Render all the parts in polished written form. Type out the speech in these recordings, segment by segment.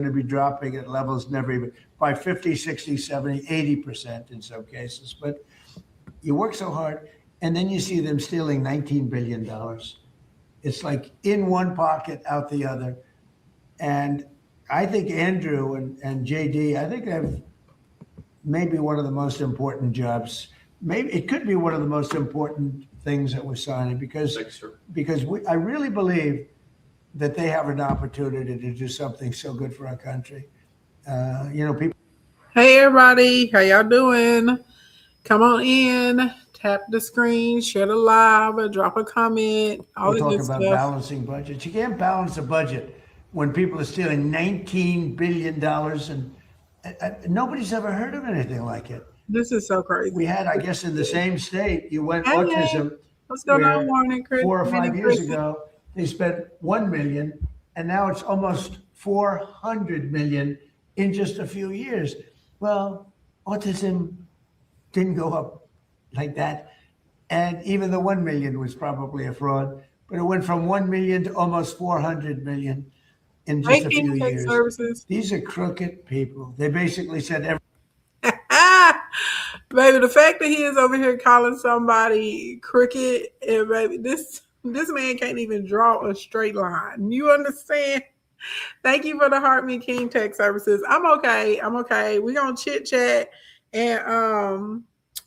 to be dropping at levels never even by 50, 60, 70, 80% in some cases. But you work so hard, and then you see them stealing $19 billion. It's like in one pocket, out the other. And I think Andrew and JD, I think they have maybe one of the most important jobs. Maybe it could be one of the most important things that we're signing because I really believe that they have an opportunity to do something so good for our country. People. Hey everybody, how y'all doing? Come on in, tap the screen, share the live, drop a comment. We'll talk about balancing budgets. You can't balance a budget when people are stealing $19 billion and nobody's ever heard of anything like it. This is so crazy. We had, I guess, in the same state, you went autism. What's going on, morning, Chris? 4 or 5 years ago, they spent $1 million, and now it's almost $400 million in just a few years. Well, autism didn't go up like that, and even the 1 million was probably a fraud. But it went from 1 million to almost 400 million in just a few years. Services. These are crooked people. They basically said baby, the fact that he is over here calling somebody crooked, and baby, this man can't even draw a straight line. You understand? Thank you for the Heart Me King Tech Services. I'm okay. We're gonna chit chat, and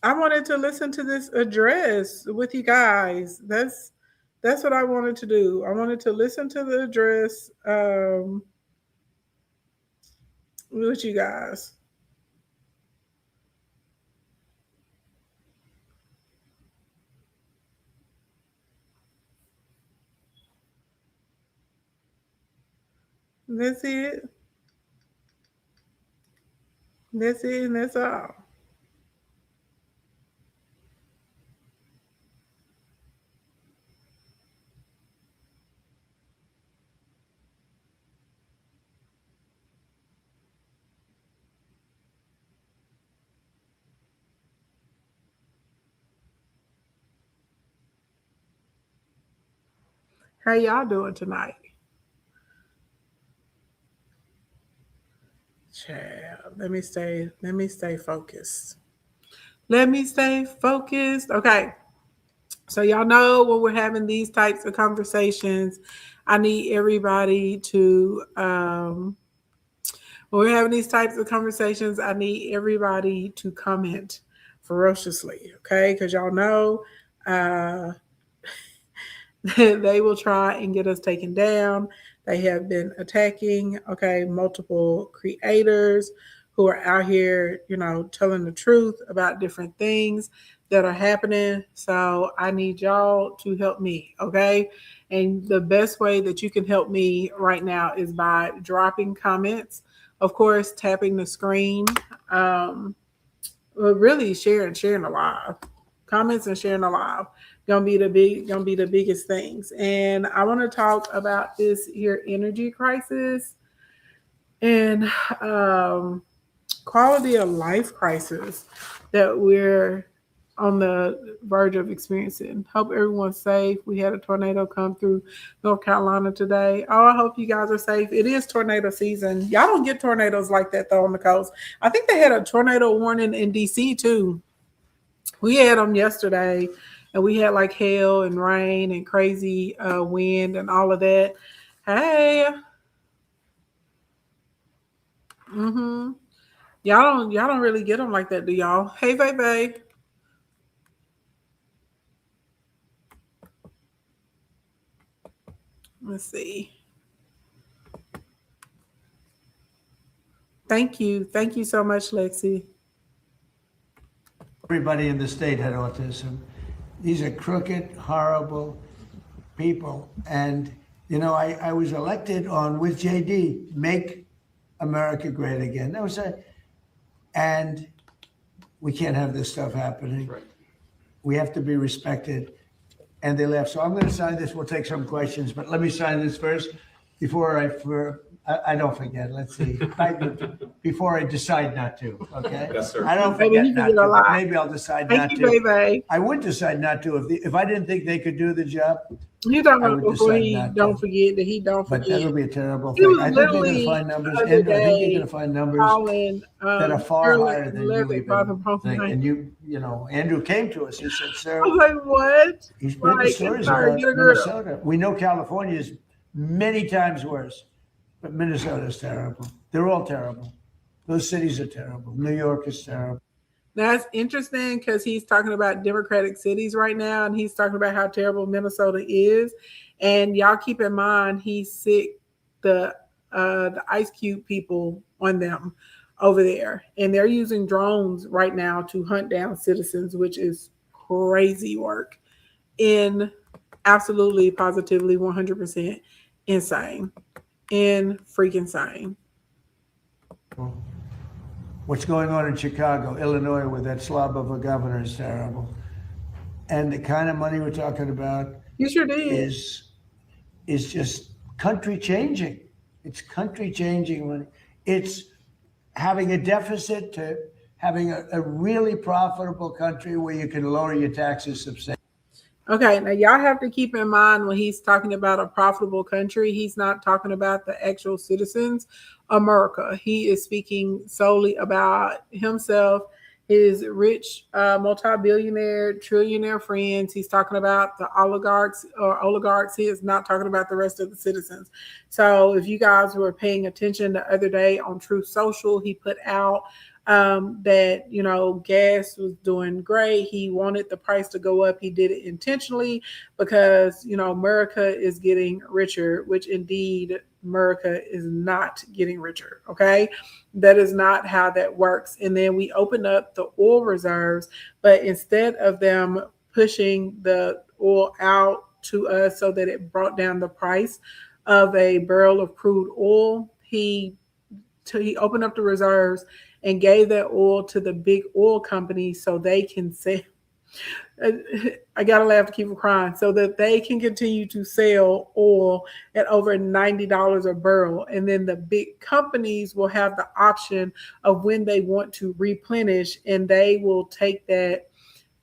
I wanted to listen to this address with you guys. That's what I wanted to do. I wanted to listen to the address with you guys. That's it. That's it, and that's all. How y'all doing tonight? Child, let me stay focused. Okay. So y'all know when we're having these types of conversations, I need everybody to when we're having these types of conversations, I need everybody to comment ferociously, okay? Because y'all know they will try and get us taken down. They have been attacking, multiple creators who are out here, telling the truth about different things that are happening. So I need y'all to help me, okay? And the best way that you can help me right now is by dropping comments. Of course, tapping the screen, but really sharing the live. Comments and sharing the live. Gonna be the biggest things. And I want to talk about this here energy crisis and quality of life crisis that we're on the verge of experiencing. Hope everyone's safe. We had a tornado come through North Carolina today. Oh, I hope you guys are safe. It is tornado season. Y'all don't get tornadoes like that though on the coast. I think they had a tornado warning in DC too. We had them yesterday. And we had like hail and rain and crazy wind and all of that. Hey. Y'all don't really get them like that, do y'all? Hey, baby. Let's see. Thank you. Thank you so much, Lexi. Everybody in the state had autism. These are crooked, horrible people. And, I was elected with JD, Make America Great Again. That was and we can't have this stuff happening. Right. We have to be respected. And they left. So I'm going to sign this. We'll take some questions, but let me sign this first before I don't forget. Let's see. Before I decide not to, okay? Yes, sir. I don't forget not to, but maybe I'll decide not to. Baby. I would decide not to if I didn't think they could do the job. You talking I about would before decide he not don't to. forget that he don't But forget. that'll be a terrible He thing. was I think you're going to literally find numbers, the other Andrew. I think you're going day to find numbers calling that are far Maryland higher than you Levitt by the even wrong think. name. And Andrew came to us. He said, I "Sir, was like, what? he's written Like, stories sorry, get a about girl. Minnesota. We know California is many times worse, but Minnesota is terrible. They're all terrible. Those cities are terrible. New York is terrible." That's interesting because he's talking about Democratic cities right now, and he's talking about how terrible Minnesota is. And y'all keep in mind, he's sick the Ice Cube people on them over there, and they're using drones right now to hunt down citizens, which is crazy work. In absolutely, positively, 100% insane, in freaking insane. What's going on in Chicago, Illinois, with that slob of a governor is terrible. And the kind of money we're talking about You sure did. is just country changing. It's country changing money. It's having a deficit to having a really profitable country where you can lower your taxes substantially. Okay, now y'all have to keep in mind when he's talking about a profitable country, he's not talking about the actual citizens of America. He is speaking solely about himself, his rich, multi-billionaire, trillionaire friends. He's talking about the oligarchs. He is not talking about the rest of the citizens. So if you guys were paying attention the other day on Truth Social, he put out that gas was doing great. He wanted the price to go up. He did it intentionally because America is getting richer, which indeed America is not getting richer. Okay, that is not how that works. And then we open up the oil reserves, but instead of them pushing the oil out to us so that it brought down the price of a barrel of crude oil, he opened up the reserves and gave that oil to the big oil companies so they can sell. I gotta laugh to keep from crying, so that they can continue to sell oil at over $90 a barrel. And then the big companies will have the option of when they want to replenish, and they will take that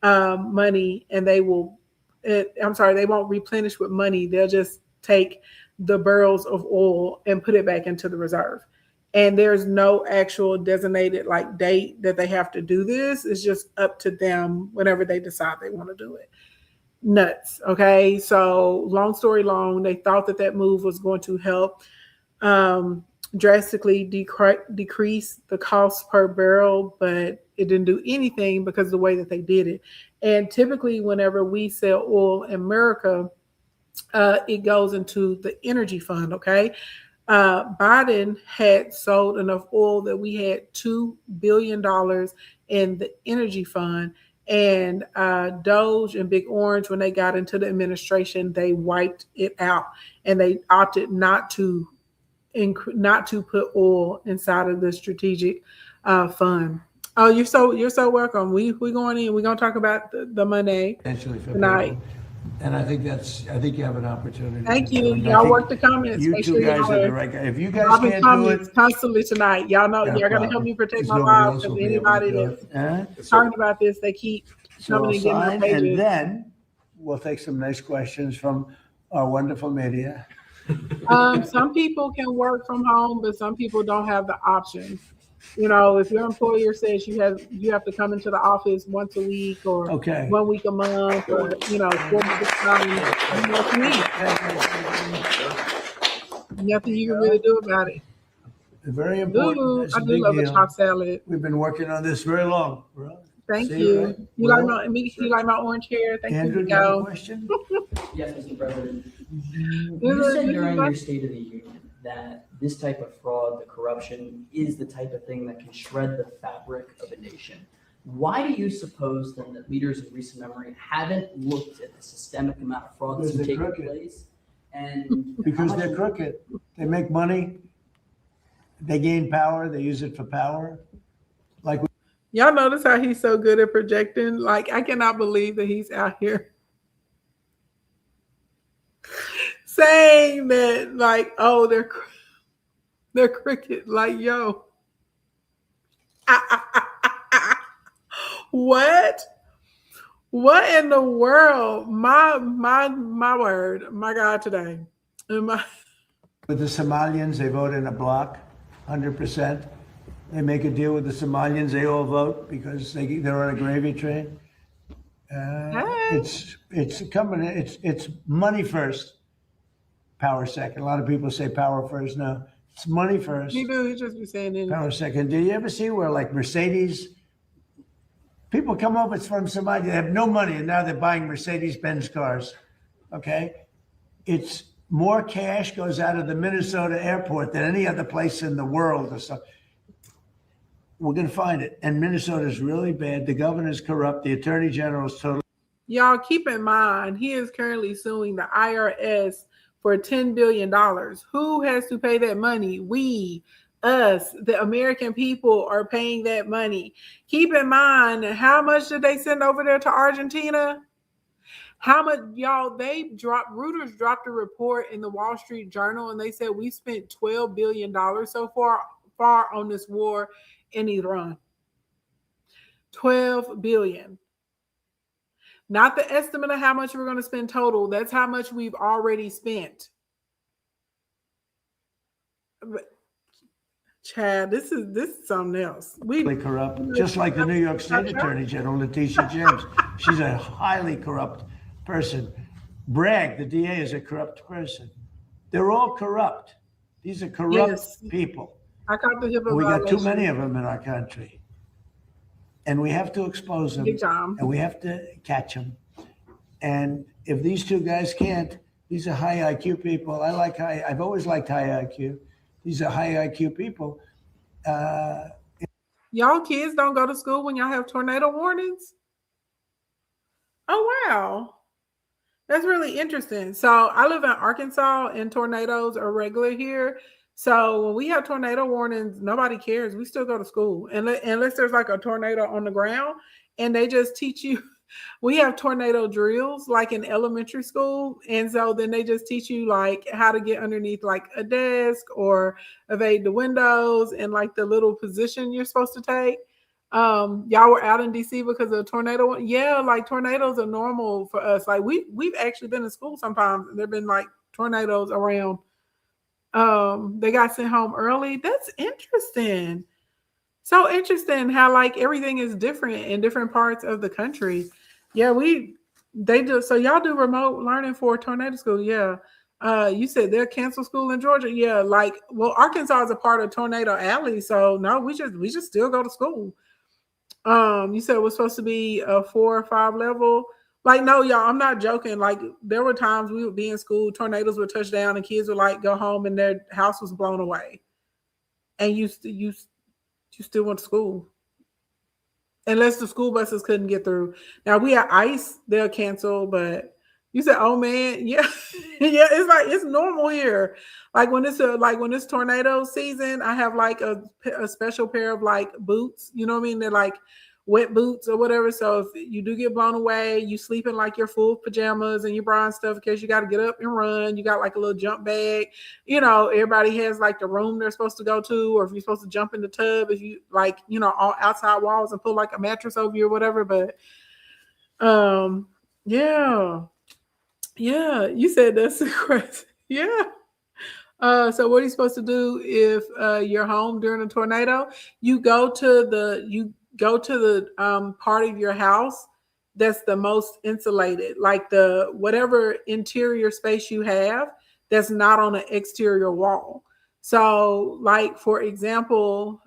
money and they won't replenish with money. They'll just take the barrels of oil and put it back into the reserve. And there's no actual designated date that they have to do this. It's just up to them whenever they decide they want to do it. Nuts. Okay. So long story long, they thought that move was going to help drastically decrease the cost per barrel, but it didn't do anything because of the way that they did it. And typically whenever we sell oil in America, it goes into the energy fund. Okay. Biden had sold enough oil that we had $2 billion in the energy fund. And Doge and Big Orange, when they got into the administration, they wiped it out, and they opted not to put oil inside of the strategic fund. Oh, you're so welcome. We going in. We're gonna talk about the money tonight. And I think you have an opportunity. Thank you. Y'all work the comments. You two guys are the right guys. If you guys can't do it constantly tonight, y'all know y'all gotta help me protect my lives. Because anybody that's talking about this, they keep coming and getting my pages. And then we'll take some nice questions from our wonderful media. Some people can work from home, but some people don't have the option. If your employer says you have to come into the office once a week or 1 week a month or 4 weeks a time, nothing you can really do about it. Very important. I do love a chopped salad. We've been working on this very long. Thank you. Right? You like my orange hair? Thank Andrew, you. do you have a question? Yes, Mr. President. You said during your State of the Union that this type of fraud, the corruption, is the type of thing that can shred the fabric of a nation. Why do you suppose then that leaders in recent memory haven't looked at the systemic amount of fraud that's taking place? And because they're crooked. They make money. They gain power. They use it for power. Y'all notice how he's so good at projecting? I cannot believe that he's out here saying that, oh, they're crooked. Yo. What? What in the world? My word, my God, today. My, With the Somalians, they vote in a block, 100%. They make a deal with the Somalians, they all vote because they're on a gravy train. hey, It's money first, power second. A lot of people say power first. No, it's money first, he just be saying anything. power second. Did you ever see where like Mercedes, people come over from Somalia, they have no money and now they're buying Mercedes-Benz cars, okay? It's more cash goes out of the Minnesota airport than any other place in the world or something. We're going to find it. And Minnesota is really bad. The governor's corrupt. The attorney general is totally. Y'all keep in mind, he is currently suing the IRS for $10 billion. Who has to pay that money? We, us, the American people are paying that money. Keep in mind, how much did they send over there to Argentina? How much, y'all, Reuters dropped a report in the Wall Street Journal and they said we spent $12 billion so far on this war in Iran. 12 billion. Not the estimate of how much we're going to spend total. That's how much we've already spent. But, Chad, this is something else. Corrupt, just like the New York State Attorney General, Letitia James. She's a highly corrupt person. Bragg, the DA, is a corrupt person. They're all corrupt. These are corrupt people. I caught the HIPAA We got too violation. many of them in our country. And we have to expose them. Big time. And we have to catch them. And if these two guys can't, these are high IQ people. I've always liked high IQ. These are high IQ people. Y'all kids don't go to school when y'all have tornado warnings? Oh, wow. That's really interesting. So I live in Arkansas and tornadoes are regular here. So when we have tornado warnings, nobody cares. We still go to school unless there's like a tornado on the ground and they just teach you. We have tornado drills like in elementary school. And so then they just teach you like how to get underneath like a desk or evade the windows and like the little position you're supposed to take. Y'all were out in DC because of a tornado. Yeah, like tornadoes are normal for us. Like we've actually been in school sometimes and there've been like tornadoes around. They got sent home early. That's interesting. So interesting how like everything is different in different parts of the country. Yeah, they do. So y'all do remote learning for tornado school. Yeah. You said they'll cancel school in Georgia. Yeah, like Arkansas is a part of Tornado Alley, so no, we just still go to school. You said it was supposed to be a 4 or 5 level. Like, no, y'all, I'm not joking. Like, there were times we would be in school, tornadoes would touch down, and kids would like go home and their house was blown away. And you still went to school. Unless the school buses couldn't get through. Now we have ice, they'll cancel, but you said, oh man, yeah. Yeah, it's like it's normal here. Like when it's tornado season, I have like a special pair of like boots, you know what I mean? They're like wet boots or whatever. So if you do get blown away, you sleep in like your full pajamas and your bra and stuff because you got to get up and run. You got like a little jump bag. You know, everybody has like the room they're supposed to go to, or if you're supposed to jump in the tub, if you like, you know, all outside walls and put like a mattress over you or whatever. But yeah. Yeah, you said that's crazy. Yeah. So what are you supposed to do if you're home during a tornado? You go to the part of your house that's the most insulated, like the whatever interior space you have that's not on an exterior wall. So, like for example,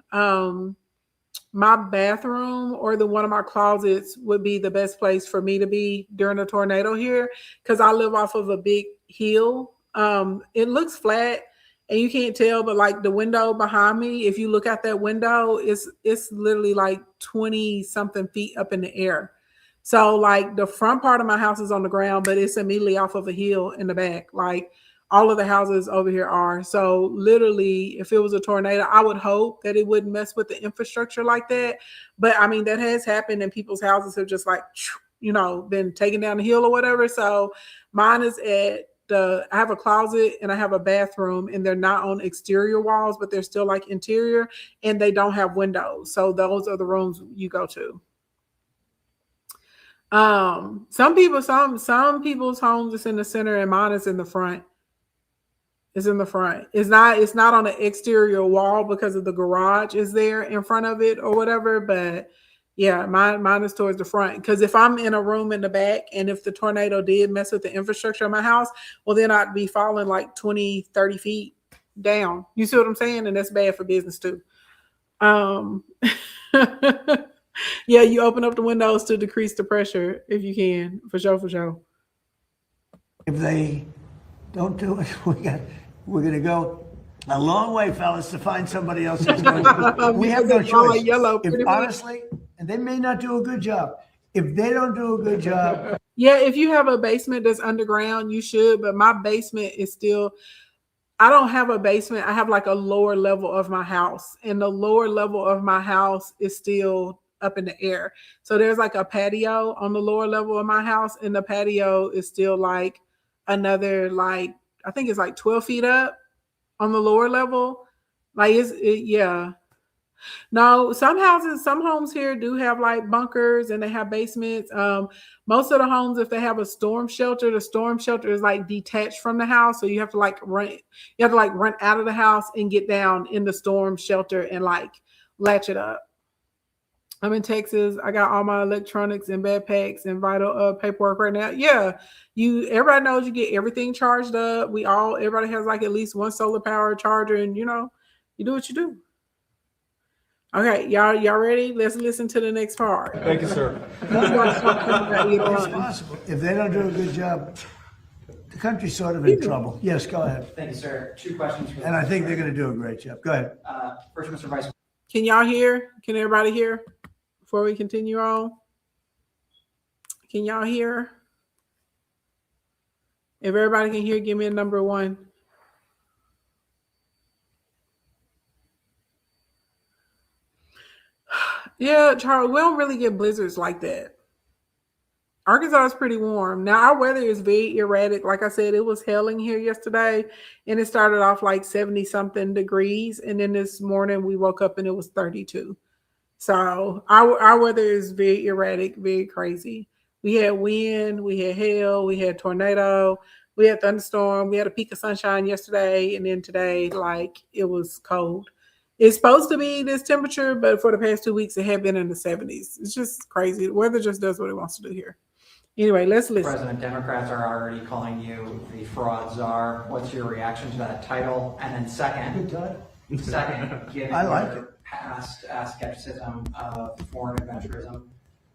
my bathroom or one of my closets would be the best place for me to be during a tornado here because I live off of a big hill. It looks flat and you can't tell, but like the window behind me, if you look out that window, it's literally like 20 something feet up in the air. So like the front part of my house is on the ground, but it's immediately off of a hill in the back. Like all of the houses over here are. So literally, if it was a tornado, I would hope that it wouldn't mess with the infrastructure like that. But I mean, that has happened and people's houses have just like, you know, been taken down the hill or whatever. So mine is I have a closet and I have a bathroom and they're not on exterior walls, but they're still like interior and they don't have windows. So those are the rooms you go to. Some people's homes is in the center and mine is in the front. It's in the front. It's not on the exterior wall because of the garage is there in front of it or whatever. But yeah, mine is towards the front. Because if I'm in a room in the back and if the tornado did mess with the infrastructure of my house, well, then I'd be falling like 20, 30 feet down. You see what I'm saying? And that's bad for business too. Yeah, you open up the windows to decrease the pressure if you can, for sure, for sure. If they don't do it, we're going to go a long way, fellas, to find somebody else that's going to. We have no Because it's all choice. yellow, If pretty much. honestly, and they may not do a good job. If they don't do a good job, Yeah, if you have a basement that's underground, you should. But my basement is still, I don't have a basement. I have like a lower level of my house. And the lower level of my house is still up in the air. So there's like a patio on the lower level of my house. And the patio is still like another, like, I think it's like 12 feet up on the lower level. Like yeah. No, some homes here do have like bunkers and they have basements. Most of the homes, if they have a storm shelter, the storm shelter is like detached from the house. So you have to like run out of the house and get down in the storm shelter and like latch it up. I'm in Texas. I got all my electronics and backpacks and vital paperwork right now. Yeah, everybody knows you get everything charged up. Everybody has like at least one solar power charger, and you do what you do. Okay, y'all ready? Let's listen to the next part. Thank you, sir. it's possible. If they don't do a good job, the country's sort of in trouble. Yes, go ahead. Thank you, sir. 2 questions. For And I think they're going to do a great job. Go ahead. First, Mr. Vice. Can y'all hear? Can everybody hear before we continue on? Can y'all hear? If everybody can hear, give me a number 1. Yeah, Charles, we don't really get blizzards like that. Arkansas is pretty warm. Now, our weather is very erratic. Like I said, it was hailing here yesterday, and it started off like 70-something degrees. And then this morning, we woke up and it was 32. So our weather is very erratic, very crazy. We had wind, we had hail, we had tornado, we had thunderstorm, we had a peak of sunshine yesterday, and then today, like, it was cold. It's supposed to be this temperature, but for the past 2 weeks, it had been in the 70s. It's just crazy. The weather just does what it wants to do here. Anyway, let's listen. President, Democrats are already calling you the fraud czar. What's your reaction to that title? And then second, given I like your past skepticism of foreign adventurism,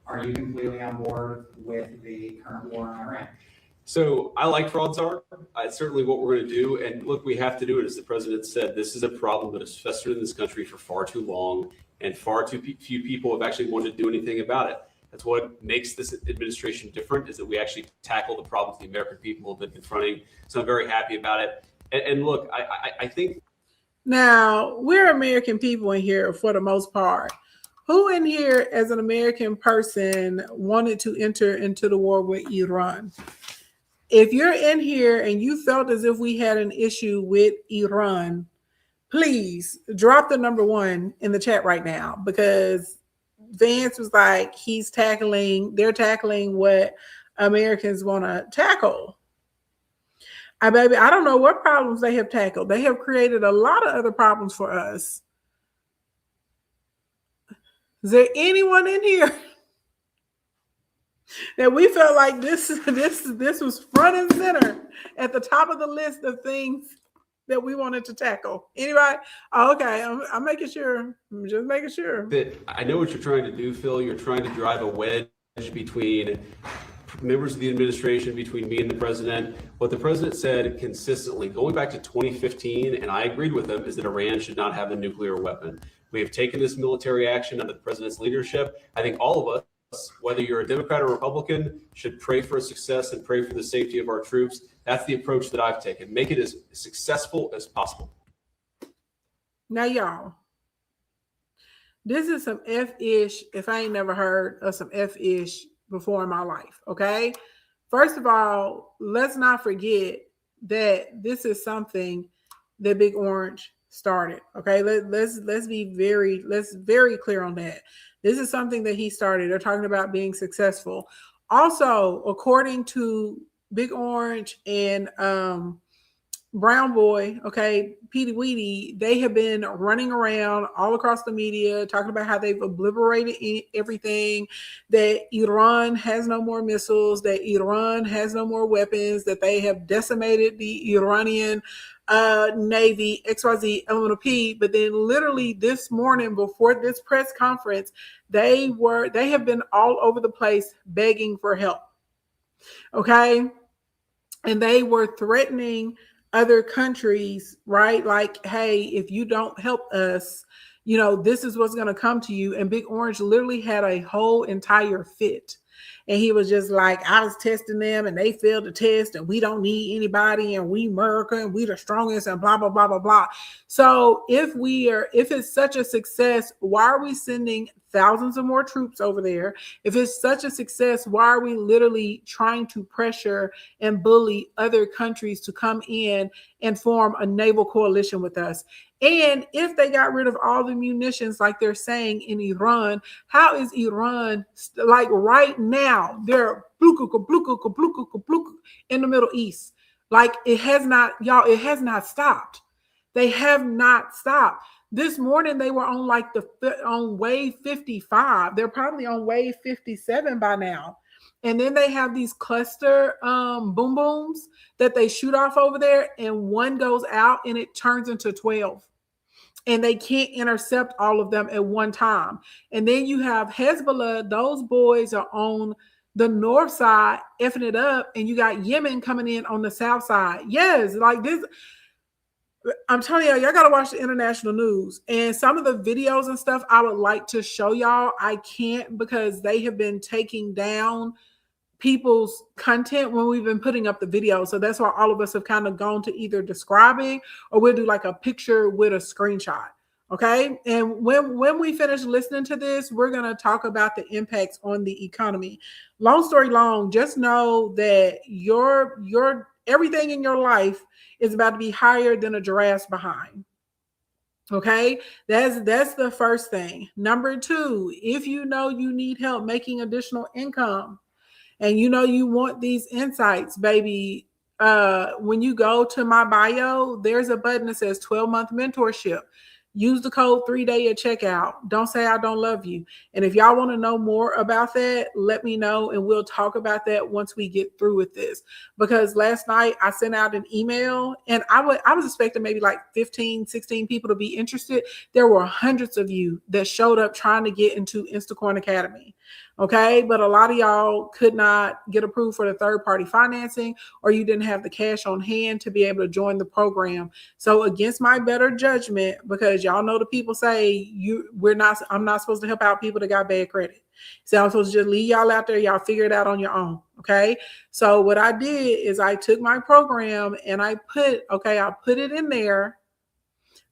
are you completely on board with the current war in Iran? So I like fraud czar. It's certainly what we're going to do. And look, we have to do it. As the president said, this is a problem that has festered in this country for far too long, and far too few people have actually wanted to do anything about it. That's what makes this administration different, is that we actually tackle the problems the American people have been confronting. So I'm very happy about it. And look, I think. Now, we're American people in here for the most part. Who in here as an American person wanted to enter into the war with Iran? If you're in here and you felt as if we had an issue with Iran, please drop the number 1 in the chat right now, because Vance was like, they're tackling what Americans want to tackle. I don't know what problems they have tackled. They have created a lot of other problems for us. Is there anyone in here that we felt like this was front and center at the top of the list of things that we wanted to tackle? Anybody? Oh, okay, I'm making sure. I'm just making sure. That I know what you're trying to do, Phil. You're trying to drive a wedge between members of the administration, between me and the president. What the president said consistently, going back to 2015, and I agreed with him, is that Iran should not have a nuclear weapon. We have taken this military action under the president's leadership. I think all of us, whether you're a Democrat or Republican, should pray for success and pray for the safety of our troops. That's the approach that I've taken. Make it as successful as possible. Now, y'all, this is some F-ish, if I ain't never heard of some F-ish before in my life, okay? First of all, let's not forget that this is something that Big Orange started, okay? Let's be very clear on that. This is something that he started. They're talking about being successful. Also, according to Big Orange and Brown Boy, okay, Petey Weedy, they have been running around all across the media talking about how they've obliterated everything, that Iran has no more missiles, that Iran has no more weapons, that they have decimated the Iranian Navy, XYZ, Elemental P. But then literally this morning before this press conference, they have been all over the place begging for help. Okay. And they were threatening other countries, right? Like, hey, if you don't help us, this is what's going to come to you. And Big Orange literally had a whole entire fit. And he was just like, I was testing them and they failed the test and we don't need anybody and we America and we the strongest and blah, blah, blah, blah, blah. So if it's such a success, why are we sending thousands of more troops over there? If it's such a success, why are we literally trying to pressure and bully other countries to come in and form a naval coalition with us? And if they got rid of all the munitions, like they're saying in Iran, how is Iran, like right now, they're in the Middle East? Like it has not stopped. They have not stopped. This morning they were on on wave 55. They're probably on wave 57 by now. And then they have these cluster boom booms that they shoot off over there, and one goes out and it turns into 12. And they can't intercept all of them at one time. And then you have Hezbollah, those boys are on the north side effing it up, and you got Yemen coming in on the south side. Yes, like this. I'm telling y'all got to watch the international news. And some of the videos and stuff I would like to show y'all, I can't because they have been taking down people's content when we've been putting up the video. So that's why all of us have kind of gone to either describing or we'll do like a picture with a screenshot. Okay. And when we finish listening to this, we're going to talk about the impacts on the economy. Long story long, just know that your everything in your life is about to be higher than a giraffe's behind. Okay, that's the first thing. Number two, if you know you need help making additional income and you want these insights, baby, when you go to my bio, there's a button that says 12-month mentorship. Use the code 3day at checkout. Don't say I don't love you. And if y'all want to know more about that, let me know and we'll talk about that once we get through with this. Because last night I sent out an email and I was expecting maybe like 15, 16 people to be interested. There were hundreds of you that showed up trying to get into Instacorn Academy. Okay, but a lot of y'all could not get approved for the third-party financing, or you didn't have the cash on hand to be able to join the program. So against my better judgment, because y'all know the people say I'm not supposed to help out people that got bad credit. So I'm supposed to just leave y'all out there, y'all figure it out on your own. Okay. So what I did is I took my program and I put it in there.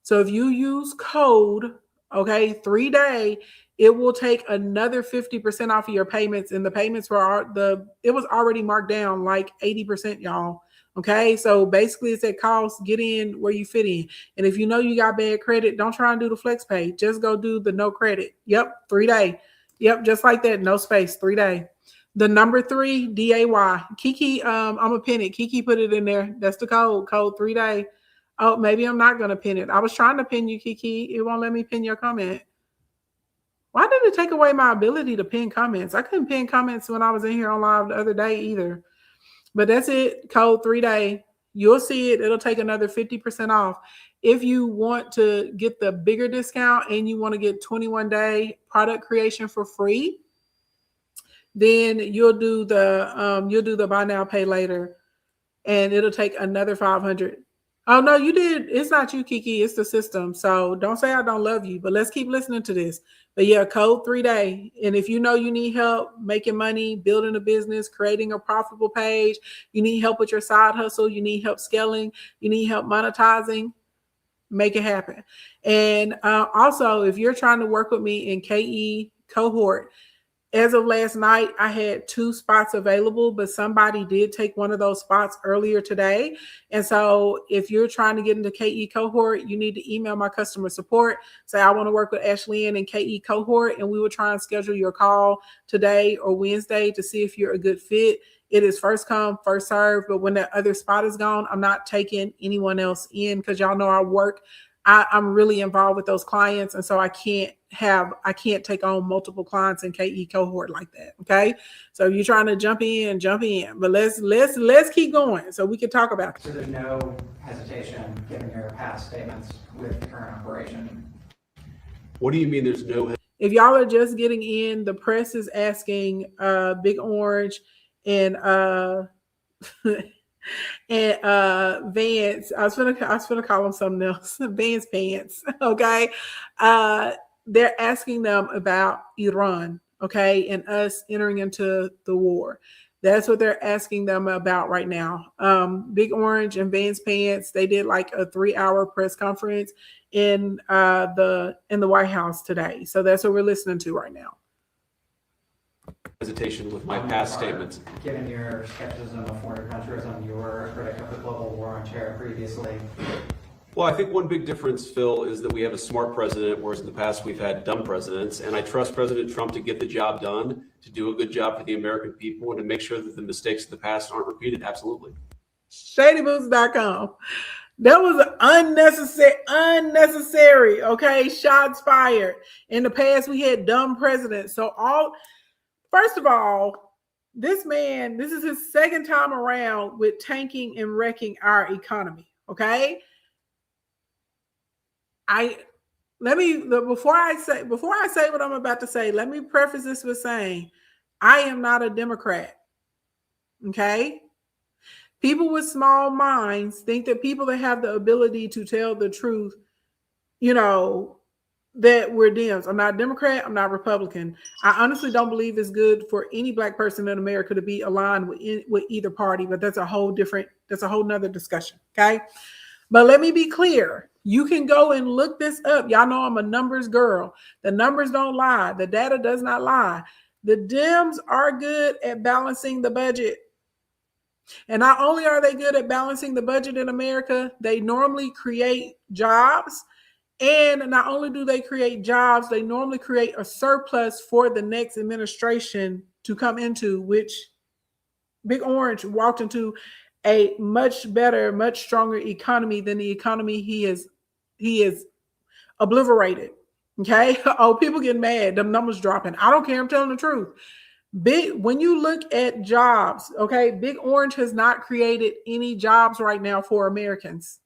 So if you use code, 3day, it will take another 50% off of your payments. And the payments it was already marked down like 80%, y'all. Okay. So basically it's at cost, get in where you fit in. And if you know you got bad credit, don't try and do the flex pay. Just go do the no credit. Yep. 3day. Yep. Just like that. No space. 3day. The number 3 DAY. Kiki, I'm gonna pin it. Kiki put it in there. That's the code 3day. Oh, maybe I'm not gonna pin it. I was trying to pin you, Kiki. It won't let me pin your comment. Why did it take away my ability to pin comments? I couldn't pin comments when I was in here on live the other day either. But that's it. Code 3day. You'll see it. It'll take another 50% off. If you want to get the bigger discount and you want to get 21-day product creation for free, then you'll do the buy now, pay later, and it'll take another $500. Oh, no, you did. It's not you, Kiki. It's the system. So don't say I don't love you, but let's keep listening to this. But yeah, code 3day. And if you know you need help making money, building a business, creating a profitable page, you need help with your side hustle, you need help scaling, you need help monetizing, make it happen. And also, if you're trying to work with me in KE cohort, As of last night, I had 2 spots available, but somebody did take one of those spots earlier today. And so if you're trying to get into KE cohort, you need to email my customer support. Say, I want to work with Ashley in KE cohort, and we will try and schedule your call today or Wednesday to see if you're a good fit. It is first come, first serve. But when that other spot is gone, I'm not taking anyone else in because y'all know I work. I'm really involved with those clients. And so I can't take on multiple clients in KE cohort like that. Okay. So you're trying to jump in, but let's keep going so we can talk about it. So there's no hesitation, given your past statements with the current operation? What do you mean there's no? If y'all are just getting in, the press is asking Big Orange and and Vance, I was gonna call them something else. Vance Pants. Okay. They're asking them about Iran, okay, and us entering into the war. That's what they're asking them about right now. Big Orange and Vance Pants, they did like a 3-hour press conference in the White House today. So that's what we're listening to right now. Hesitation with my past statements. Given your skepticism of foreign countryism, you were a critic of the global war on terror previously. Well, I think one big difference, Phil, is that we have a smart president, whereas in the past we've had dumb presidents. And I trust President Trump to get the job done, to do a good job for the American people, and to make sure that the mistakes of the past aren't repeated. Absolutely. ShadyBoots.com. That was unnecessary. Okay, shots fired. In the past, we had dumb presidents. First of all, this is his second time around with tanking and wrecking our economy. Okay. Before I say what I'm about to say, let me preface this with saying, I am not a Democrat. Okay. People with small minds think that people that have the ability to tell the truth, that we're Dems. I'm not Democrat. I'm not Republican. I honestly don't believe it's good for any Black person in America to be aligned with either party, but that's a whole nother discussion. Okay. But let me be clear. You can go and look this up. Y'all know I'm a numbers girl. The numbers don't lie. The data does not lie. The Dems are good at balancing the budget. And not only are they good at balancing the budget in America, they normally create jobs. And not only do they create jobs, they normally create a surplus for the next administration to come into, which Big Orange walked into a much better, much stronger economy than the economy he is obliterated. Okay. Oh, people get mad. The numbers dropping. I don't care. I'm telling the truth. When you look at jobs, okay, Big Orange has not created any jobs right now for Americans.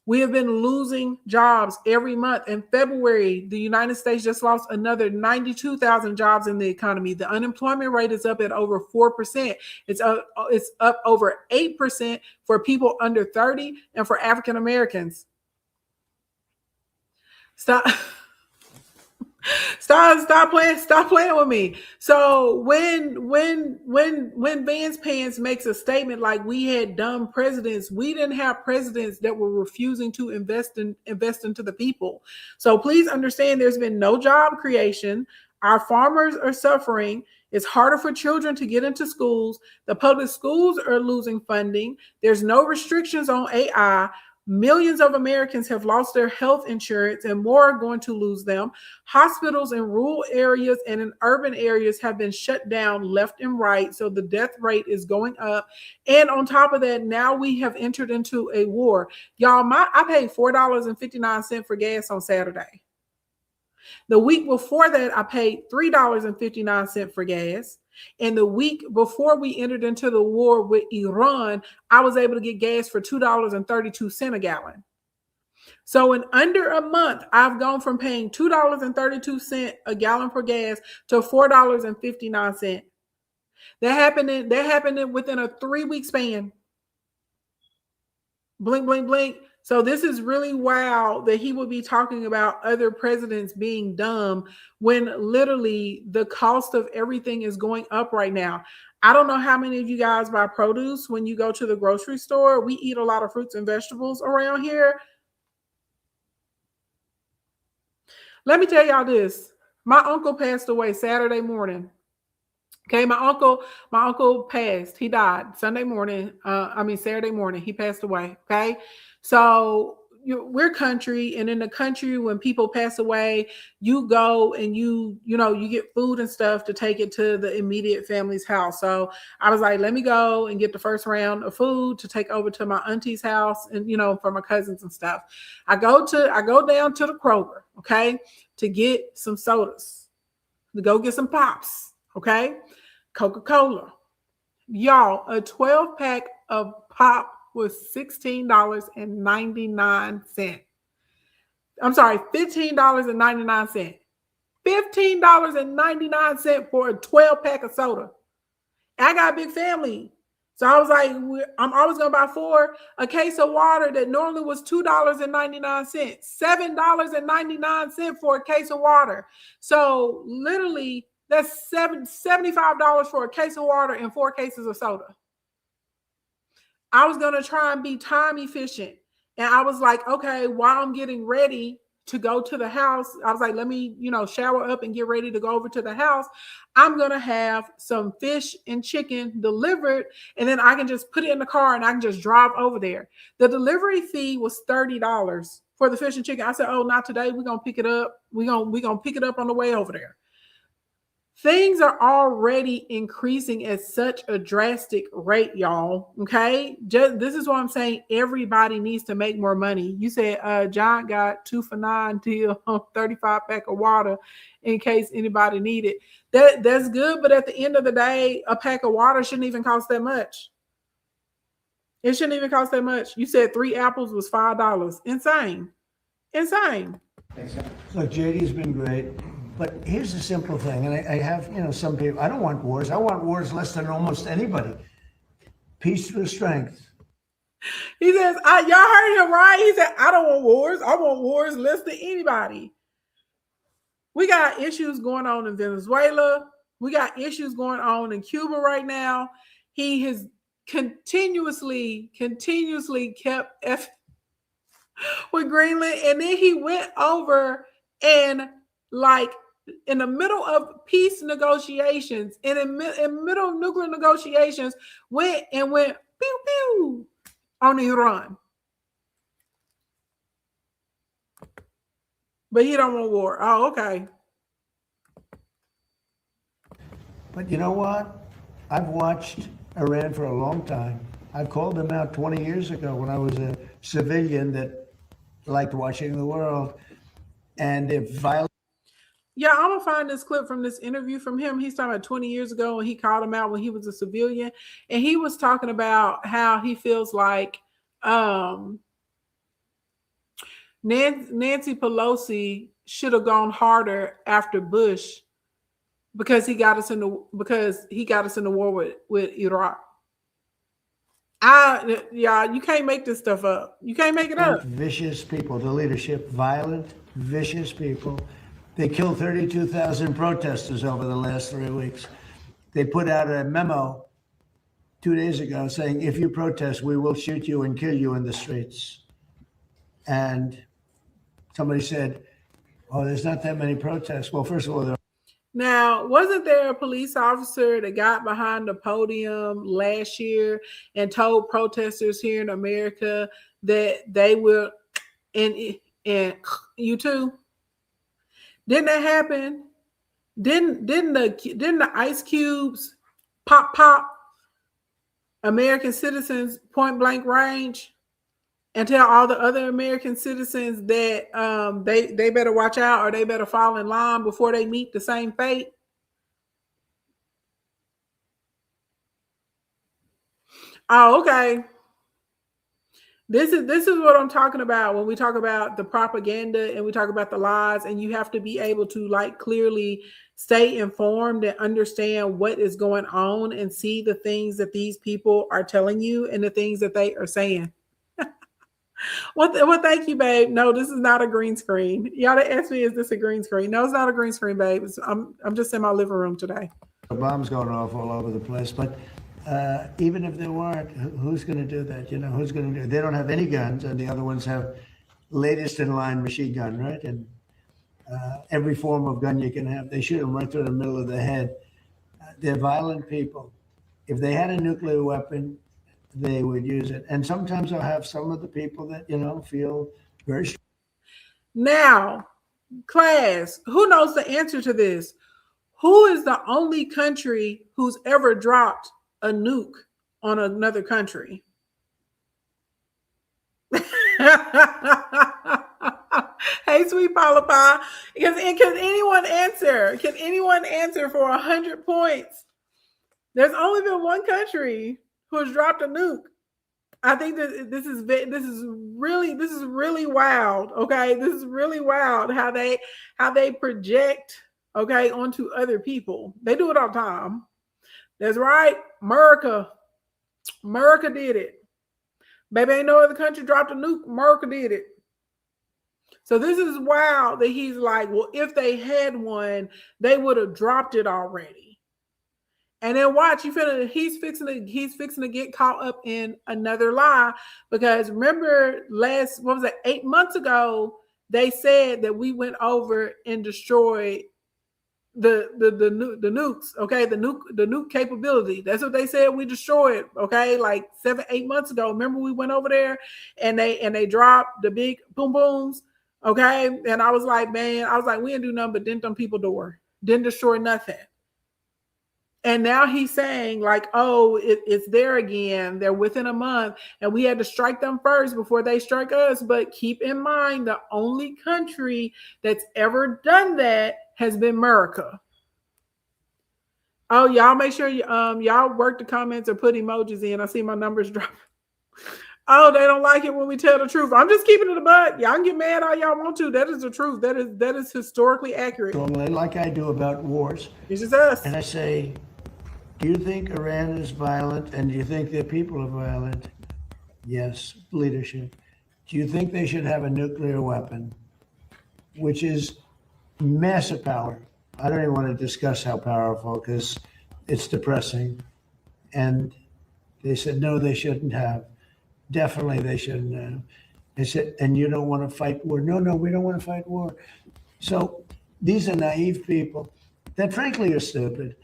We have been losing jobs every month. In February, the United States just lost another 92,000 jobs in the economy. The unemployment rate is up at over 4%. It's up over 8% for people under 30 and for African Americans. Stop playing with me. So when Vance Pants makes a statement like we had dumb presidents, we didn't have presidents that were refusing to invest into the people. So please understand there's been no job creation. Our farmers are suffering. It's harder for children to get into schools. The public schools are losing funding. There's no restrictions on AI. Millions of Americans have lost their health insurance and more are going to lose them. Hospitals in rural areas and in urban areas have been shut down left and right. So the death rate is going up. And on top of that, now we have entered into a war. Y'all, I paid $4.59 for gas on Saturday. The week before that, I paid $3.59 for gas. And the week before we entered into the war with Iran, I was able to get gas for $2.32 a gallon. So in under a month, I've gone from paying $2.32 a gallon for gas to $4.59. That happened within a 3-week span. Blink, blink, blink. So this is really wild that he would be talking about other presidents being dumb when literally the cost of everything is going up right now. I don't know how many of you guys buy produce when you go to the grocery store. We eat a lot of fruits and vegetables around here. Let me tell y'all this. My uncle passed away Saturday morning. Okay, my uncle passed. He died Saturday morning. He passed away. Okay, so we're country, and in the country, when people pass away, you go and you get food and stuff to take it to the immediate family's house. So I was like, let me go and get the first round of food to take over to my auntie's house, and for my cousins and stuff. I go down to the Kroger, okay, to get some sodas, to go get some pops, okay. Coca-Cola. Y'all, a 12-pack of pop was $16.99. I'm sorry, $15.99. $15.99 for a 12-pack of soda. I got a big family. So I was like, I'm always going to buy 4. A case of water that normally was $2.99, $7.99 for a case of water. So literally, that's $75 for a case of water and 4 cases of soda. I was going to try and be time efficient. And I was like, okay, while I'm getting ready to go to the house, I was like, let me, shower up and get ready to go over to the house. I'm going to have some fish and chicken delivered, and then I can just put it in the car and I can just drive over there. The delivery fee was $30 for the fish and chicken. I said, oh, not today. We're going to pick it up. We're going to pick it up on the way over there. Things are already increasing at such a drastic rate, y'all. Okay. This is what I'm saying. Everybody needs to make more money. You said John got 2 for $9 deal on 35-pack of water in case anybody need it. That's good. But at the end of the day, a pack of water shouldn't even cost that much. It shouldn't even cost that much. You said 3 apples was $5. Insane. Look, JD's been great. But here's the simple thing, and I have, some people, I don't want wars. I want wars less than almost anybody. Peace through strength. He says, y'all heard him, right? He said, I don't want wars. I want wars less than anybody. We got issues going on in Venezuela. We got issues going on in Cuba right now. He has continuously kept with Greenland. And then he went over and in the middle of peace negotiations, and in middle of nuclear negotiations, went pew pew on Iran. But he don't want war. Oh, okay. But you know what? I've watched Iran for a long time. I called them out 20 years ago when I was a civilian that liked watching the world. And if violence. Yeah, I'm going to find this clip from this interview from him. He's talking about 20 years ago when he called him out when he was a civilian. And he was talking about how he feels like Nancy Pelosi should have gone harder after Bush because he got us in the war with Iraq. You can't make this stuff up. You can't make it up. Vicious people, the leadership, violent, vicious people. They killed 32,000 protesters over the last 3 weeks. They put out a memo 2 days ago saying, if you protest, we will shoot you and kill you in the streets. And somebody said, oh, there's not that many protests. Well, first of all, now, wasn't there a police officer that got behind the podium last year and told protesters here in America that they will, and you too? Didn't that happen? Didn't the ice cubes pop American citizens point blank range and tell all the other American citizens that they better watch out or they better fall in line before they meet the same fate? Oh, okay. This is what I'm talking about when we talk about the propaganda and we talk about the lies, and you have to be able to clearly stay informed and understand what is going on and see the things that these people are telling you and the things that they are saying. Well, thank you, babe. No, this is not a green screen. Y'all asked me, is this a green screen? No, it's not a green screen, babe. I'm just in my living room today. the bombs going off all over the place, but even if there weren't, who's going to do that? Who's going to do it? They don't have any guns, and the other ones have latest in line machine gun, right? And every form of gun you can have. They shoot them right through the middle of the head. They're violent people. If they had a nuclear weapon, they would use it. And sometimes I'll have some of the people that, feel very. Now, class, who knows the answer to this? Who is the only country who's ever dropped a nuke on another country? Hey, sweet Paula Pie. Can anyone answer? Can anyone answer for 100 points? There's only been one country who has dropped a nuke. I think that this is really wild. Okay, this is really wild how they project onto other people. They do it all the time. That's right, America did it. Baby, ain't no other country dropped a nuke. America did it. So this is wild that he's like, well, if they had one, they would have dropped it already. And then watch, he's fixing to get caught up in another lie, because remember 8 months ago, they said that we went over and destroyed the nukes, okay, the nuke capability. That's what they said we destroyed, okay, like 7-8 months ago. Remember we went over there and they dropped the big boom booms, okay, and I was like, we didn't do nothing but dent them people door, didn't destroy nothing. And now he's saying like, oh, it's there again. They're within a month, and we had to strike them first before they strike us. But keep in mind, the only country that's ever done that has been America. Oh, y'all make sure y'all work the comments or put emojis in. I see my numbers dropping. Oh, they don't like it when we tell the truth. I'm just keeping it a buck. Y'all can get mad all y'all want to. That is the truth. That is historically accurate. Like I do about wars. It's just us. And I say, do you think Iran is violent, and do you think their people are violent? Yes, leadership. Do you think they should have a nuclear weapon, which is massive power? I don't even want to discuss how powerful, because it's depressing. And they said, no, they shouldn't have. Definitely they shouldn't have. They said, and you don't want to fight war? No, we don't want to fight war. So these are naive people that frankly are stupid.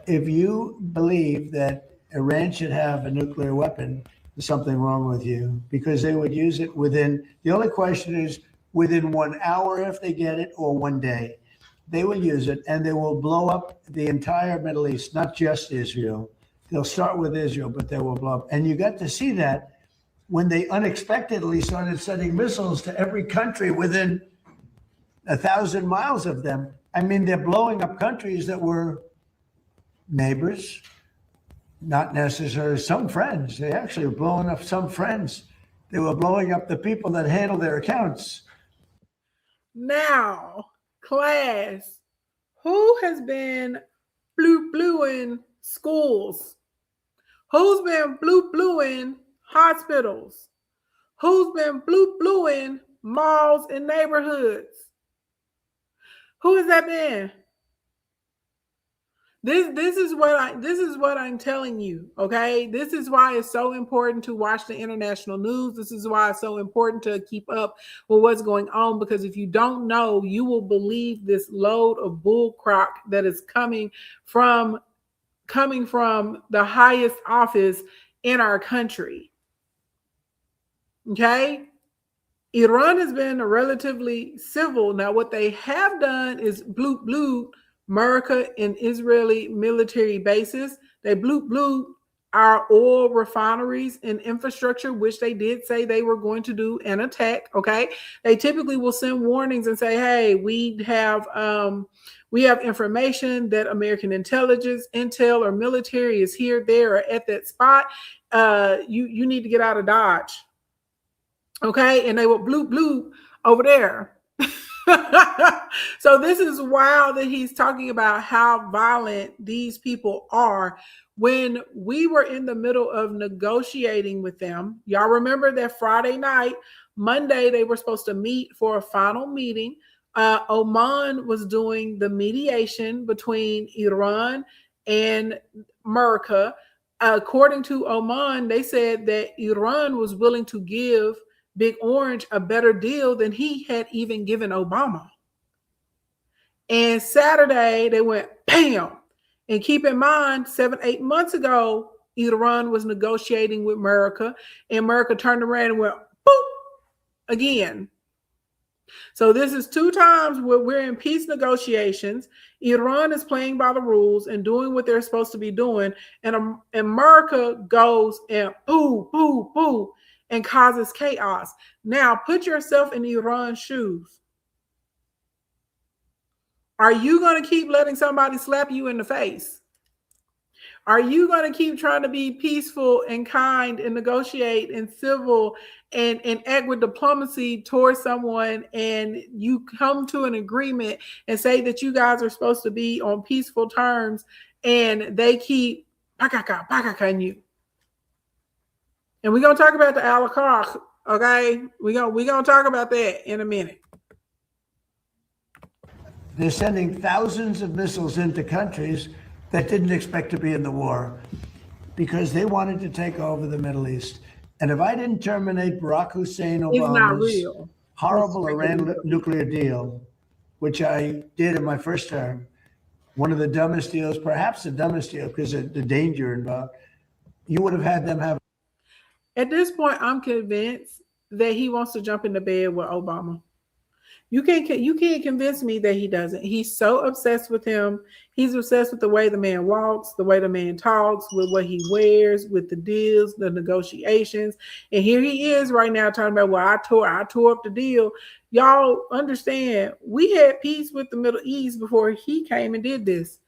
If you believe that Iran should have a nuclear weapon, there's something wrong with you, because they would use it the only question is within 1 hour if they get it, or 1 day. They will use it, and they will blow up the entire Middle East, not just Israel. They'll start with Israel, but they will blow up. And you got to see that when they unexpectedly started sending missiles to every country within 1,000 miles of them. I mean, they're blowing up countries that were neighbors, not necessarily some friends. They actually were blowing up some friends. They were blowing up the people that handle their accounts. Now, class, who has been blue-bluing schools? Who's been blue-bluing hospitals? Who's been blue-bluing malls and neighborhoods? Who has that been? This is what I'm telling you, okay? This is why it's so important to watch the international news. This is why it's so important to keep up with what's going on, because if you don't know, you will believe this load of bull crap that is coming from the highest office in our country. Okay? Iran has been relatively civil. Now, what they have done is blue America and Israeli military bases. They blew our oil refineries and infrastructure, which they did say they were going to do an attack. Okay, they typically will send warnings and say, "Hey, we have information that American intelligence, intel, or military is here, there, or at that spot. You need to get out of Dodge." Okay, and they will blue over there. So this is wild that he's talking about how violent these people are. When we were in the middle of negotiating with them, y'all remember that Friday night, Monday, they were supposed to meet for a final meeting. Oman was doing the mediation between Iran and America. According to Oman, they said that Iran was willing to give Big Orange a better deal than he had even given Obama. And Saturday, they went bam. And keep in mind, 7-8 months ago, Iran was negotiating with America, and America turned around and went boop again. So this is 2 times where we're in peace negotiations. Iran is playing by the rules and doing what they're supposed to be doing. And America goes and boo, boo, boo, and causes chaos. Now put yourself in Iran's shoes. Are you going to keep letting somebody slap you in the face? Are you going to keep trying to be peaceful and kind and negotiate and civil and act with diplomacy towards someone, and you come to an agreement and say that you guys are supposed to be on peaceful terms, and they keep pakaka you? And we're going to talk about the al-Akar, okay? We're going to talk about that in a minute. They're sending thousands of missiles into countries that didn't expect to be in the war because they wanted to take over the Middle East. And if I didn't terminate Barack Hussein It's not Obama's real. horrible Iran nuclear deal, which I did in my first term, one of the dumbest deals, perhaps the dumbest deal because of the danger involved, you would have had them have. At this point, I'm convinced that he wants to jump into bed with Obama. You can't convince me that he doesn't. He's so obsessed with him. He's obsessed with the way the man walks, the way the man talks, with what he wears, with the deals, the negotiations. And here he is right now talking about, well, I tore up the deal. Y'all understand, we had peace with the Middle East before he came and did this.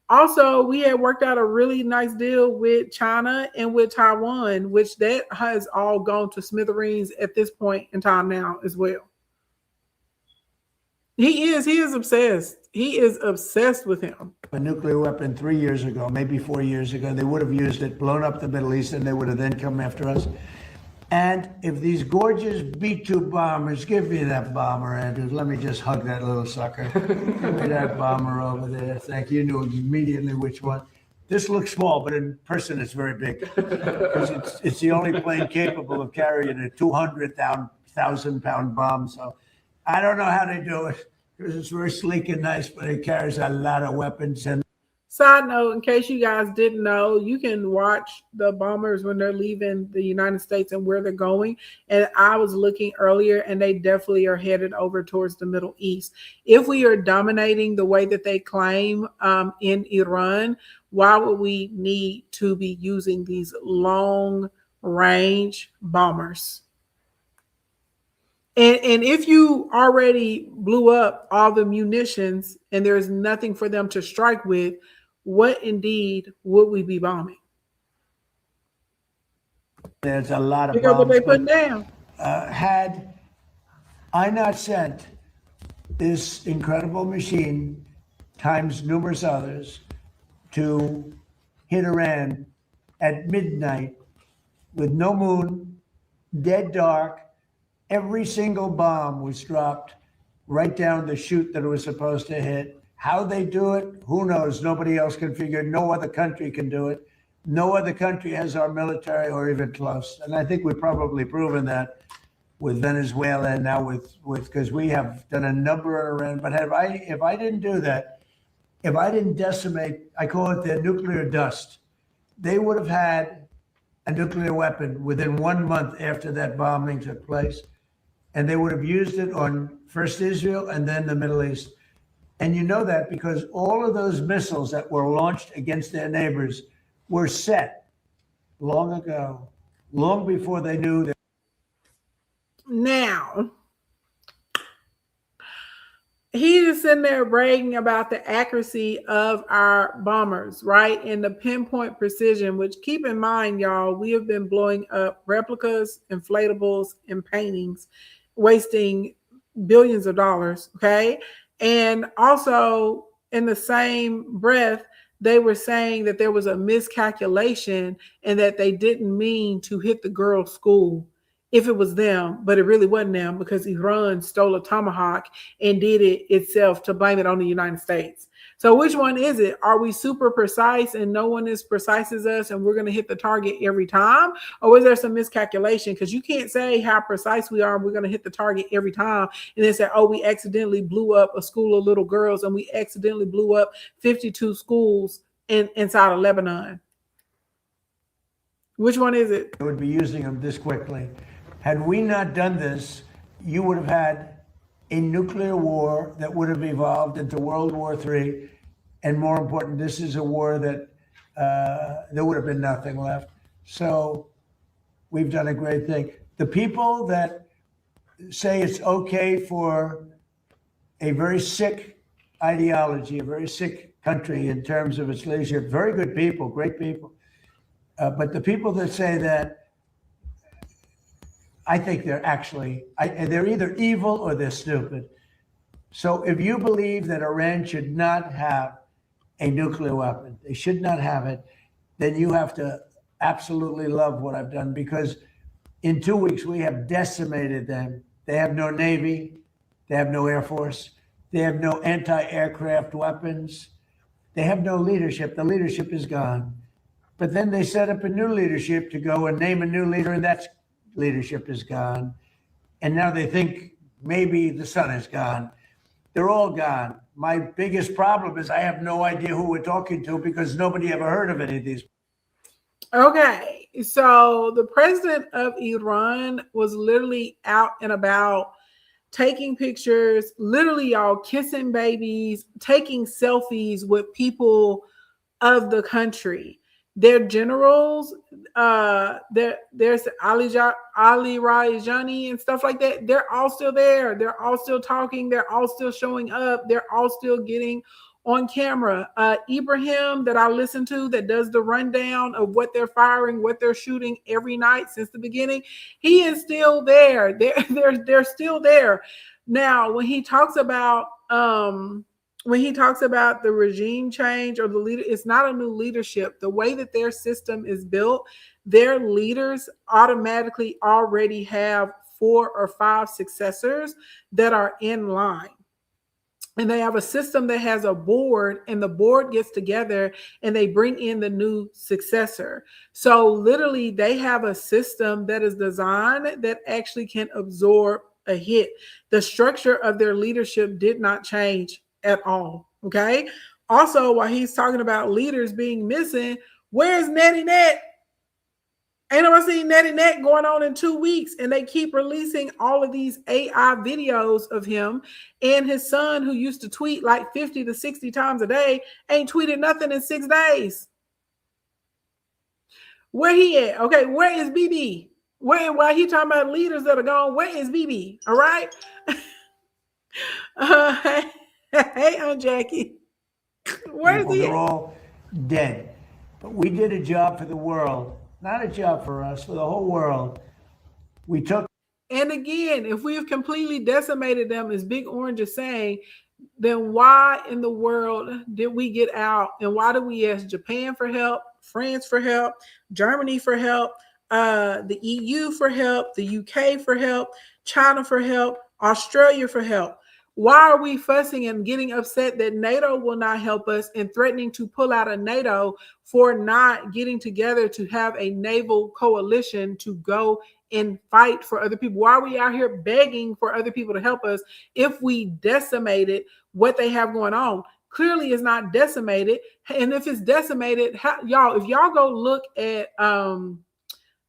Also, we had worked out a really nice deal with China and with Taiwan, which that has all gone to smithereens at this point in time now as well. He is obsessed. He is obsessed with him. A nuclear weapon 3 years ago, maybe 4 years ago, they would have used it, blown up the Middle East, and they would have then come after us. And if these gorgeous B-2 bombers, give me that bomber, Andrews. Let me just hug that little sucker. Give me that bomber over there. Thank you. You knew immediately which one. This looks small, but in person it's very big. Because it's the only plane capable of carrying a 200,000-pound bomb. So I don't know how they do it, because it's very sleek and nice, but it carries a lot of weapons. And Side note, in case you guys didn't know, you can watch the bombers when they're leaving the United States and where they're going. And I was looking earlier, and they definitely are headed over towards the Middle East. If we are dominating the way that they claim in Iran, why would we need to be using these long-range bombers? And if you already blew up all the munitions and there's nothing for them to strike with, what indeed would we be bombing? there's a lot of Look at what they bombs. put down. Had I not sent this incredible machine times numerous others to hit Iran at midnight with no moon, dead dark, every single bomb was dropped right down the chute that it was supposed to hit. How they do it, who knows? Nobody else can figure it. No other country can do it. No other country has our military or even close. And I think we've probably proven that with Venezuela and now with because we have done a number of Iran. But if I didn't do that, if I didn't decimate, I call it the nuclear dust, they would have had a nuclear weapon within 1 month after that bombing took place. And they would have used it on first Israel and then the Middle East. And you know that because all of those missiles that were launched against their neighbors were set long ago, long before they knew that. Now, he is sitting there bragging about the accuracy of our bombers, right? And the pinpoint precision, which keep in mind, y'all, we have been blowing up replicas, inflatables, and paintings, wasting billions of dollars, okay? And also, in the same breath, they were saying that there was a miscalculation and that they didn't mean to hit the girls' school if it was them, but it really wasn't them because Iran stole a tomahawk and did it itself to blame it on the United States. So which one is it? Are we super precise and no one is precise as us and we're going to hit the target every time? Or is there some miscalculation? Because you can't say how precise we are and we're going to hit the target every time and then say, oh, we accidentally blew up a school of little girls and we accidentally blew up 52 schools inside of Lebanon. Which one is it? They would be using them this quickly. Had we not done this, you would have had a nuclear war that would have evolved into World War III. And more important, this is a war that there would have been nothing left. So we've done a great thing. The people that say it's okay for a very sick ideology, a very sick country in terms of its leadership, very good people, great people. But the people that say that, I think they're actually, they're either evil or they're stupid. So if you believe that Iran should not have a nuclear weapon, they should not have it, then you have to absolutely love what I've done, because in 2 weeks we have decimated them. They have no Navy, they have no Air Force, they have no anti-aircraft weapons, they have no leadership. The leadership is gone. But then they set up a new leadership to go and name a new leader, and that leadership is gone. And now they think maybe the sun is gone. They're all gone. My biggest problem is I have no idea who we're talking to because nobody ever heard of any of these. Okay, so the president of Iran was literally out and about taking pictures, literally y'all kissing babies, taking selfies with people of the country. Their generals, there's Ali Rajani and stuff like that. They're all still there. They're all still talking. They're all still showing up. They're all still getting on camera. Ibrahim, that I listen to, that does the rundown of what they're firing, what they're shooting every night since the beginning, he is still there. They're still there. Now, when he talks about the regime change or the leader, it's not a new leadership. The way that their system is built, their leaders automatically already have 4 or 5 successors that are in line. And they have a system that has a board, and the board gets together and they bring in the new successor. So literally they have a system that is designed that actually can absorb a hit. The structure of their leadership did not change at all. Okay. Also, while he's talking about leaders being missing, where's Nettie Net? Ain't nobody seen Nettie Net going on in 2 weeks, and they keep releasing all of these AI videos of him and his son, who used to tweet like 50 to 60 times a day, ain't tweeted nothing in 6 days. Where he at? Okay, where is BB? While he talking about leaders that are gone, where is BB? All right. Hey, Aunt Jackie. Where is he? They're all dead. But we did a job for the world, not a job for us, for the whole world. We took. And again, if we have completely decimated them, as Big Orange is saying, then why in the world did we get out? And why did we ask Japan for help, France for help, Germany for help, the EU for help, the UK for help, China for help, Australia for help? Why are we fussing and getting upset that NATO will not help us and threatening to pull out of NATO for not getting together to have a naval coalition to go and fight for other people? Why are we out here begging for other people to help us if we decimated what they have going on? Clearly it's not decimated. And if it's decimated, if y'all go look at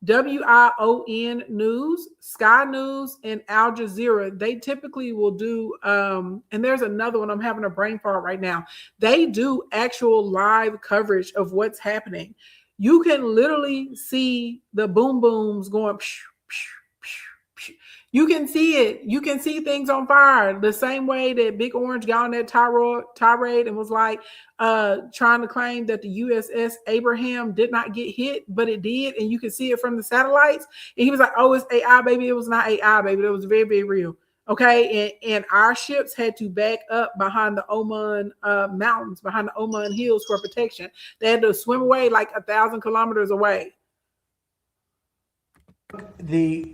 WION News, Sky News, and Al Jazeera, they typically will do, and there's another one, I'm having a brain fart right now. They do actual live coverage of what's happening. You can literally see the boom booms going, psh, psh, psh, psh. You can see it. You can see things on fire the same way that Big Orange got on that tirade and was like trying to claim that the USS Abraham did not get hit, but it did. And you can see it from the satellites. And he was like, oh, it's AI, baby. It was not AI, baby. It was very, very real. Okay. And our ships had to back up behind the Oman mountains, behind the Oman hills for protection. They had to swim away like 1,000 kilometers away. The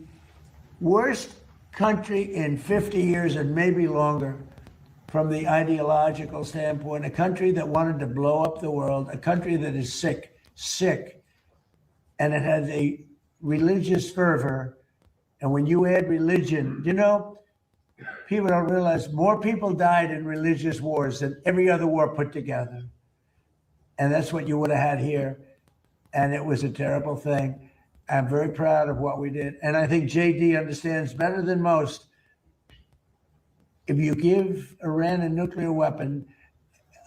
worst country in 50 years and maybe longer from the ideological standpoint, a country that wanted to blow up the world, a country that is sick, and it has a religious fervor. And when you add religion, people don't realize more people died in religious wars than every other war put together. And that's what you would have had here. And it was a terrible thing. I'm very proud of what we did. And I think JD understands better than most. If you give Iran a nuclear weapon,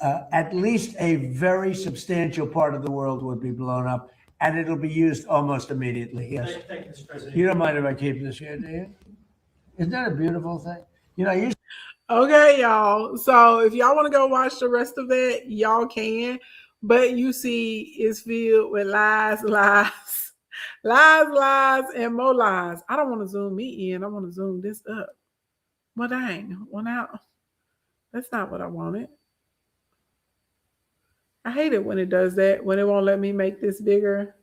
at least a very substantial part of the world would be blown up, and it'll be used almost immediately. Yes. Thank you, Mr. President. You don't mind if I keep this here, do you? Isn't that a beautiful thing? You Okay, y'all. So if y'all want to go watch the rest of that, y'all can. But you see, it's filled with lies, and more lies. I don't want to zoom me in. I want to zoom this up. Well, dang. Well, now, that's not what I wanted. I hate it when it does that, when it won't let me make this bigger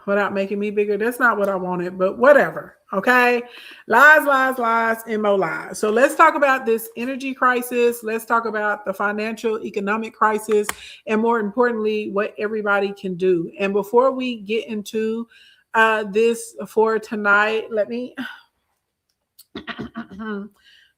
without making me bigger. That's not what I wanted, but whatever. Okay. Lies, and more lies. So let's talk about this energy crisis. Let's talk about the financial economic crisis, and more importantly, what everybody can do. And before we get into this for tonight, let me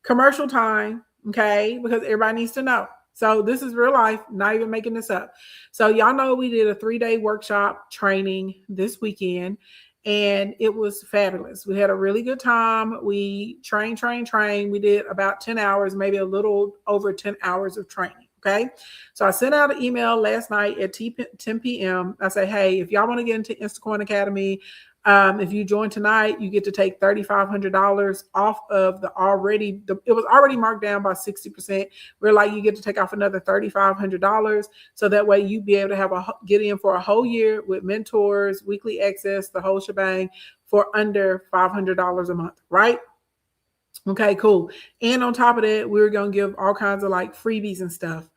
commercial time. Okay. Because everybody needs to know. So this is real life, not even making this up. So y'all know we did a 3-day workshop training this weekend, and it was fabulous. We had a really good time. We trained. We did about 10 hours, maybe a little over 10 hours of training. Okay. So I sent out an email last night at 10 p.m. I say, hey, if y'all want to get into Instacoin Academy, if you join tonight, you get to take $3,500 off of it was already marked down by 60%. We're like, you get to take off another $3,500. So that way you be able to get in for a whole year with mentors, weekly access, the whole shebang for under $500 a month. Right? Okay, cool. And on top of that, we were going to give all kinds of like freebies and stuff.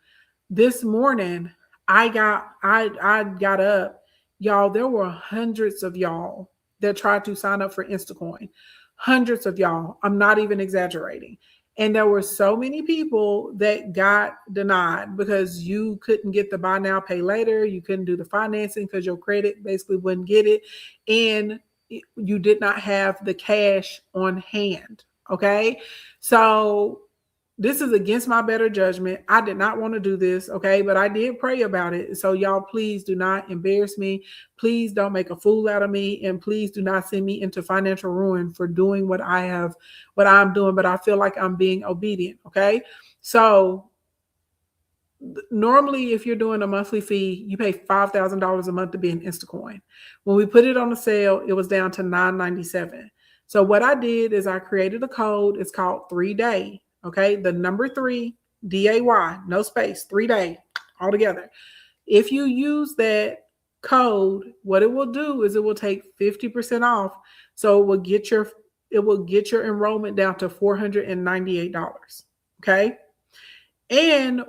This morning, I got up, y'all. There were hundreds of y'all that tried to sign up for Instacoin. Hundreds of y'all. I'm not even exaggerating. And there were so many people that got denied because you couldn't get the buy now, pay later. You couldn't do the financing because your credit basically wouldn't get it. And you did not have the cash on hand. Okay. So this is against my better judgment. I did not want to do this, okay? But I did pray about it. So y'all, please do not embarrass me. Please don't make a fool out of me. And please do not send me into financial ruin for doing what I'm doing. But I feel like I'm being obedient, okay? So normally, if you're doing a monthly fee, you pay $5,000 a month to be in Instacoin. When we put it on the sale, it was down to $997. So what I did is I created a code. It's called 3-Day. Okay, the number 3, DAY, no space, 3-Day, all together. If you use that code, what it will do is it will take 50% off. So it will get your enrollment down to $498. Okay. And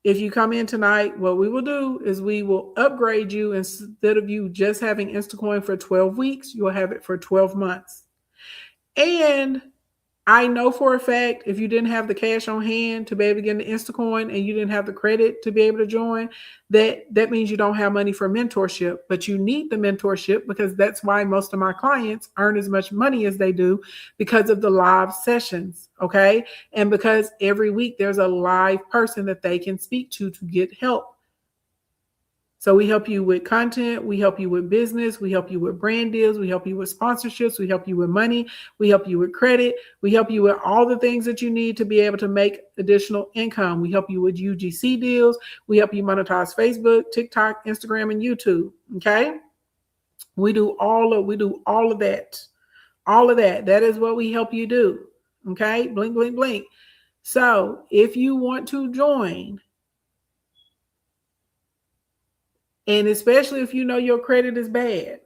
if you come in tonight, what we will do is we will upgrade you. Instead of you just having Instacoin for 12 weeks, you'll have it for 12 months. And I know for a fact, if you didn't have the cash on hand to be able to get into Instacoin and you didn't have the credit to be able to join, that means you don't have money for mentorship, but you need the mentorship because that's why most of my clients earn as much money as they do because of the live sessions. Okay. And because every week there's a live person that they can speak to get help. So we help you with content, we help you with business, we help you with brand deals, we help you with sponsorships, we help you with money, we help you with credit, we help you with all the things that you need to be able to make additional income. We help you with UGC deals, we help you monetize Facebook, TikTok, Instagram, and YouTube. Okay. We do all of that. All of that. That is what we help you do. Okay. Blink, blink, blink. So if you want to join, and especially if you know your credit is bad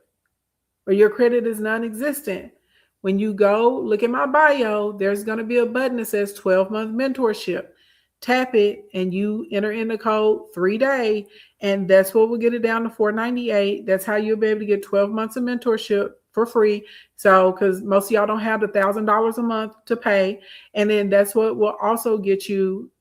or your credit is non-existent, when you go look at my bio, there's going to be a button that says 12-month mentorship. Tap it and you enter in the code 3-Day, and that's what will get it down to $498. That's how you'll be able to get 12 months of mentorship for free. So, because most of y'all don't have the $1,000 a month to pay. And then that's what will also get you,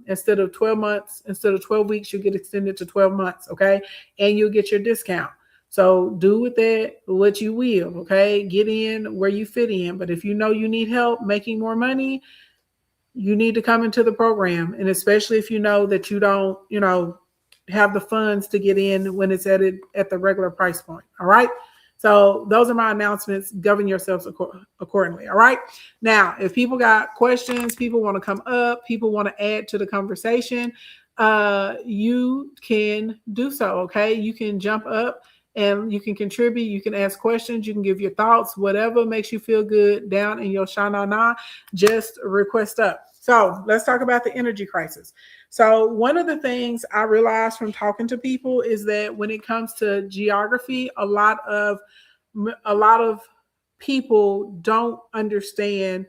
instead of 12 months, instead of 12 weeks, you get extended to 12 months. Okay. And you'll get your discount. So do with that what you will. Okay. Get in where you fit in. But if you know you need help making more money, you need to come into the program. And especially if you know that you don't, have the funds to get in when it's at the regular price point. All right. So those are my announcements. Govern yourselves accordingly. All right. Now, if people got questions, people want to come up, people want to add to the conversation, you can do so. Okay. You can jump up and you can contribute. You can ask questions. You can give your thoughts, whatever makes you feel good down in your shana. Just request up. So let's talk about the energy crisis. So one of the things I realized from talking to people is that when it comes to geography, a lot of people don't understand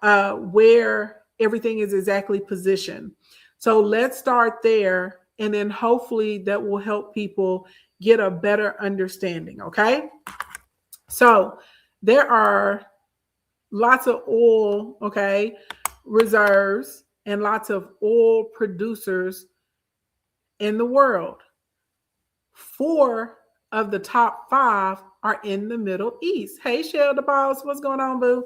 where everything is exactly positioned. So let's start there, and then hopefully that will help people get a better understanding. Okay. So there are lots of oil, reserves, and lots of oil producers in the world. 4 of the top 5 are in the Middle East. Hey, Shell the boss, what's going on, boo?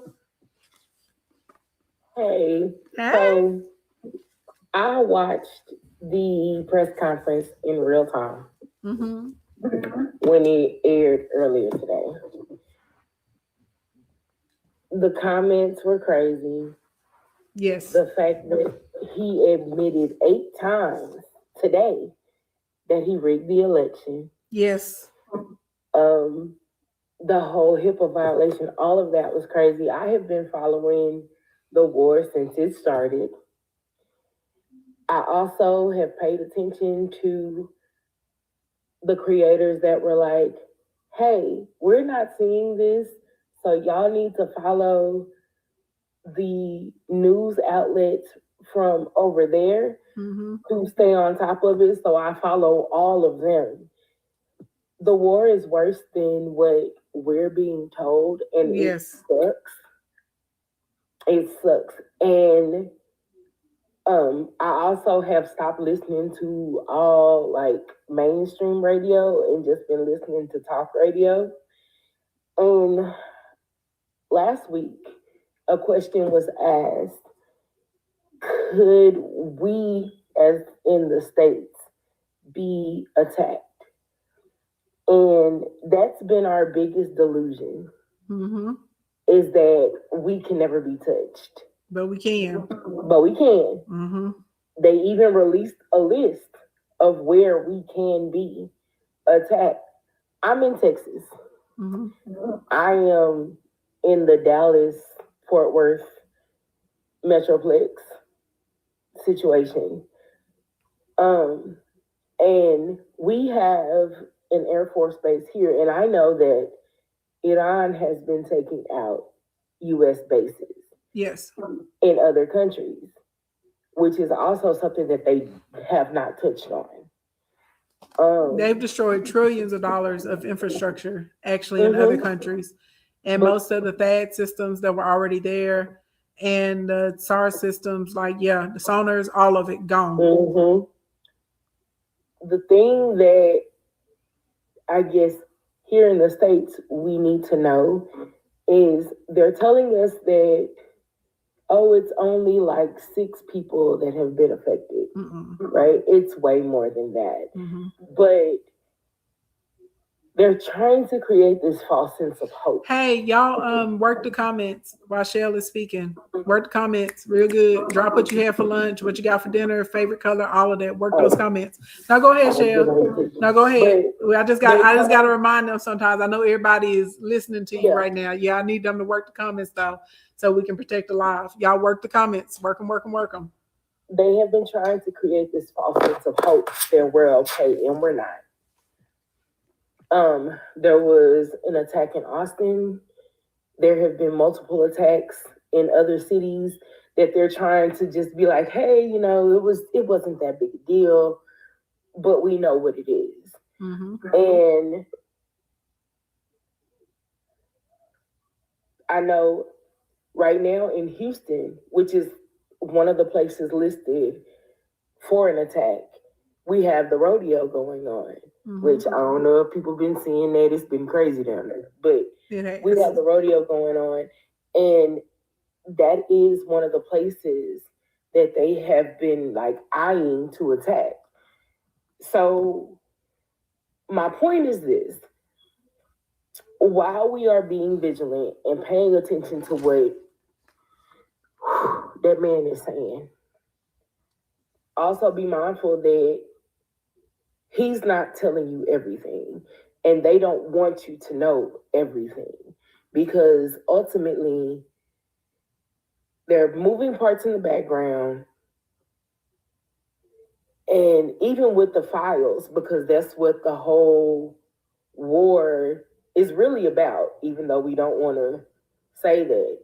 Hey, so I watched the press conference in real time when it aired earlier today. The comments were crazy. Yes. The fact that he admitted 8 times today that he rigged the election. Yes. The whole HIPAA violation, all of that was crazy. I have been following the war since it started. I also have paid attention to the creators that were like, hey, we're not seeing this, so y'all need to follow the news outlets from over there to stay on top of it. So I follow all of them. The war is worse than what we're being told, and it sucks. It sucks. And I also have stopped listening to all mainstream radio and just been listening to talk radio. And last week, a question was asked, could we, as in the States, be attacked? And that's been our biggest delusion, is that we can never be touched. But we can. But we can. They even released a list of where we can be attacked. I'm in Texas. I am in the Dallas-Fort Worth Metroplex situation. And we have an Air Force base here, and I know that Iran has been taking out U.S. bases. Yes. In other countries, which is also something that they have not touched on. They've destroyed trillions of dollars of infrastructure actually in other countries. And most of the THAAD systems that were already there and the SAR systems, the sonars, all of it gone. The thing that I guess here in the States we need to know is they're telling us that, it's only 6 people that have been affected, right? It's way more than that. But they're trying to create this false sense of hope. Hey, y'all, work the comments while Shell is speaking. Work the comments real good. Drop what you had for lunch, what you got for dinner, favorite color, all of that. Work those comments. Now go ahead, Shell. Now go ahead. I just got to remind them sometimes. I know everybody is listening to you right now. Yeah, I need them to work the comments though, so we can protect the live. Y'all work the comments. Work them. They have been trying to create this false sense of hope that we're okay, and we're not. There was an attack in Austin. There have been multiple attacks in other cities that they're trying to just be like, hey, it wasn't that big a deal, but we know what it is. And I know right now in Houston, which is one of the places listed for an attack, we have the rodeo going on, which I don't know if people been seeing that. It's been crazy down there, but we have the rodeo going on, and that is one of the places that they have been like eyeing to attack. So my point is this: while we are being vigilant and paying attention to what that man is saying, also be mindful that he's not telling you everything, and they don't want you to know everything, because ultimately there are moving parts in the background. And even with the files, because that's what the whole war is really about, even though we don't want to say that,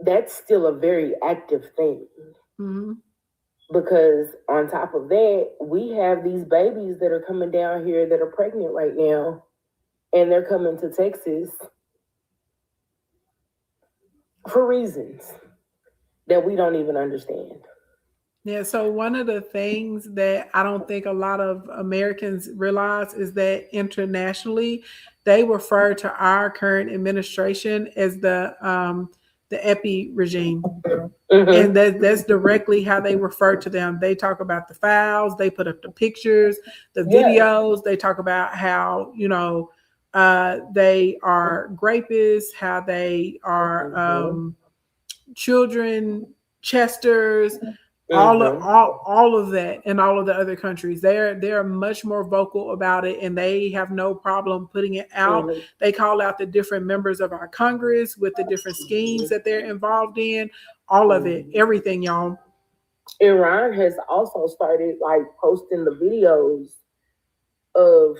that's still a very active thing. Mm-hmm. Because on top of that, we have these babies that are coming down here that are pregnant right now, and they're coming to Texas for reasons that we don't even understand. Yeah, so one of the things that I don't think a lot of Americans realize is that internationally, they refer to our current administration as the epi regime. And that's directly how they refer to them. They talk about the files, they put up the pictures, the videos, they talk about how, they are grapists, how they are children chesters, all of that in all of the other countries. They're much more vocal about it, and they have no problem putting it out. They call out the different members of our Congress with the different schemes that they're involved in, all of it, everything, y'all. Iran has also started like posting the videos of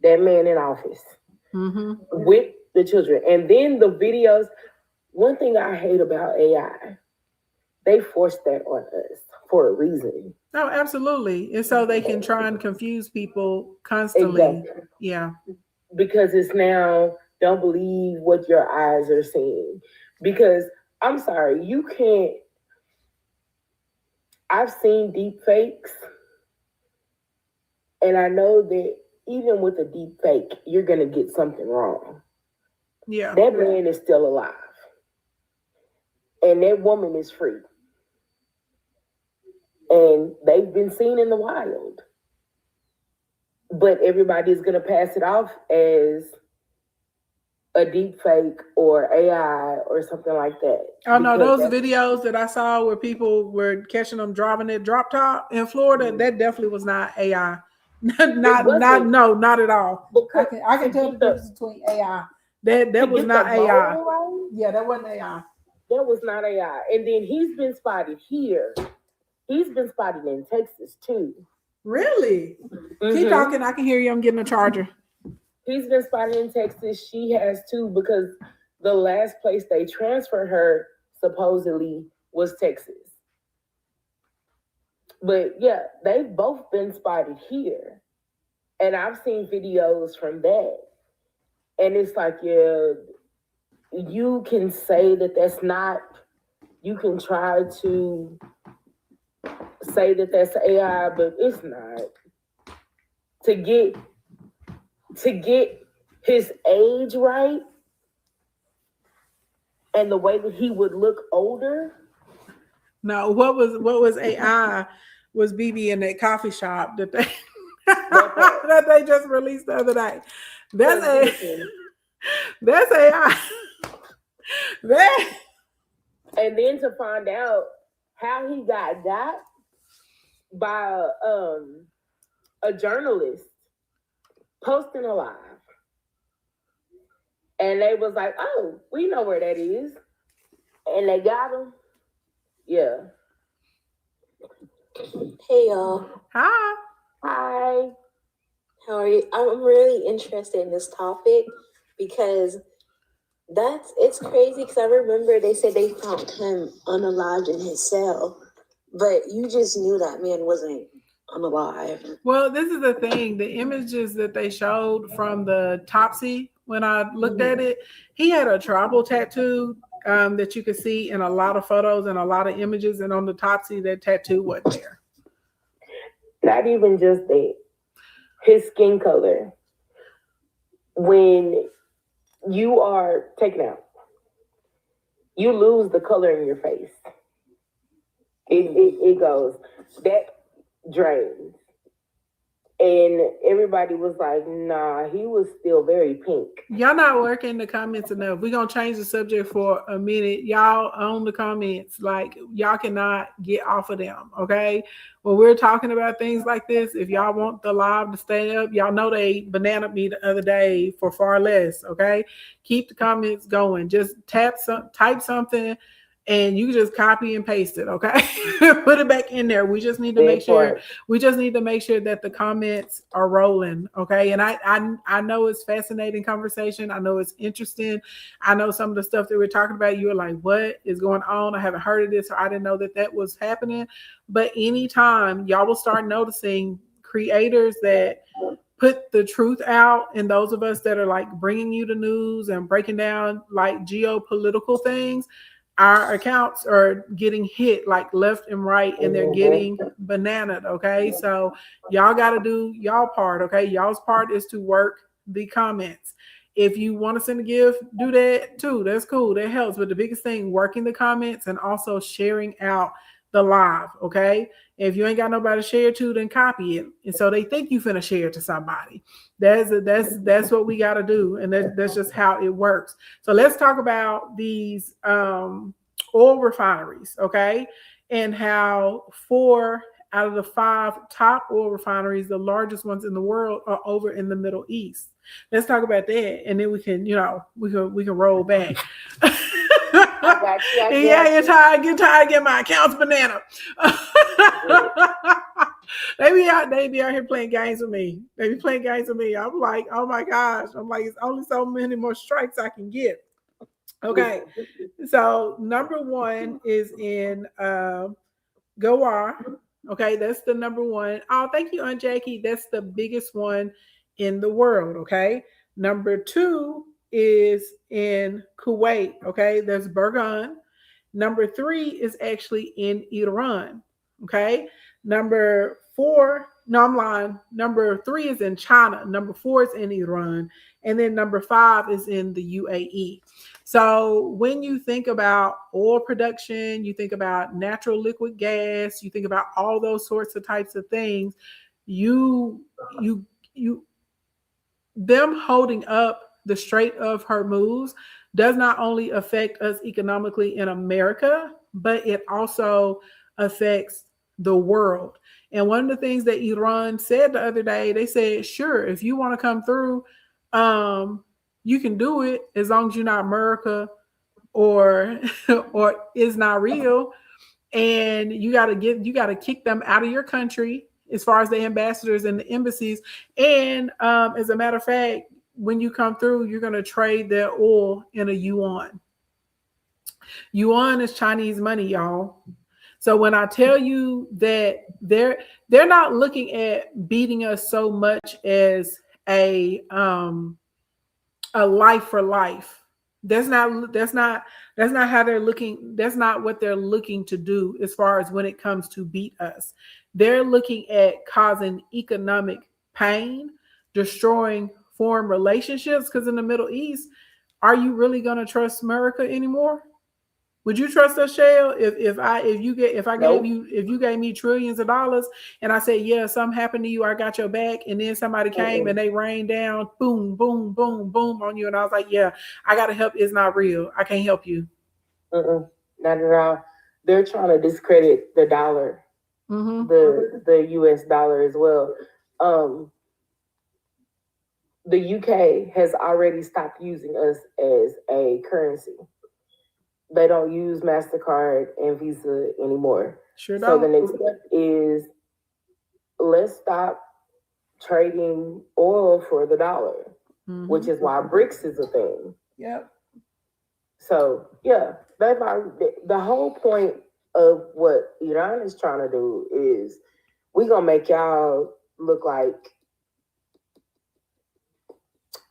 that man in office with the children. And then the videos, one thing I hate about AI, they force that on us for a reason. Oh, absolutely. And so they can try and confuse people constantly. Exactly. Yeah. Because it's now, don't believe what your eyes are seeing. Because I'm sorry, you can't. I've seen deep fakes, and I know that even with a deep fake, you're going to get something wrong. Yeah. That man is still alive, and that woman is free. And they've been seen in the wild. But everybody's going to pass it off as a deep fake or AI or something like that. Oh no, those videos that I saw where people were catching them driving their drop top in Florida, that definitely was not AI. not at all. I can tell the difference between AI. That was not AI. Right? Yeah, that wasn't AI. That was not AI. And then he's been spotted here. He's been spotted in Texas too. Really? Keep talking. I can hear you. I'm getting a charger. He's been spotted in Texas. She has too, because the last place they transferred her supposedly was Texas. But yeah, they've both been spotted here. And I've seen videos from that. And it's like, yeah, you can say that that's not, you can try to say that that's AI, but it's not. To get his age right and the way that he would look older. No, what was AI was BB in that coffee shop that they that they just released the other day. That's AI. And then to find out how he got by a journalist posting a live. And they was like, oh, we know where that is. And they got him. Yeah. Hey y'all. Hi. Hi. How are you? I'm really interested in this topic because it's crazy, because I remember they said they found him unalived in his cell, but you just knew that man wasn't I'm alive. Well, this is the thing. The images that they showed from the Topsy, when I looked at it, he had a tribal tattoo that you could see in a lot of photos and a lot of images. And on the Topsy, that tattoo wasn't there. Not even just that. His skin color. When you are taken out, you lose the color in your face. It goes. That drains. And everybody was like, nah, he was still very pink. Y'all not working the comments enough. We're going to change the subject for a minute. Y'all own the comments. Like, y'all cannot get off of them, okay? When we're talking about things like this, if y'all want the live to stay up, y'all know they bananaed me the other day for far less, okay? Keep the comments going. Just type something, and you can just copy and paste it, okay? Put it back in there. We just need to make sure that the comments are rolling, okay? And I know it's fascinating conversation. I know it's interesting. I know some of the stuff that we're talking about, you're like, what is going on? I haven't heard of this, or I didn't know that was happening. But anytime y'all will start noticing creators that put the truth out, and those of us that are like bringing you the news and breaking down like geopolitical things, our accounts are getting hit like left and right, and they're getting bananaed, okay? So y'all got to do y'all part, okay? Y'all's part is to work the comments. If you want to send a gift, do that too. That's cool. That helps. But the biggest thing, working the comments and also sharing out the live, okay? If you ain't got nobody to share to, then copy it. And so they think you finna share it to somebody. That's what we got to do. And that's just how it works. So let's talk about these oil refineries, okay? And how 4 out of the 5 top oil refineries, the largest ones in the world, are over in the Middle East. Let's talk about that, and then we can roll back. Yeah, you're tired of getting my accounts banana. They be out here playing games with me. They be playing games with me. I'm like, oh my gosh. I'm like, it's only so many more strikes I can get. Okay. So number 1 is in Gawar. Okay, that's the number 1. Oh, thank you, Aunt Jackie. That's the biggest one in the world. Okay. Number 2 is in Kuwait. Okay, that's Burgan. Number 3 is actually in Iran. Okay. Number 4, no, I'm lying. Number 3 is in China. Number 4 is in Iran. And then number 5 is in the UAE. So when you think about oil production, you think about natural liquid gas, you think about all those sorts of types of things, them holding up the Strait of Hormuz does not only affect us economically in America, but it also affects the world. And one of the things that Iran said the other day, they said, sure, if you want to come through, you can do it as long as you're not America or is not real. And you got to kick them out of your country as far as the ambassadors and the embassies. And as a matter of fact, when you come through, you're going to trade their oil in a yuan. Yuan is Chinese money, y'all. So when I tell you that they're not looking at beating us so much as a life for life. That's not how they're looking. That's not what they're looking to do as far as when it comes to beat us. They're looking at causing economic pain, destroying foreign relationships. Because in the Middle East, are you really going to trust America anymore? Would you trust us, Shell? If you gave me trillions of dollars and I said, yeah, something happened to you, I got your back, and then somebody came and they rained down, boom, boom, boom, boom on you, and I was like, yeah, I gotta help. It's not real. I can't help you. Not at all. They're trying to discredit the dollar, the U.S. dollar as well. The UK has already stopped using us as a currency. They don't use MasterCard and Visa anymore. Sure So don't. the next step is let's stop trading oil for the dollar, which is why BRICS is a thing. Yep. So yeah, the whole point of what Iran is trying to do is we gonna make y'all look like,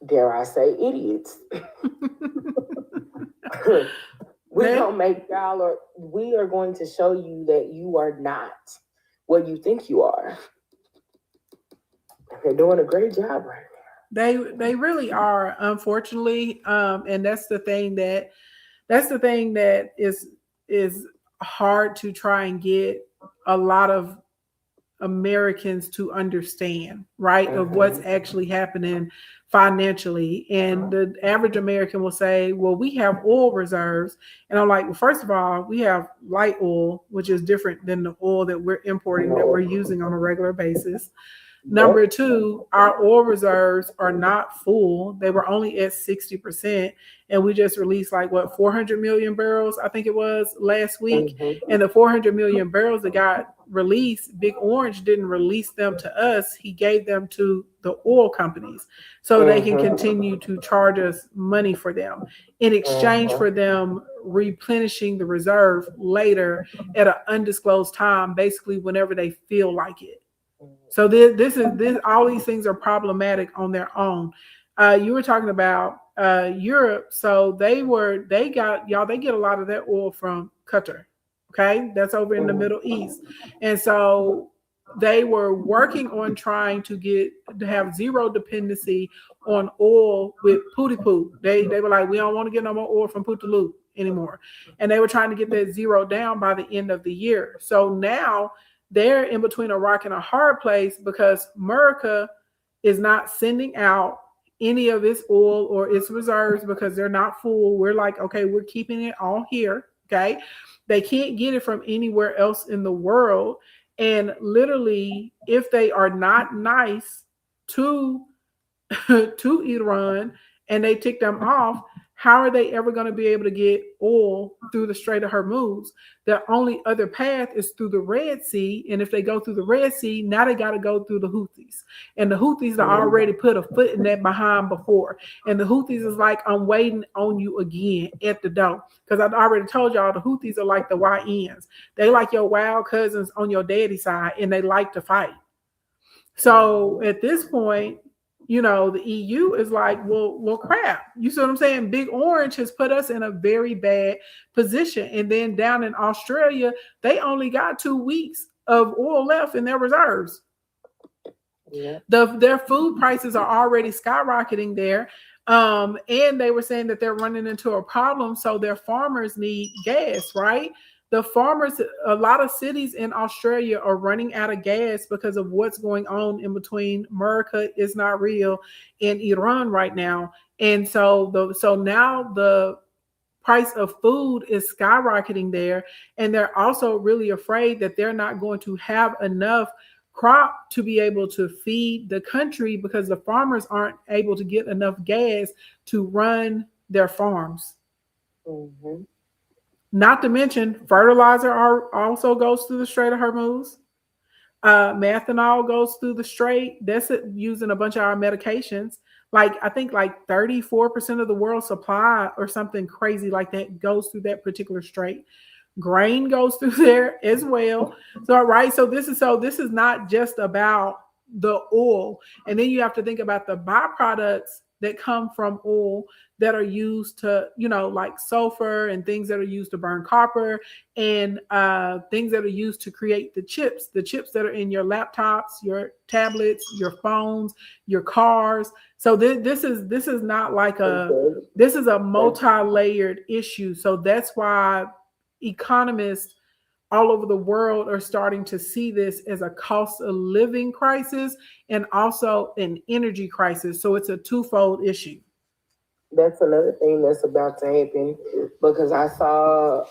dare I say, idiots. We are going to show you that you are not what you think you are. They're doing a great job right now. They really are, unfortunately. And that's the thing that is hard to try and get a lot of Americans to understand, right? Of what's actually happening financially. And the average American will say, well, we have oil reserves. And I'm like, well, first of all, we have light oil, which is different than the oil that we're importing, that we're using on a regular basis. Number two, our oil reserves are not full. They were only at 60%. And we just released 400 million barrels, I think it was last week. And the 400 million barrels that got released, Big Orange didn't release them to us. He gave them to the oil companies so they can continue to charge us money for them in exchange for them replenishing the reserve later at an undisclosed time, basically whenever they feel like it. So this all these things are problematic on their own. You were talking about Europe. So they get a lot of their oil from Qatar. Okay. That's over in the Middle East. And so they were working on trying to have zero dependency on oil with Putipu. They were like, we don't want to get no more oil from Putalu anymore. And they were trying to get that zero down by the end of the year. So now they're in between a rock and a hard place because America is not sending out any of its oil or its reserves because they're not full. We're like, okay, we're keeping it all here. Okay. They can't get it from anywhere else in the world. And literally, if they are not nice to Iran and they tick them off, how are they ever going to be able to get oil through the Strait of Hormuz? The only other path is through the Red Sea. And if they go through the Red Sea, now they got to go through the Houthis. And the Houthis are already put a foot in that behind before. And the Houthis is like, I'm waiting on you again at the door. Because I've already told y'all the Houthis are like the YNs. They like your wild cousins on your daddy's side, and they like to fight. So at this point, the EU is like, well, crap. You see what I'm saying? Big Orange has put us in a very bad position. And then down in Australia, they only got 2 weeks of oil left in their reserves. Yeah. Their food prices are already skyrocketing there. And they were saying that they're running into a problem. So their farmers need gas, right? The farmers, a lot of cities in Australia are running out of gas because of what's going on in between America is not real and Iran right now. And so now the price of food is skyrocketing there. And they're also really afraid that they're not going to have enough crop to be able to feed the country because the farmers aren't able to get enough gas to run their farms. Mm-hmm. Not to mention, fertilizer also goes through the Strait of Hormuz. Methanol goes through the strait. That's it, using a bunch of our medications. I think 34% of the world's supply or something crazy like that goes through that particular strait. Grain goes through there as well. So this is not just about the oil. And then you have to think about the byproducts that come from oil that are used to, like sulfur and things that are used to burn copper and things that are used to create the chips that are in your laptops, your tablets, your phones, your cars. So this is not like this is a multi-layered issue. So that's why economists all over the world are starting to see this as a cost of living crisis and also an energy crisis. So it's a twofold issue. That's another thing that's about to happen because I got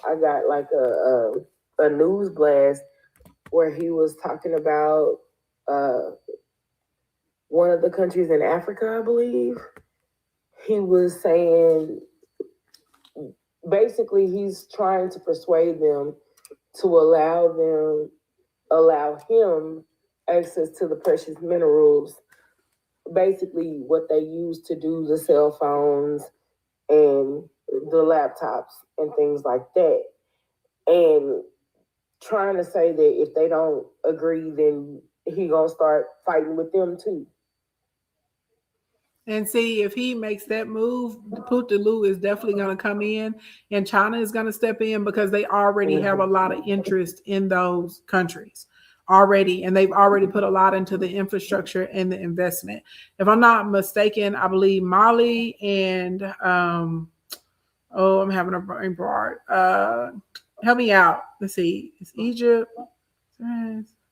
a news blast where he was talking about one of the countries in Africa, I believe. He was saying, basically, he's trying to persuade them to allow him access to the precious minerals, basically what they use to do the cell phones and the laptops and things like that. And trying to say that if they don't agree, then he gonna start fighting with them too. And see, if he makes that move, Putin is definitely going to come in, and China is going to step in because they already have a lot of interest in those countries already, and they've already put a lot into the infrastructure and the investment. If I'm not mistaken, I believe Mali and I'm having a brain fart. Help me out. Let's see. It's Egypt,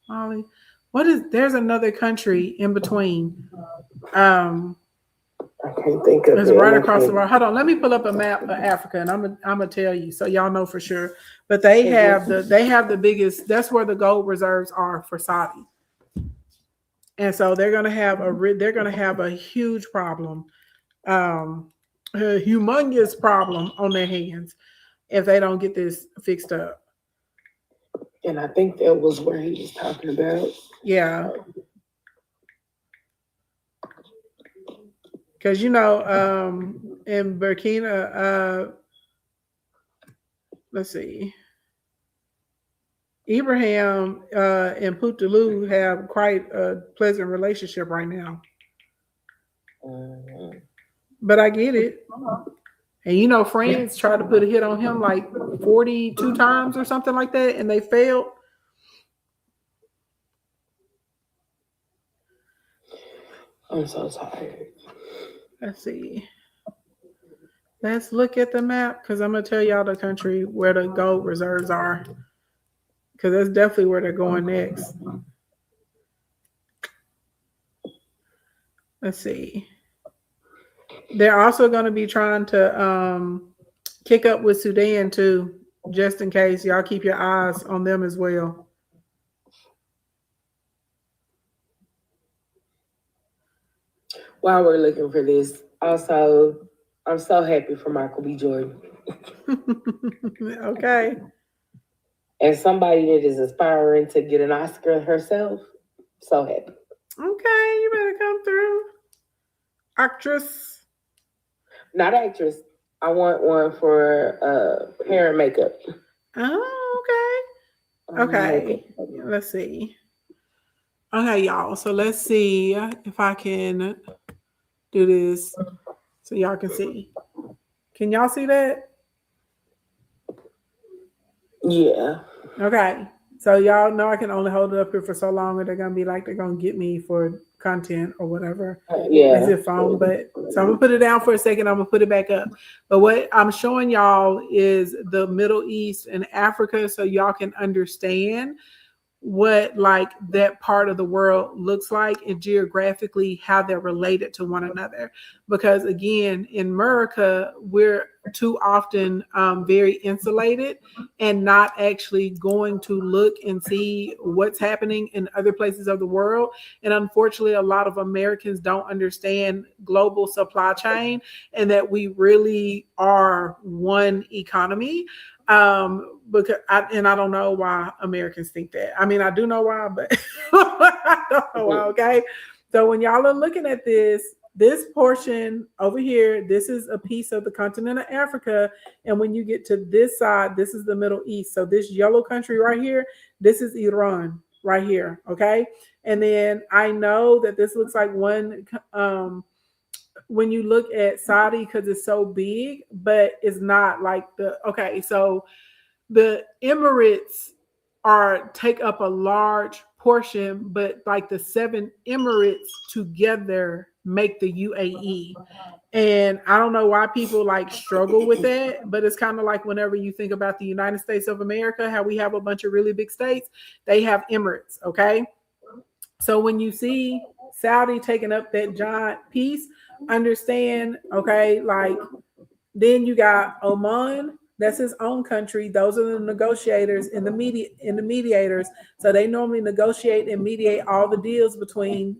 Mali. There's another country in between. I can't think of It's it. right across the world. Hold on, let me pull up a map of Africa, and I'm gonna tell you so y'all know for sure. But they have the biggest. That's where the gold reserves are for Saudi, and so they're gonna have a huge problem, a humongous problem on their hands if they don't get this fixed up. And I think that was where he was talking about. Yeah. Because in Burkina, let's see, Ibrahim and Putin have quite a pleasant relationship right now. But I get it. And France tried to put a hit on him like 42 times or something like that, and they failed. I'm so tired. Let's see. Let's look at the map because I'm going to tell y'all the country where the gold reserves are. Because that's definitely where they're going next. Let's see. They're also going to be trying to kick up with Sudan too, just in case. Y'all keep your eyes on them as well. While we're looking for this, also, I'm so happy for Michael B. Jordan. Okay. As somebody that is aspiring to get an Oscar herself, so happy. Okay, you better come through. Actress. Not actress. I want one for hair and makeup. Oh, okay. Okay. Let's see. Okay, y'all. So let's see if I can do this so y'all can see. Can y'all see that? Yeah. Okay. So y'all know I can only hold it up here for so long, or they're gonna be like they're gonna get me for content or whatever. Yeah. As if phone, but so I'm gonna put it down for a second. I'm gonna put it back up. But what I'm showing y'all is the Middle East and Africa, so y'all can understand what like that part of the world looks like and geographically how they're related to one another. Because again, in America, we're too often very insulated and not actually going to look and see what's happening in other places of the world. And unfortunately, a lot of Americans don't understand global supply chain and that we really are one economy. Because I don't know why Americans think that. I mean, I do know why, but I don't know why. Okay. So when y'all are looking at this portion over here, this is a piece of the continent of Africa. And when you get to this side, this is the Middle East. So this yellow country right here, this is Iran right here. Okay. And then I know that this looks like one, when you look at Saudi, because it's so big, but it's not like so the Emirates take up a large portion, but like the 7 Emirates together make the UAE. And I don't know why people like struggle with that, but it's kind of like whenever you think about the United States of America, how we have a bunch of really big states, they have Emirates. Okay. So when you see Saudi taking up that giant piece, understand, okay, like then you got Oman, that's his own country. Those are the negotiators and the mediators. So they normally negotiate and mediate all the deals between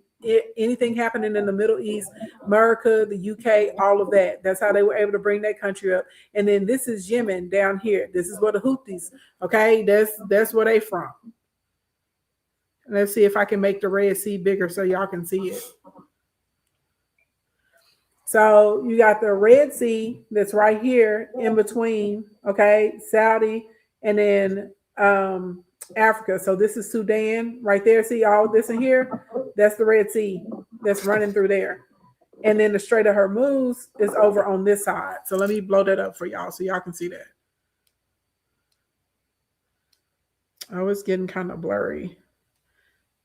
anything happening in the Middle East, America, the UK, all of that. That's how they were able to bring that country up. And then this is Yemen down here. This is where the Houthis, okay, that's where they from. Let's see if I can make the Red Sea bigger so y'all can see it. So you got the Red Sea that's right here in between, okay, Saudi and then Africa. So this is Sudan right there. See all this in here? That's the Red Sea that's running through there. And then the Strait of Hormuz is over on this side. So let me blow that up for y'all so y'all can see that. Oh, it's getting kind of blurry.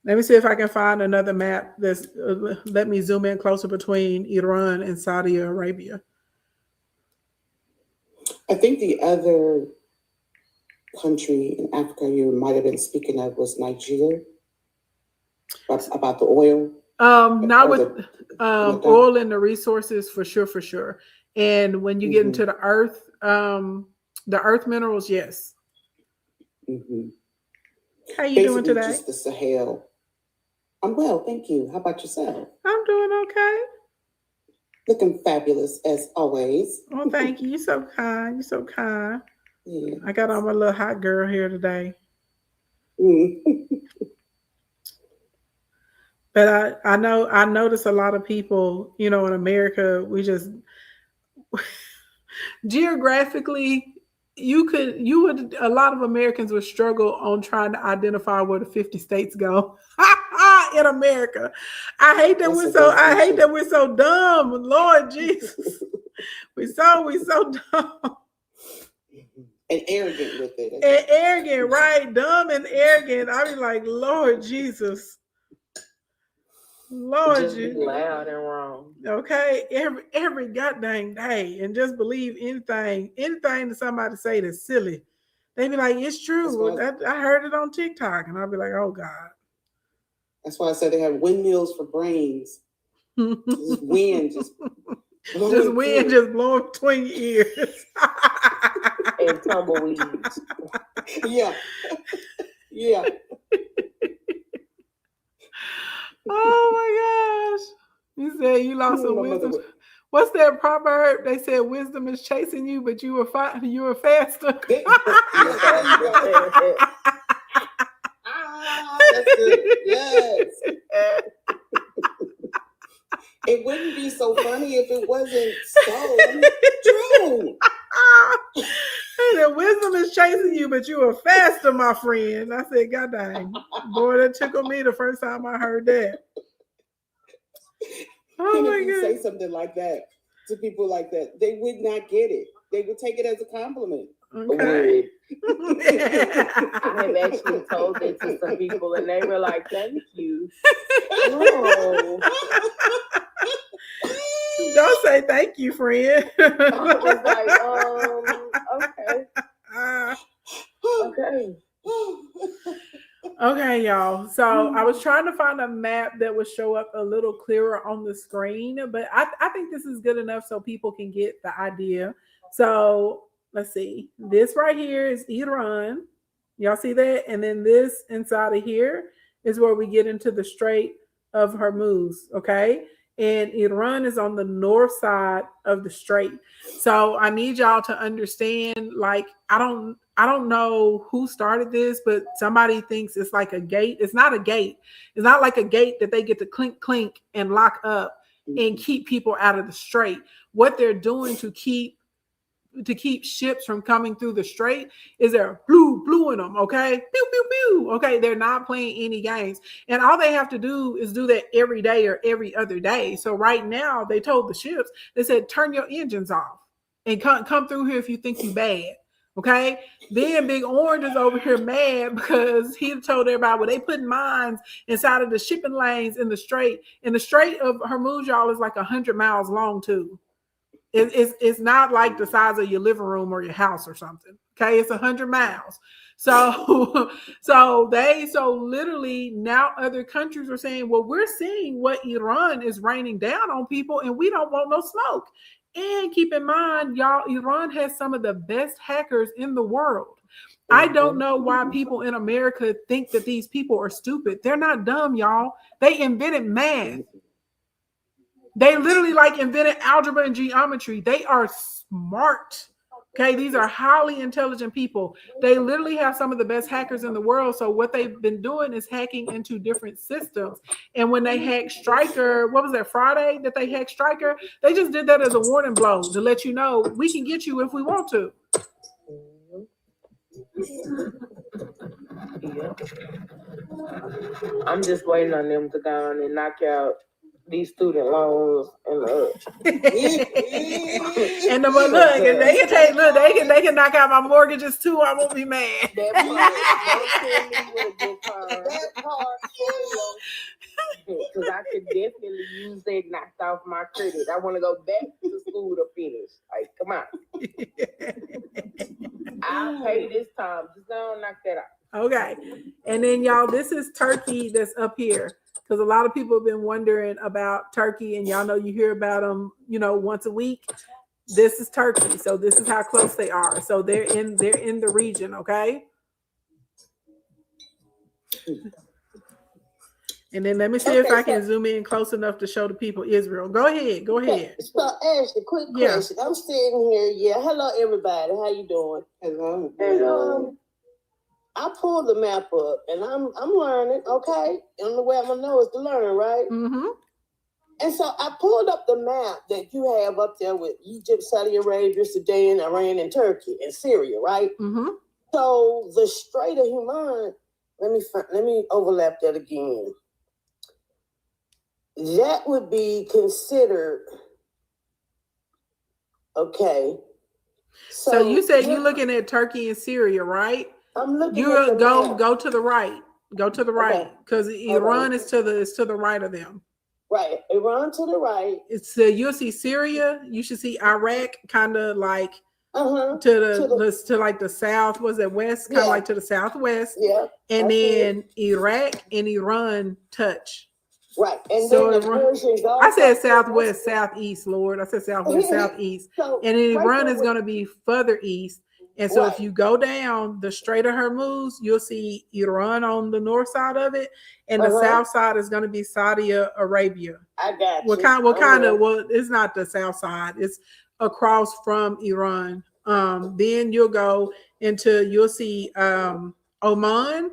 Let me see if I can find another map that's let me zoom in closer between Iran and Saudi Arabia. I think the other country in Africa you might have been speaking of was Nigeria. About the oil. Not with oil and the resources for sure. And when you get into the earth minerals, yes. Mm-hmm. How you Basically, doing today? just the Sahel. I'm well, thank you. How about yourself? I'm doing okay. Looking fabulous as always. Well, thank you. You're so kind. You're so kind. Yeah. I got on my little hot girl here today. But I notice a lot of people, in America, we just geographically, a lot of Americans would struggle on trying to identify where the 50 states go in America. I hate that we're so dumb. Lord Jesus. we're so dumb. And arrogant with it. And arrogant, right? Dumb and arrogant. I be like, Lord Jesus. Lord, just be loud and wrong. Okay, every goddamn day, and just believe anything that somebody say that's silly. They be like, it's true. I heard it on TikTok, and I'll be like, oh God. That's why I said they have windmills for brains. Just wind, just blowing between your ears. And tumbleweeds. Yeah. Yeah. Oh my gosh. You said you lost some wisdom. What's that proverb? They said wisdom is chasing you, but you were faster. That's good. Yes. It wouldn't be so funny if it wasn't so true. The wisdom is chasing you, but you are faster, my friend. I said, God dang. Boy, that tickled me the first time I heard that. Oh And my if you God. say something like that to people like that, they would not get it. They would take it as a compliment. Okay. I have actually told it to some people, and they were like, "Thank you." No. Don't say thank you, friend. I was like, okay. Okay, y'all. So I was trying to find a map that would show up a little clearer on the screen, but I think this is good enough so people can get the idea. So let's see. This right here is Iran. Y'all see that? And then this inside of here is where we get into the Strait of Hormuz. Okay. And Iran is on the north side of the strait. So I need y'all to understand, like, I don't know who started this, but somebody thinks it's like a gate. It's not a gate. It's not like a gate that they get to clink and lock up and keep people out of the strait. What they're doing to keep ships from coming through the strait is they're blue in them. Okay. Pew, pew, pew. Okay. They're not playing any games. And all they have to do is do that every day or every other day. So right now they told the ships, they said, turn your engines off and come through here if you think you bad. Okay. Then Big Orange is over here mad because he told everybody, well, they put mines inside of the shipping lanes in the strait. And the Strait of Hormuz, y'all, is like 100 miles long too. It's not like the size of your living room or your house or something. Okay, it's 100 miles. So literally now other countries are saying, well, we're seeing what Iran is raining down on people, and we don't want no smoke. And keep in mind, y'all, Iran has some of the best hackers in the world. I don't know why people in America think that these people are stupid. They're not dumb, y'all. They invented math. They literally invented algebra and geometry. They are smart. Okay, these are highly intelligent people. They literally have some of the best hackers in the world. So what they've been doing is hacking into different systems. And when they hacked Stryker, what was that, Friday that they hacked Stryker? They just did that as a warning blow to let you know we can get you if we want to. Yeah. I'm just waiting on them to go on and knock out these student loans and And the but look, if they can take they can knock out my mortgages too. I won't be mad. that part, because I could definitely use that knocked off my credit. I want to go back to school to finish. Like, come on. I'll pay this time. Just go knock that out. Okay. And then y'all, this is Turkey that's up here. Because a lot of people have been wondering about Turkey, and y'all know you hear about them, once a week. This is Turkey. So this is how close they are. So they're in the region, okay? And then let me see if I can zoom in close enough to show the people Israel. Go ahead. So Ashley, quick question. I'm sitting here. Yeah, hello everybody. How you doing? Hello. And I pulled the map up, and I'm learning. Okay, and the way I'm gonna know is to learn, right? Mm-hmm. And so I pulled up the map that you have up there with Egypt, Saudi Arabia, Sudan, Iran, and Turkey, and Syria, right? Mm-hmm. So the Strait of Hormuz. Let me overlap that again. That would be considered okay. So you said you're looking at Turkey and Syria, right? I'm looking. You at the map. go to the right. Go to the right, because Iran is to the right of them. Right, Iran to the right. It's you'll see Syria. You should see Iraq, kind of like Uh-huh. to like the south. Was it west? Kind of like to the southwest. Yeah. And then Iraq and Iran touch. Right. And So then the Persian Gulf. I said southwest, southeast, Lord. I said southwest, southeast. So, And then right Iran there is going to be further east. And so if Right. you go down the Strait of Hormuz, you'll see Iran on the north side of it, and the south side is going to be Saudi Arabia. I got you. What kind of? Well, it's not the south side. It's across from Iran. Then you'll see Oman,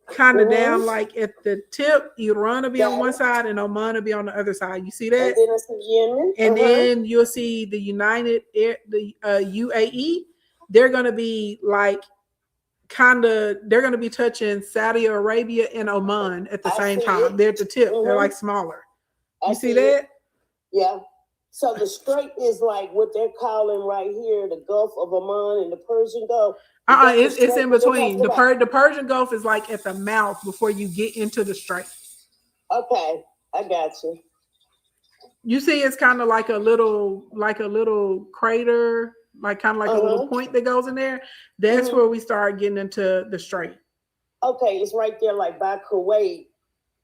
kind of down like at the tip. Iran will be on one side, and Oman will be on the other side. You see that? And then it's Yemen. And then you'll see the UAE. They're going to be like they're going to be touching Saudi Arabia and Oman at the same time. They're at the tip. They're like smaller. You see that? Yeah. So the strait is like what they're calling right here the Gulf of Oman and the Persian Gulf. It's in between. The Persian Gulf is like at the mouth before you get into the strait. Okay, I got you. You see, it's kind of like a little crater, like kind of like a little point that goes in there. That's where we start getting into the strait. Okay, it's right there, like by Kuwait.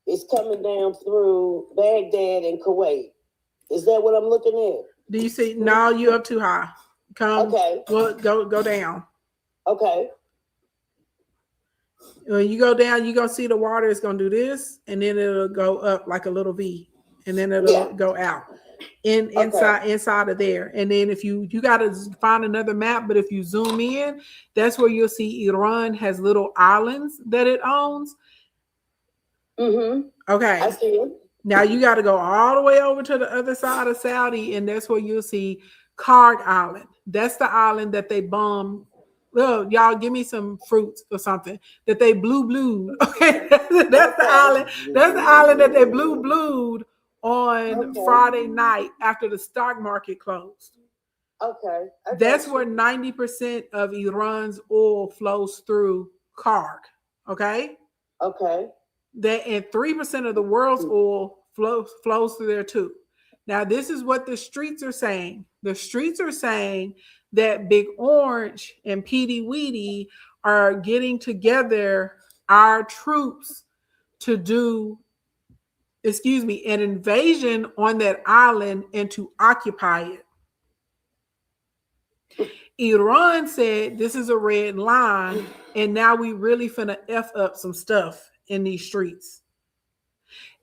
It's coming down through Baghdad and Kuwait. Is that what I'm looking at? Do you see? No, you up too high. Come. Okay. Well, go down. Okay. When you go down, you're gonna see the water is gonna do this, and then it'll go up like a little V, and then it'll go out inside of there. And then if you gotta find another map, but if you zoom in, that's where you'll see Iran has little islands that it owns. Mm-hmm. Okay. I see it. Now you got to go all the way over to the other side of Saudi, and that's where you'll see Karg Island. That's the island that they bombed. Well, y'all give me some fruits or something that they blew. Okay, that's the island. That's the island that they blew on Friday night after the stock market closed. Okay. That's where 90% of Iran's oil flows through Karg. Okay. Okay. That and 3% of the world's oil flows through there too. Now, this is what the streets are saying. The streets are saying that Big Orange and Petey Weedy are getting together our troops to do, an invasion on that island and to occupy it. Iran said this is a red line, and now we really finna F up some stuff in these streets.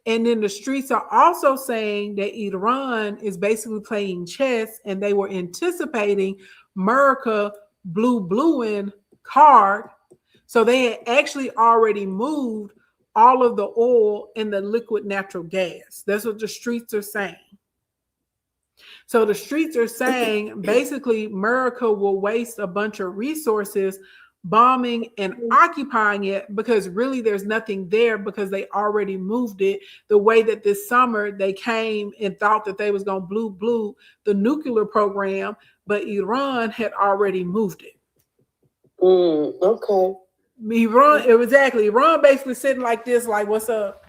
And then the streets are also saying that Iran is basically playing chess, and they were anticipating America bluing Karg. So they had actually already moved all of the oil and the liquid natural gas. That's what the streets are saying. So the streets are saying basically America will waste a bunch of resources bombing and occupying it, because really there's nothing there because they already moved it. The way that this summer they came and thought that they was going to blue the nuclear program, but Iran had already moved it. Okay. Iran basically sitting like this, like, what's up?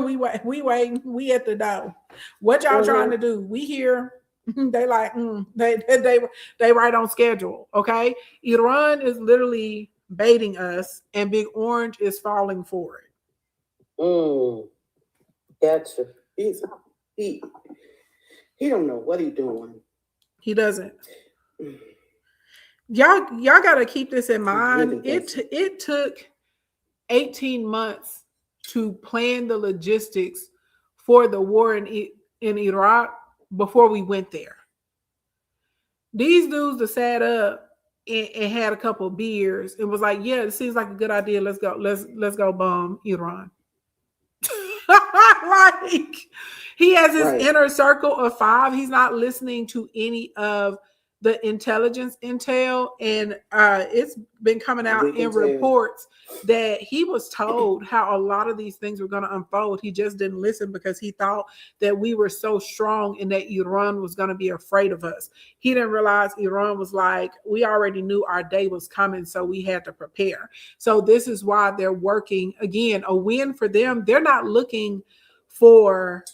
we waiting, we at the door. What y'all trying to do? We here. They like, they right on schedule. Okay. Iran is literally baiting us, and Big Orange is falling for it. Gotcha. He don't know what he's doing. He doesn't. Y'all gotta keep this in mind. Really doesn't. It took 18 months to plan the logistics for the war in Iraq before we went there. These dudes that sat up and had a couple of beers and was like, yeah, it seems like a good idea. Let's go bomb Iran. Like, he has his inner circle of 5. He's not listening to any of the intelligence intel, and it's been coming out in reports that he was told how a lot of these things were going to unfold. He just didn't listen because he thought that we were so strong and that Iran was going to be afraid of us. He didn't realize Iran was like, we already knew our day was coming, so we had to prepare. So this is why they're working, again, a win for them. They're not looking for,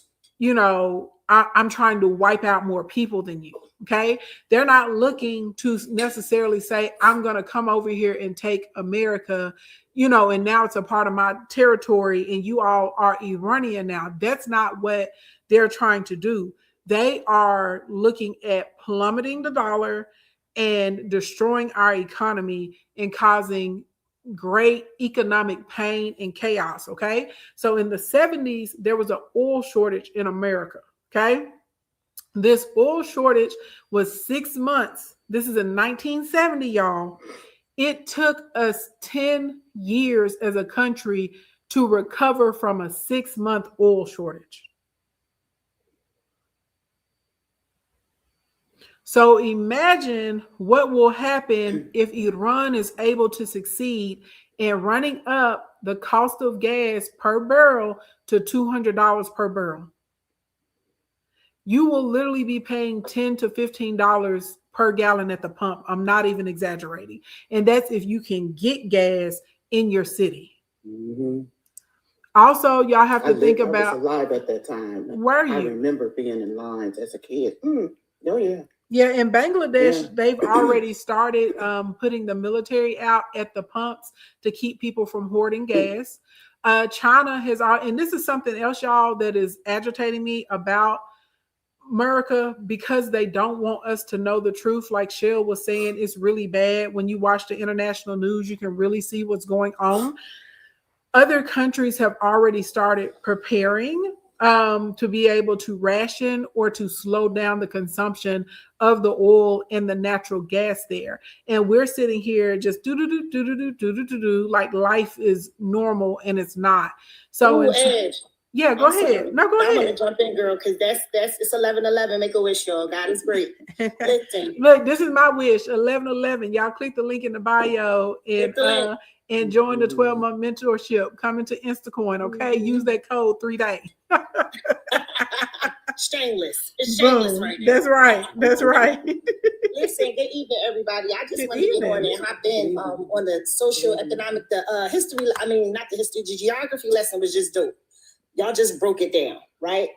I'm trying to wipe out more people than you. Okay. They're not looking to necessarily say, I'm going to come over here and take America, and now it's a part of my territory and you all are Iranian now. That's not what they're trying to do. They are looking at plummeting the dollar and destroying our economy and causing great economic pain and chaos. Okay. So in the 70s, there was an oil shortage in America. Okay. This oil shortage was 6 months. This is in 1970, y'all. It took us 10 years as a country to recover from a 6-month oil shortage. So imagine what will happen if Iran is able to succeed in running up the cost of gas per barrel to $200 per barrel. You will literally be paying $10 to $15 per gallon at the pump. I'm not even exaggerating. And that's if you can get gas in your city. Mm-hmm. Also, y'all have to think about. I was alive at that time. Were you? I remember being in lines as a kid. Oh, yeah. Yeah, in Bangladesh, they've already started putting the military out at the pumps to keep people from hoarding gas. China has, and this is something else, y'all, that is agitating me about America, because they don't want us to know the truth. Like Shell was saying, it's really bad. When you watch the international news, you can really see what's going on. Other countries have already started preparing to be able to ration or to slow down the consumption of the oil and the natural gas there. And we're sitting here just like life is normal, and it's not. So yeah, go ahead. No, go ahead. I'm gonna jump in, girl, because that's it's 11:11. Make a wish, y'all. God is great. Listen. Look, this is my wish. 11:11. Y'all click the link in the bio and join the 12-month mentorship. Coming to Instacoin. Okay, use that code 3 days. Shameless. It's shameless. Boom. Right now. That's right. That's right. Listen, good evening, everybody. I just want to get on and hop in on the social economic, the history. I mean, not the history. The geography lesson was just dope. Y'all just broke it down, right?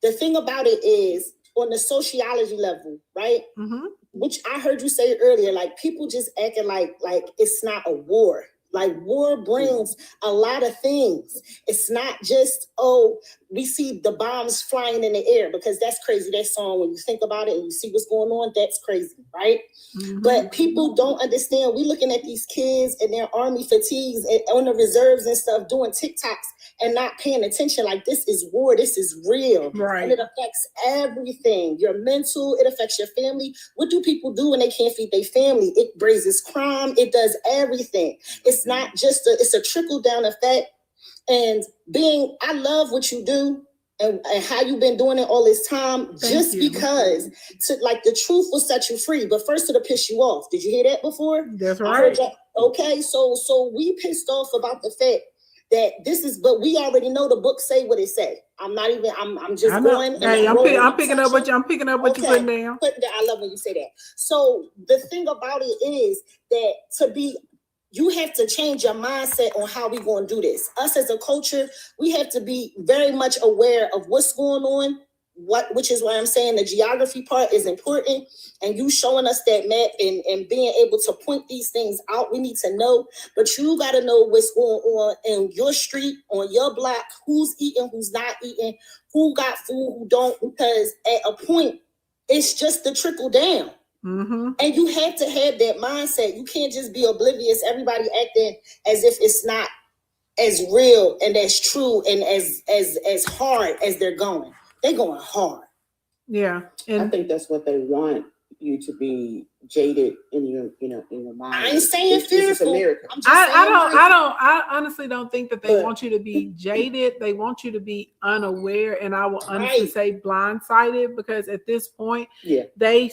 The thing about it is, on the sociology level, right? Mm-hmm. Which I heard you say earlier, like people just acting like it's not a war. Like war brings a lot of things. It's not just, we see the bombs flying in the air, because that's crazy. That song, when you think about it and you see what's going on, that's crazy, right? Mm-hmm. But people don't understand. We looking at these kids and their army fatigues and on the reserves and stuff, doing TikToks and not paying attention. Like, this is war. This is real. Right. And it affects everything. Your mental, it affects your family. What do people do when they can't feed their family? It raises crime. It does everything. It's not just it's a trickle down effect. And I love what you do and how you've been doing it all this time. Because the truth will set you free. But first, it'll piss you off. Did you hear that before? That's right. Okay, so we pissed off about the fact that this is, but we already know the book say what it say. I'm not even. I'm just I know. going. Hey, and I'm picking up what you're putting down. I love when you say that. So the thing about it is that you have to change your mindset on how we going to do this. Us as a culture, we have to be very much aware of what's going on. Which is why I'm saying the geography part is important, and you showing us that map and being able to point these things out. We need to know, but you got to know what's going on in your street, on your block, who's eating, who's not eating, who got food, who don't, because at a point, it's just the trickle down. Mm-hmm. And you have to have that mindset. You can't just be oblivious, everybody acting as if it's not as real and as true and as hard as they're going. They're going hard. Yeah. I And think that's what they want you to be jaded in your mind. I ain't saying This is fearful. America. I'm just saying I honestly don't think that they But- want you to be jaded. They want you to be unaware, and I will honestly Right. say blindsided, because at this point, Yeah. they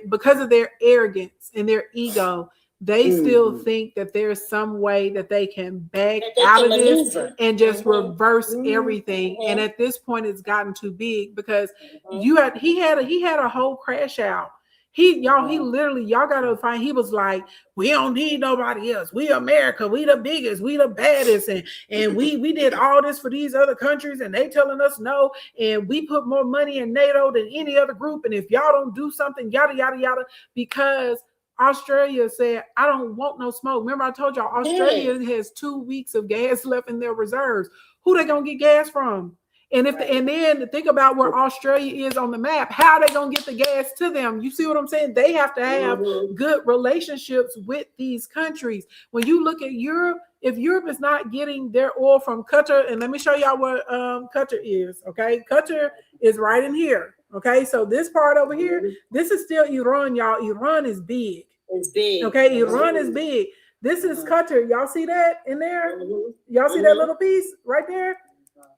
because of their arrogance and their ego, they still Mhm. think that there's some way that they can back that they out can of this maneuver. and just Mhm. reverse Mhm. everything. Mhm. And at this point, it's gotten too big, because Mhm. he had a whole crash out. He literally, y'all gotta find, he was like, we don't need nobody else. We America, we the biggest, we the baddest, and we did all this for these other countries, and they telling us no, and we put more money in NATO than any other group, and if y'all don't do something, yada yada yada, because Australia said, I don't want no smoke. Remember, I told y'all Australia has 2 weeks of gas left in their reserves. Who they gonna get gas from? And and then think about where Australia is on the map. How are they gonna get the gas to them? You see what I'm saying? They have to have good relationships with these countries. When you look at Europe, if Europe is not getting their oil from Qatar, and let me show y'all what Qatar is. Okay, Qatar is right in here. Okay, so this part over here, this is still Iran, y'all. Iran is big. It's big. Okay, Iran is big. This is Qatar. Y'all see that in there? Y'all see that little piece right there?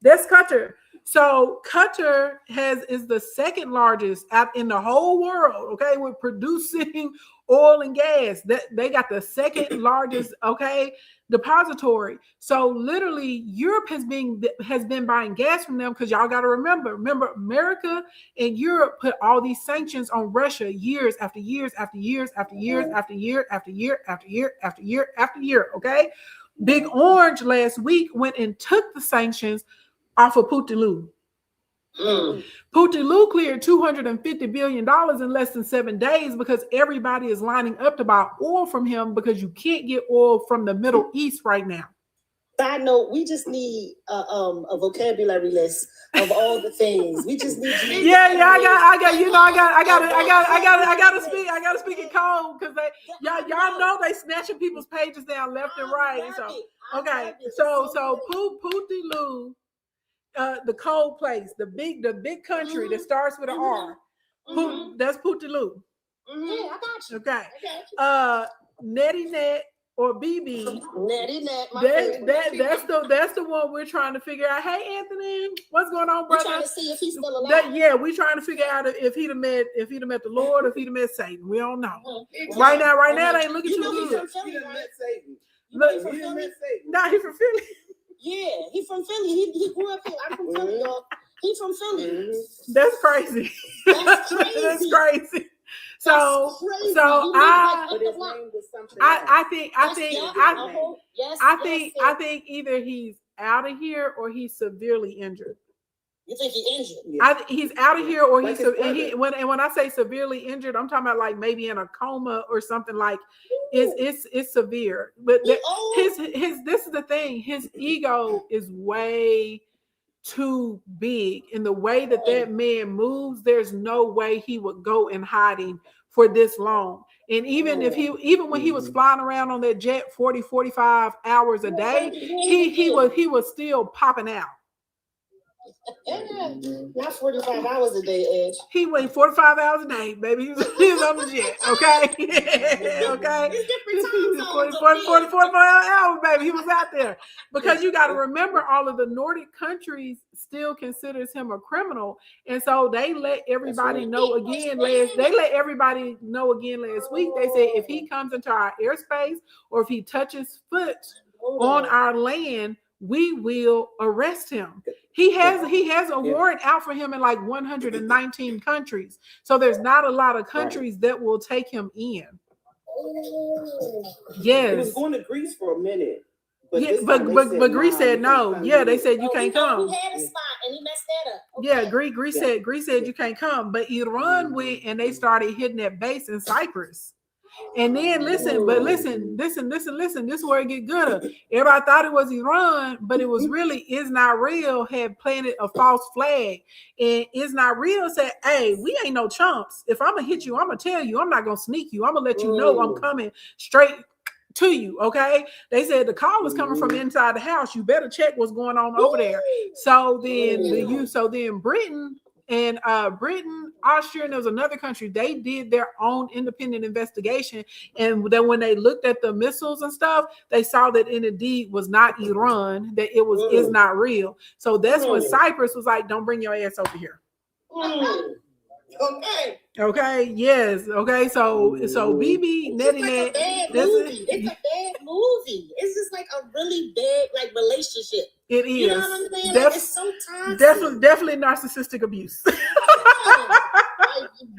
That's Qatar. So Qatar is the second largest out in the whole world. Okay, with producing oil and gas. That they got the second largest, okay, depository. So literally, Europe has been buying gas from them, because y'all got to remember, America and Europe put all these sanctions on Russia years after years after years after years after year after year after year after year after year. Okay, Big Orange last week went and took the sanctions off of Putin. Putin cleared $250 billion in less than 7 days, because everybody is lining up to buy oil from him, because you can't get oil from the Middle East right now. Side note, we just need a vocabulary list of all the things. We just need. I gotta speak in code, because y'all know they snatching people's pages down left and right. So okay, so Putin, the cold place, the big country that starts with an R. That's Putin. Yeah, I got you. Okay. Netty Net or BB. Netty Net, my favorite. That's the one we're trying to figure out. Hey Anthony, what's going on, brother? We're trying to see if he's still alive. We're trying to figure out if he'd have met the Lord, or if he'd have met Satan. We don't know. Right now, they ain't looking too good. He's from Philly, right? No, he's from Philly. Yeah, he's from Philly. He grew up here. I'm from Philly, y'all. He's from Philly. That's crazy. That's crazy. That's crazy. So crazy. I think either he's out of here or he's severely injured. You think he injured? He's out of here, or Like when I say severely injured, I'm talking about like maybe in a coma or something. Like it's severe. But this is the thing. His ego is way too big, in the way that man moves. There's no way he would go in hiding for this long. And even when he was flying around on that jet 40-45 hours a day, he was still popping out. Not 45 hours a day, Edge. He went 45 hours a day, baby. He was on the jet, okay? Okay? It's different time zones. 44 hours, baby. He was out there. Because you got to remember, all of the Nordic countries still considers him a criminal. And so they let everybody know again last week. They said if he comes into our airspace or if he touches foot on our land, we will arrest him. He has a warrant out for him in like 119 countries. So there's not a lot of countries that will take him in. Yes. It was going to Greece for a minute. But Greece said no. Yeah, they said you can't come. He had a spot and he messed that up. Okay. Yeah, Greece said you can't come. But Iran went and they started hitting that base in Cyprus. And then listen, this is where it get gooder. Everybody thought it was Iran, but it was really Is Not Real had planted a false flag. And Is Not Real said, hey, we ain't no chumps. If I'm gonna hit you, I'm gonna tell you, I'm not gonna sneak you. I'm gonna let you know I'm coming straight to you. Okay. They said the call was coming from inside the house. You better check what's going on over there. So then Britain and Austria, and there was another country, they did their own independent investigation. And then when they looked at the missiles and stuff, they saw that it indeed was not Iran, that it was Is Not Real. So that's when Cyprus was like, don't bring your ass over here. Okay, yes. Okay, so BB netting that. It's a bad movie. It's just like a really bad like relationship. It is. You know what I'm saying? Like, it's so toxic. Definitely narcissistic abuse. Like,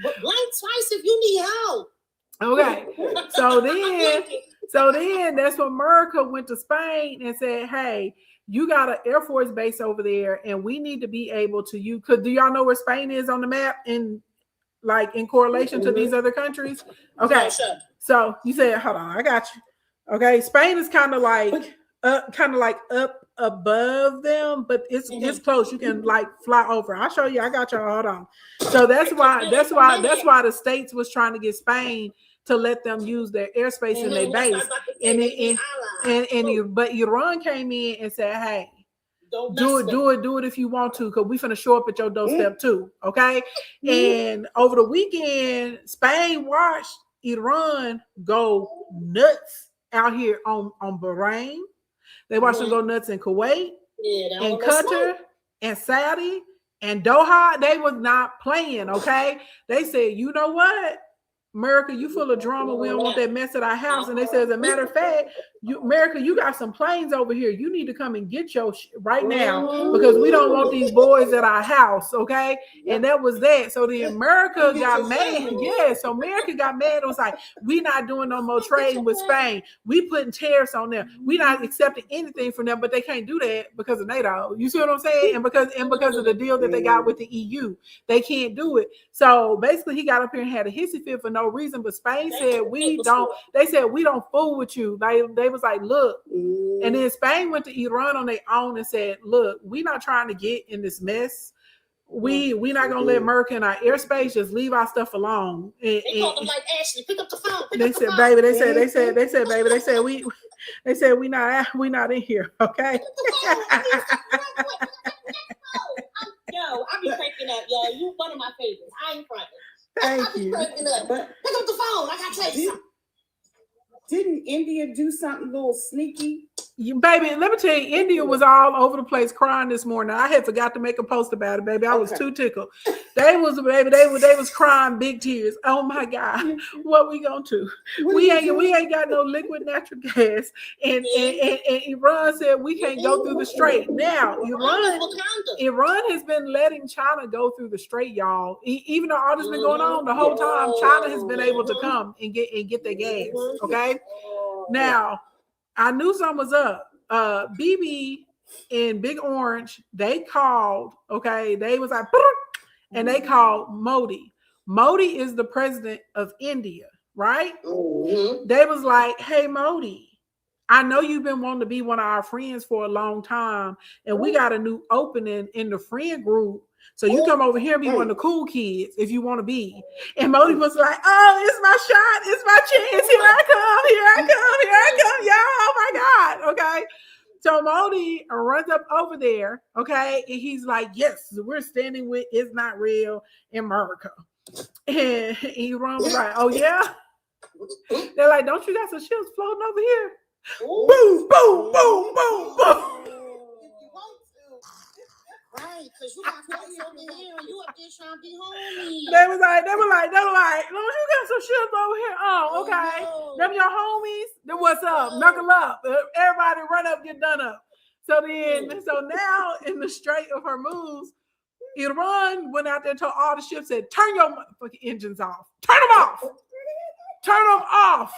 blink twice if you need help. Okay. So then that's when America went to Spain and said, hey, you got an Air Force base over there, and we need to be able to use, because do y'all know where Spain is on the map in correlation to these other countries? Okay. So you said, hold on, I got you. Okay. Spain is kind of like up above them, but it's close. You can like fly over. I'll show you. I got you. Hold on. So that's why the States was trying to get Spain to let them use their airspace in their base. But Iran came in and said, hey, do it if you want to, because we finna show up at your doorstep too. Okay. And over the weekend, Spain watched Iran go nuts out here on Bahrain. They watched them go nuts in Kuwait, and Qatar, and Saudi, and Doha. They was not playing, okay? They said, you know what? America, you full of drama. We don't want that mess at our house. And they said, as a matter of fact, America, you got some planes over here. You need to come and get your shit right now, because we don't want these boys at our house, okay? And that was that. So the America got mad. Yeah, so America got mad. It was like, we not doing no more trading with Spain. We putting tariffs on them. We not accepting anything from them, but they can't do that because of NATO. You see what I'm saying? And because of the deal that they got with the EU, they can't do it. So basically, he got up here and had a hissy fit for no reason. But Spain said we don't. They said we don't fool with you. They was like, look. And then Spain went to Iran on their own and said, look, we not trying to get in this mess. We not gonna let America in our airspace. Just leave our stuff alone. They called them like, Ashley, pick up the phone. They said, baby. They said we not in here. Okay. Yo, I be cracking up, yo. You one of my favorites. I ain't fronting. Thank you. Cracking up. Pick up the phone. I gotta tell you something. Didn't India do something a little sneaky? Baby, let me tell you, India was all over the place crying this morning. I had forgot to make a post about it, baby. I was too tickled. They was crying big tears. Oh my God, what we gonna do? We ain't got no liquid natural gas, and Iran said we can't go through the strait. Now Iran has been letting China go through the strait, y'all. Even though all this been going on the whole time, China has been able to come and get their gas. Okay, now. I knew something was up. BB and Big Orange, they called, okay? They was like, and they called Modi. Modi is the president of India, right? Mm-hmm. They was like, hey, Modi, I know you've been wanting to be one of our friends for a long time, and we got a new opening in the friend group. So you come over here and be one of the cool kids if you want to be. And Modi was like, oh, it's my shot. It's my chance. Here I come. Y'all. Oh my God. Okay. So Modi runs up over there, okay, and he's like, yes, we're standing with It's Not Real in America. And Iran was like, oh yeah? They're like, don't you got some ships floating over here? Boom, boom, boom, boom, boom. Right, because you got folks over here and you up there trying to be homie. They were like, don't you got some ships over here? Oh, okay. No. Them your homies? Then what's up? Knuckle up. Everybody run up, get done up. So now in the Strait of Hormuz, Iran went out there and told all the ships, said, turn your motherfucking engines off. Turn them off. Turn them off.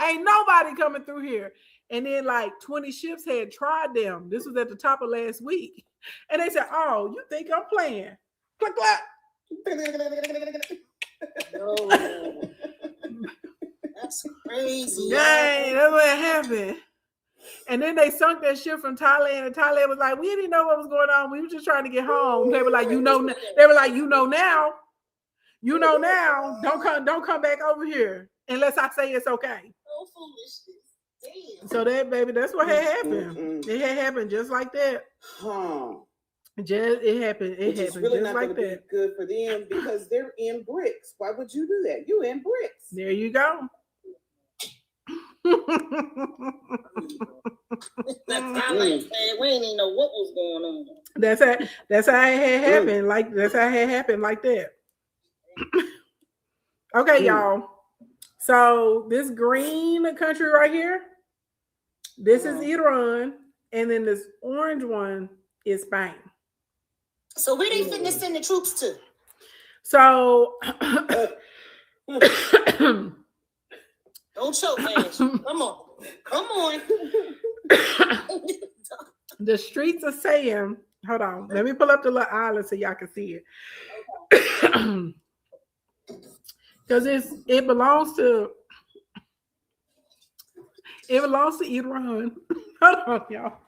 Ain't nobody coming through here. And then like 20 ships had tried them. This was at the top of last week. And they said, oh, you think I'm playing? Click, clap. No. That's crazy. Dang, that's what happened. And then they sunk that ship from Thailand, and Thailand was like, we didn't know what was going on. We were just trying to get home. They were like, you know now. Don't come back over here unless I say it's okay. So foolishness. Damn. So that, baby, that's what had happened. It had happened just like that. It happened Which really just not like gonna that. be good for them because they're in bricks. Why would you do that? You in bricks. There you go. Thailand said we didn't even know what was going on. That's how it had happened. That's how it had happened like that. Okay, y'all. So this green country right here, this is Iran, and then this orange one is Spain. So where they finna send the troops to? So Don't choke, man. Come on. the streets are saying, hold on, let me pull up the little island so y'all can see it. Because it belongs to Iran. Hold on, y'all.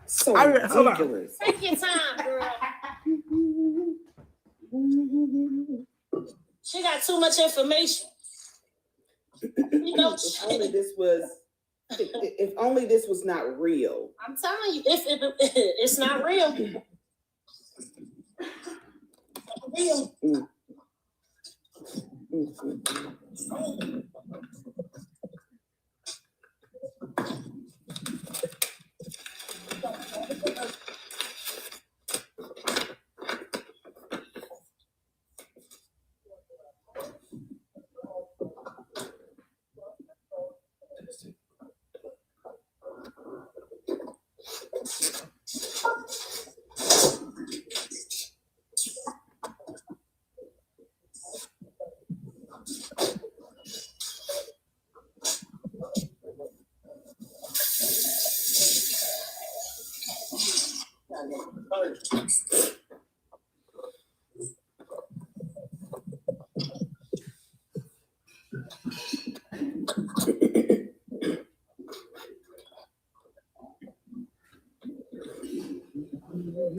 So Hold on. ridiculous. Take your time, girl. She got too much information. You know, If only this was not real. I'm telling you, if it's not real. Real.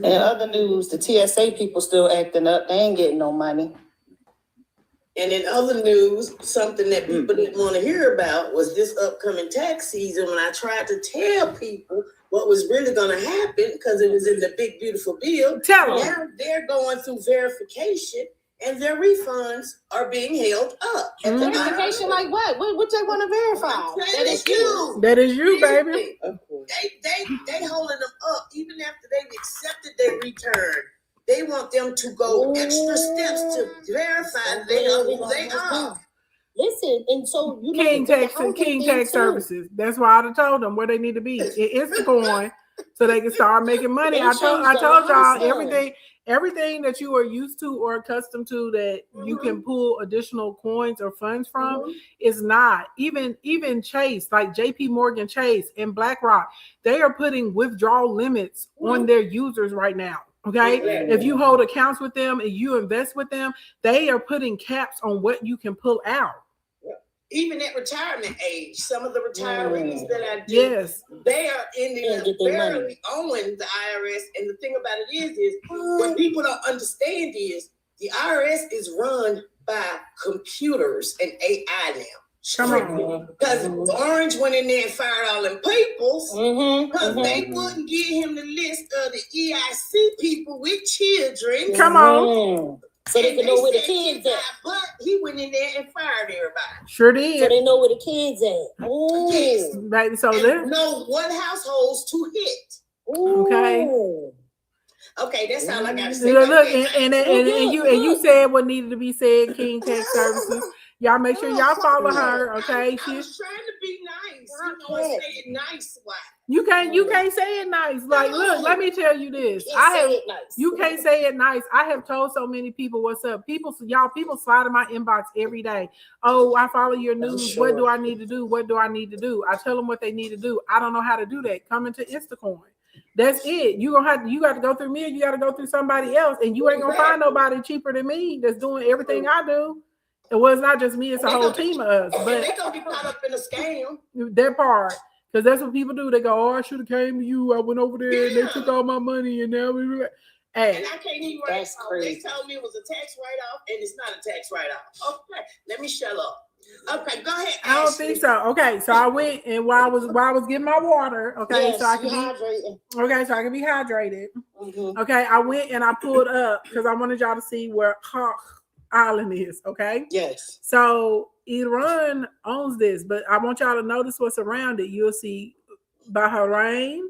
In other news, the TSA people still acting up. They ain't getting no money. And in other news, something that people didn't want to hear about was this upcoming tax season when I tried to tell people what was really going to happen because it was in the big, beautiful bill. Tell them. Now they're going through verification and their refunds are being held up. Verification like what? What they want to verify? That is you. That is you, baby. Of course. They holding them up even after they've accepted their return. They want them to go extra steps to verify they are who they are. Listen, and so you King Tax Services. That's why I told them where they need to be. It is going so they can start making money. I told y'all everything that you are used to or accustomed to that you can pull additional coins or funds from is not. Even Chase, like JP Morgan Chase and BlackRock, they are putting withdrawal limits on their users right now. Okay, if you hold accounts with them and you invest with them, they are putting caps on what you can pull out. Even at retirement age, some of the retirees that I do, Yes, they are ending up barely owing the IRS. And the thing about it is what people don't understand is the IRS is run by computers and AI now. Come on. Because Orange went in there and fired all them peoples. Mm-hmm. Because they wouldn't give him the list of the EIC people with children. Come on. So they And can know where the said kids he at. got But he went in there and fired everybody. Sure So did. they know where the kids at. Ooh. Yes. Baby, so And there. know what households to hit. Okay. Okay, that's all I gotta say. Look, about look, that. and you said what needed to be said, King Tax Services. Y'all make sure y'all follow her, okay? I was trying to be nice. You know, and say it nice. Why? You can't say it nice. Like, look, let me tell you this. You can't say it nice. I have told so many people what's up. People slide in my inbox every day. Oh, I follow your news. Sure. What do I need to do? What do I need to do? I tell them what they need to do. I don't know how to do that. Come into Instacoin. That's it. You got to go through me, or you got to go through somebody else, and you ain't gonna find nobody cheaper than me that's doing everything I do. It was not just me; it's a whole team of us. But they gonna be caught up in a scam. that part, because that's what people do. They go, "Oh, I should have came to you. I went over there and they took all my money, and now we." Hey, And I can't even write off. They told me it was a tax write-off, and it's not a tax write-off. Okay, let me shut up. Okay, go ahead. I don't think so. Okay, so I went, and while I was getting my water, okay, Yes, so I could be hydrated. Mm-hmm. Okay, I went and I pulled up because I wanted y'all to see where Hawk Island is. Okay, Yes. so Iran owns this, but I want y'all to notice what's around it. You'll see Bahrain.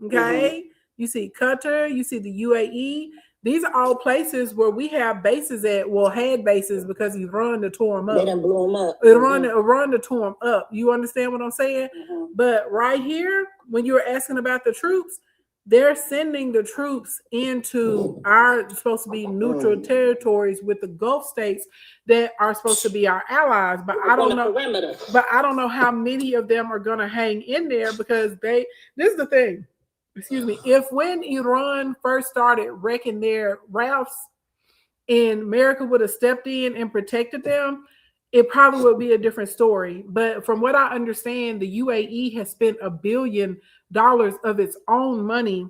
Okay, you see Qatar. You see the UAE. These are all places where we have bases at. Well, had bases because Iran to tore them up. They done blew them up. Iran to tore them up. You understand what I'm saying? Mm-hmm. But right here, when you were asking about the troops, they're sending the troops into our supposed to be neutral territories with the Gulf states that are supposed to be our allies. But I don't know. But I don't know how many of them are going to hang in there because this is the thing. Excuse me. If when Iran first started wrecking their rafts and America would have stepped in and protected them, it probably would be a different story. But from what I understand, the UAE has spent $1 billion of its own money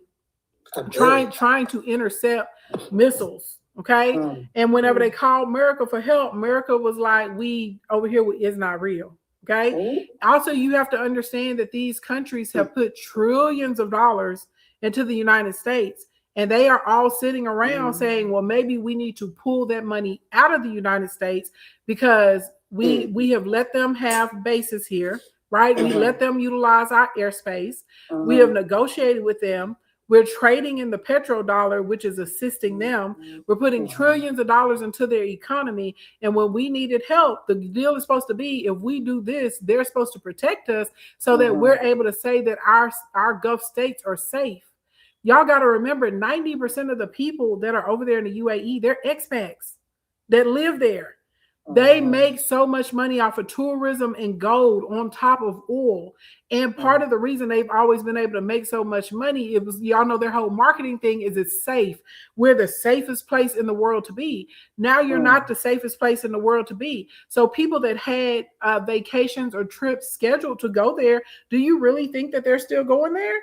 trying to intercept missiles. Okay. And whenever they called America for help, America was like, we over here is not real. Okay. Also, you have to understand that these countries have put trillions of dollars into the United States, and they are all sitting around saying, well, maybe we need to pull that money out of the United States because we have let them have bases here, right? We let them utilize our airspace. We have negotiated with them. We're trading in the petrodollar, which is assisting them. We're putting trillions of dollars into their economy. And when we needed help, the deal is supposed to be, if we do this, they're supposed to protect us so that we're able to say that our Gulf states are safe. Y'all got to remember, 90% of the people that are over there in the UAE, they're expats that live there. They make so much money off of tourism and gold on top of oil. And part of the reason they've always been able to make so much money, it was, y'all know their whole marketing thing is it's safe. We're the safest place in the world to be. Now you're not the safest place in the world to be. So people that had vacations or trips scheduled to go there, do you really think that they're still going there?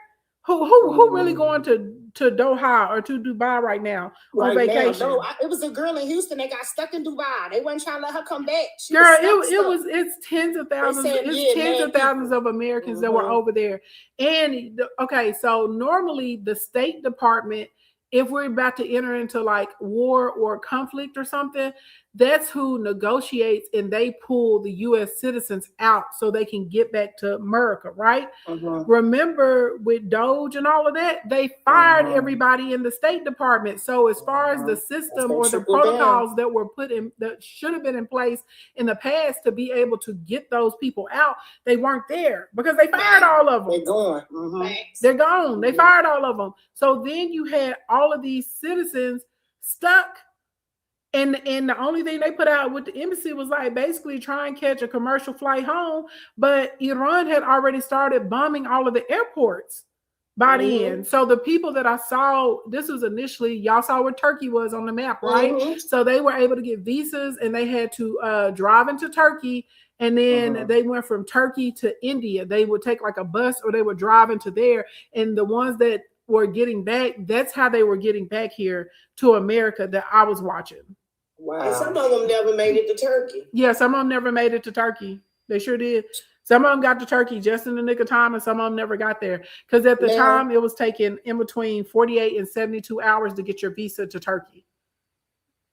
Who really going to Doha or to Dubai right now on vacation? Now, no, it was a girl in Houston that got stuck in Dubai. They wasn't trying to let her come back. Girl, it's tens of thousands. It's tens of thousands of Americans that were over there. And okay, so normally the State Department, if we're about to enter into like war or conflict or something, that's who negotiates and they pull the U.S. citizens out so they can get back to America, right? Remember with Doge and all of that, they fired everybody in the State Department. So as far as the system or the protocols that were put in, that should have been in place in the past to be able to get those people out, they weren't there because they fired all of them. They're gone. They're gone. They fired all of them. So then you had all of these citizens stuck. And the only thing they put out with the embassy was like basically try and catch a commercial flight home. But Iran had already started bombing all of the airports by the end. So the people that I saw, this was initially, y'all saw where Turkey was on the map, right? So they were able to get visas and they had to drive into Turkey. And then they went from Turkey to India. They would take like a bus or they would drive into there. And the ones that were getting back, that's how they were getting back here to America that I was watching. Wow. And some of them never made it to Turkey. Yeah, some of them never made it to Turkey. They sure did. Some of them got to Turkey just in the nick of time, and some of them never got there. Because at the Now- time, it was taking in between 48 and 72 hours to get your visa to Turkey.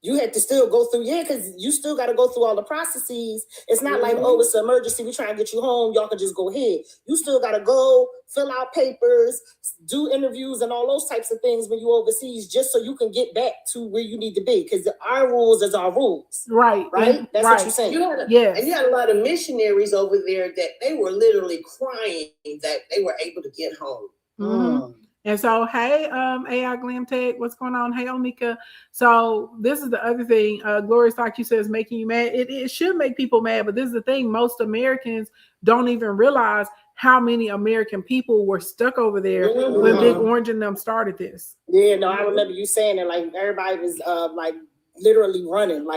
You had to still go through, because you still got to go through all the processes. It's not like, oh, it's an emergency, we trying to get you home, y'all can just go ahead. You still got to go, fill out papers, do interviews and all those types of things when you overseas, just so you can get back to where you need to be. Because our rules is our rules, Right. right? That's what you're saying. You had a, Yes. and you had a lot of missionaries over there that they were literally crying that they were able to get home. Mhm. And so, hey, AI Glam Tech, what's going on? Hey, Onika. So this is the other thing. Gloria Stock, you said, is making you mad. It should make people mad, but this is the thing. Most Americans don't even realize how many American people were stuck over there when Big Orange and them started this. Yeah, no, I remember you saying it. Like everybody was like literally running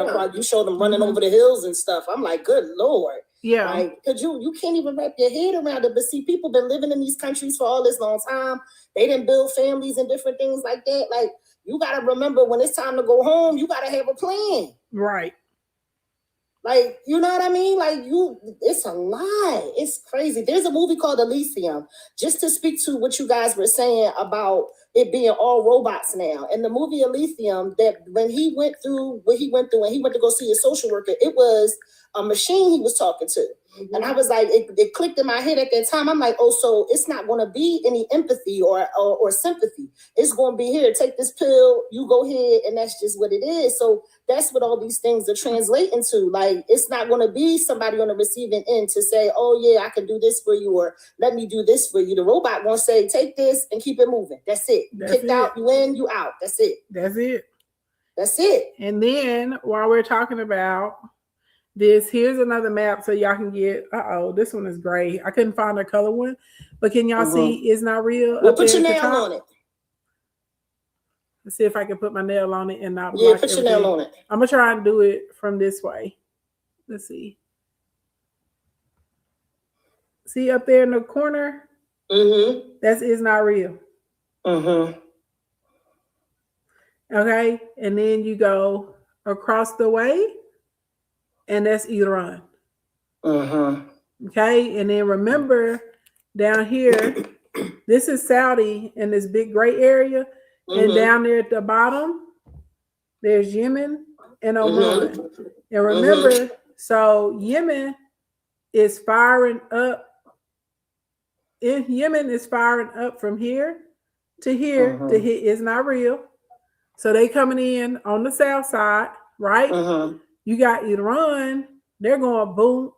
across. You showed them running over the hills and stuff. I'm like, good Lord. Yeah. Like, cause you can't even wrap your head around it. But see, people been living in these countries for all this long time. They didn't build families and different things like that. Like, you gotta remember when it's time to go home, you gotta have a plan. Right. Like, you know what I mean? Like, it's a lot. It's crazy. There's a movie called Elysium, just to speak to what you guys were saying about it being all robots now. In the movie Elysium, that when he went through what he went through and he went to go see his social worker, it was a machine he was talking to. And I was like, it clicked in my head at that time. I'm like, oh, so it's not going to be any empathy or sympathy. It's going to be, here, take this pill, you go ahead, and that's just what it is. So that's what all these things are translating to. Like, it's not going to be somebody on the receiving end to say, oh, yeah, I can do this for you, or let me do this for you. The robot going to say, take this and keep it moving. That's it. You That's kicked it. out, you in, you out. That's it. That's it. That's it. And then while we're talking about this, here's another map so y'all can get, this one is gray. I couldn't find a color one, but can y'all see It's Not Real? Well, up put there your at the nail top? on it. Let's see if I can put my nail on it and not Yeah, block put your everything. nail on it. I'm gonna try and do it from this way. Let's see. See up there in the corner? Mm-hmm. That's It's Not Real. Mm-hmm. Okay. And then you go across the way, and that's Iran. Mm-hmm. Okay. And then remember down here, this is Saudi in this big gray area. And down there at the bottom, there's Yemen and Oman. And remember, so Yemen is firing up. Yemen is firing up from here to here to hit It's Not Real. So they coming in on the south side, right? You got Iran, they're going boom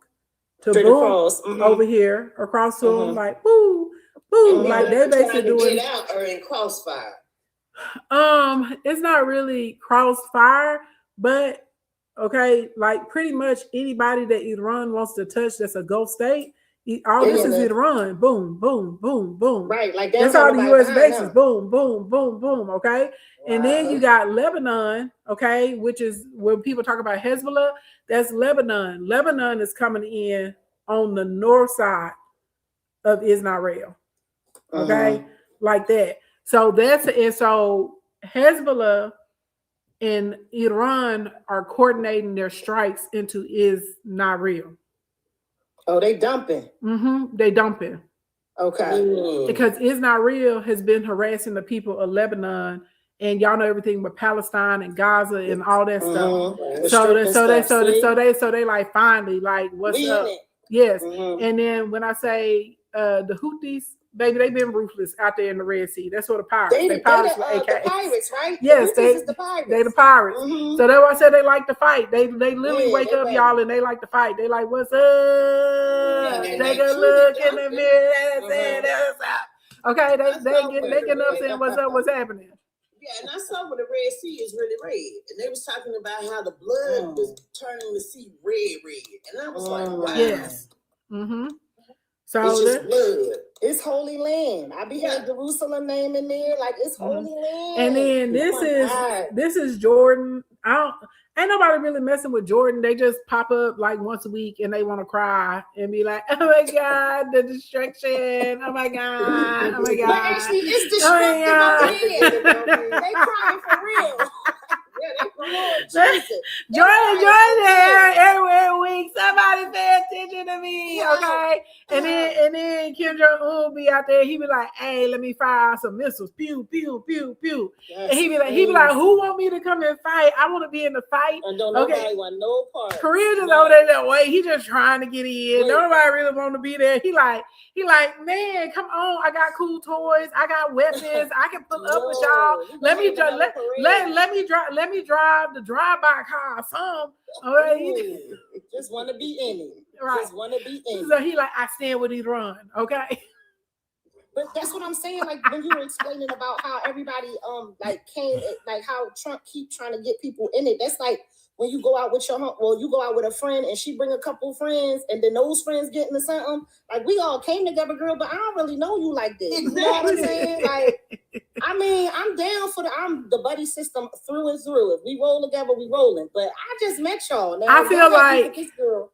to Straight boom across. over here, across to them, like boo, boo. Like they're basically doing. Get out or in crossfire. It's not really crossfire, but okay, like pretty much anybody that Iran wants to touch that's a Gulf state, all this is Iran. Boom, boom, boom, boom. Right, like that's all the U.S. bases. Boom, boom, boom, boom. Okay, and then you got Lebanon. Okay, which is when people talk about Hezbollah, that's Lebanon. Lebanon is coming in on the north side of Israel. Okay, like that. So that's and so Hezbollah and Iran are coordinating their strikes into Is Not Real. Oh, they dumping. They dumping. Okay. Because Is Not Real has been harassing the people of Lebanon, and y'all know everything with Palestine and Gaza and all that stuff. So they like finally like what's up? Yes. And then when I say the Houthis, baby, they've been ruthless out there in the Red Sea. That's what the pirates. They pirates the pirates, right? Yes, they the pirates. So that's why I said they like to fight. They literally wake up, y'all, and they like to fight. They like, what's up? Take a look in the mirror and say that's up. Okay, they get up saying what's up, what's happening. Yeah, and I saw where the Red Sea is really red, and they was talking about how the blood was turning the sea red, and I was like, wow. Yes. So it's just blood. It's Holy Land. I be hearing Jerusalem name in there, like it's Holy Land. And then this is Jordan. Ain't nobody really messing with Jordan. They just pop up like once a week and they want to cry and be like, oh my God, the destruction. Oh my God. Oh my God. But actually, it's destructive over here. They crying for real. Yeah, they for real. Jesus. Jordan every week. Somebody pay attention to me, okay? And then Kim Jong Un be out there. He be like, "Hey, let me fire some missiles. Pew, pew, pew, pew." And he be like, "Who want me to come and fight? I want to be in the fight." And don't nobody want no part. Korea just over there that way. He just trying to get in. Nobody really want to be there. He like, man, come on. I got cool toys. I got weapons. I can put up with y'all. Let me drive the drive-by car or something. All right. Just want to be in it. Right. Just want to be in it. So he like, I stand with Iran. Okay. But that's what I'm saying. Like when you were explaining about how everybody came, like how Trump keep trying to get people in it. That's like when you go out with you go out with a friend and she bring a couple friends and then those friends get into something. Like we all came together, girl, but I don't really know you like this. You know what I'm saying? Like, I mean, I'm down for I'm the buddy system through and through. If we roll together, we rolling. But I just met y'all. Now, I feel like this girl.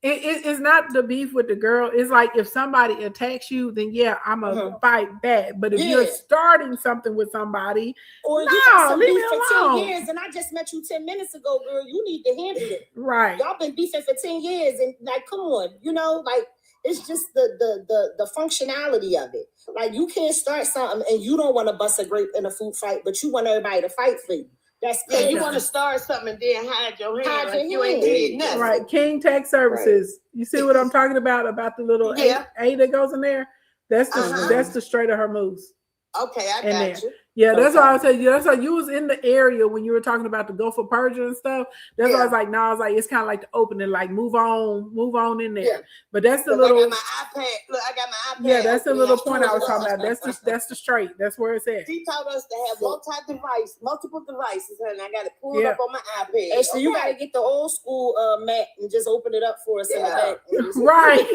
It's not the beef with the girl. It's like if somebody attacks you, then yeah, I'm a fight back. But if you're starting something with somebody, or you got some beef for 10 years, and I just met you 10 minutes ago, girl, you need to handle it. Right. Y'all been beefing for 10 years, and like, come on, you know, like it's just the functionality of it. Like you can't start something and you don't want to bust a grape in a food fight, but you want everybody to fight for you. That's crazy. You want to start something and then hide your hand like you ain't did nothing. Right. King Tax Services. Right. You see what I'm talking about the little A that goes in there? That's the Strait of Hormuz. Okay, I got you. Yeah, that's why I was telling you. That's why you was in the area when you were talking about the Gulf of Persia and stuff. That's why I was like, no, I was like, it's kind of like the opening, like move on in there. Yeah. But that's the little. I got my iPad. Look, I got my iPad. Yeah, that's the little point I was talking about. That's the strait. That's where it's at. She taught us to have multiple devices, honey. I got to pull it up on my iPad. Actually, you got to get the old school Mac and just open it up for us in the back. Right.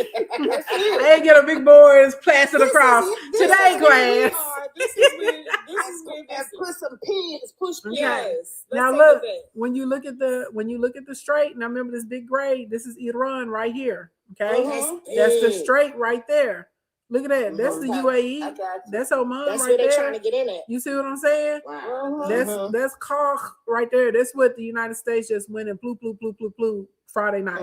They get a big board and plastered across. Today, class. This is where put some pins, push pins. Yes. Now look, when you look at the strait, now remember this big grade, this is Iran right here. Okay. That's the strait right there. Look at that. That's the UAE. That's Oman. That's right where they're there. trying to get in it. You see what I'm saying? Wow. That's Koch right there. That's what the United States just went and blew Friday night.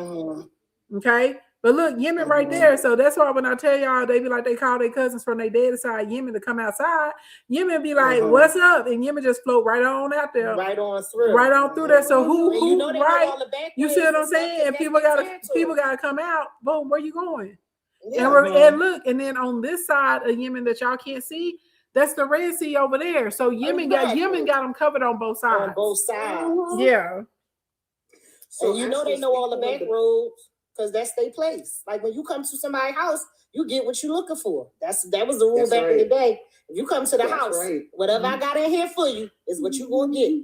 Okay. But look, Yemen right there. So that's why when I tell y'all, they be like, they call their cousins from their dead side, Yemen, to come outside. Yemen be like, what's up? And Yemen just float right on out there. Right on through. Right on through there. So who right? You see what I'm saying? And people gotta come out. Boom, where you going? Yeah, and look, and then on this side of Yemen that y'all can't see, that's the Red Sea over there. So Yemen got them covered on both sides. On both sides. Yeah. So you know they know all the back roads. Because that's their place. Like when you come to somebody's house, you get what you're looking for. That was the rule back in the day. If you come to the house, whatever I got in here for you is what you're gonna get.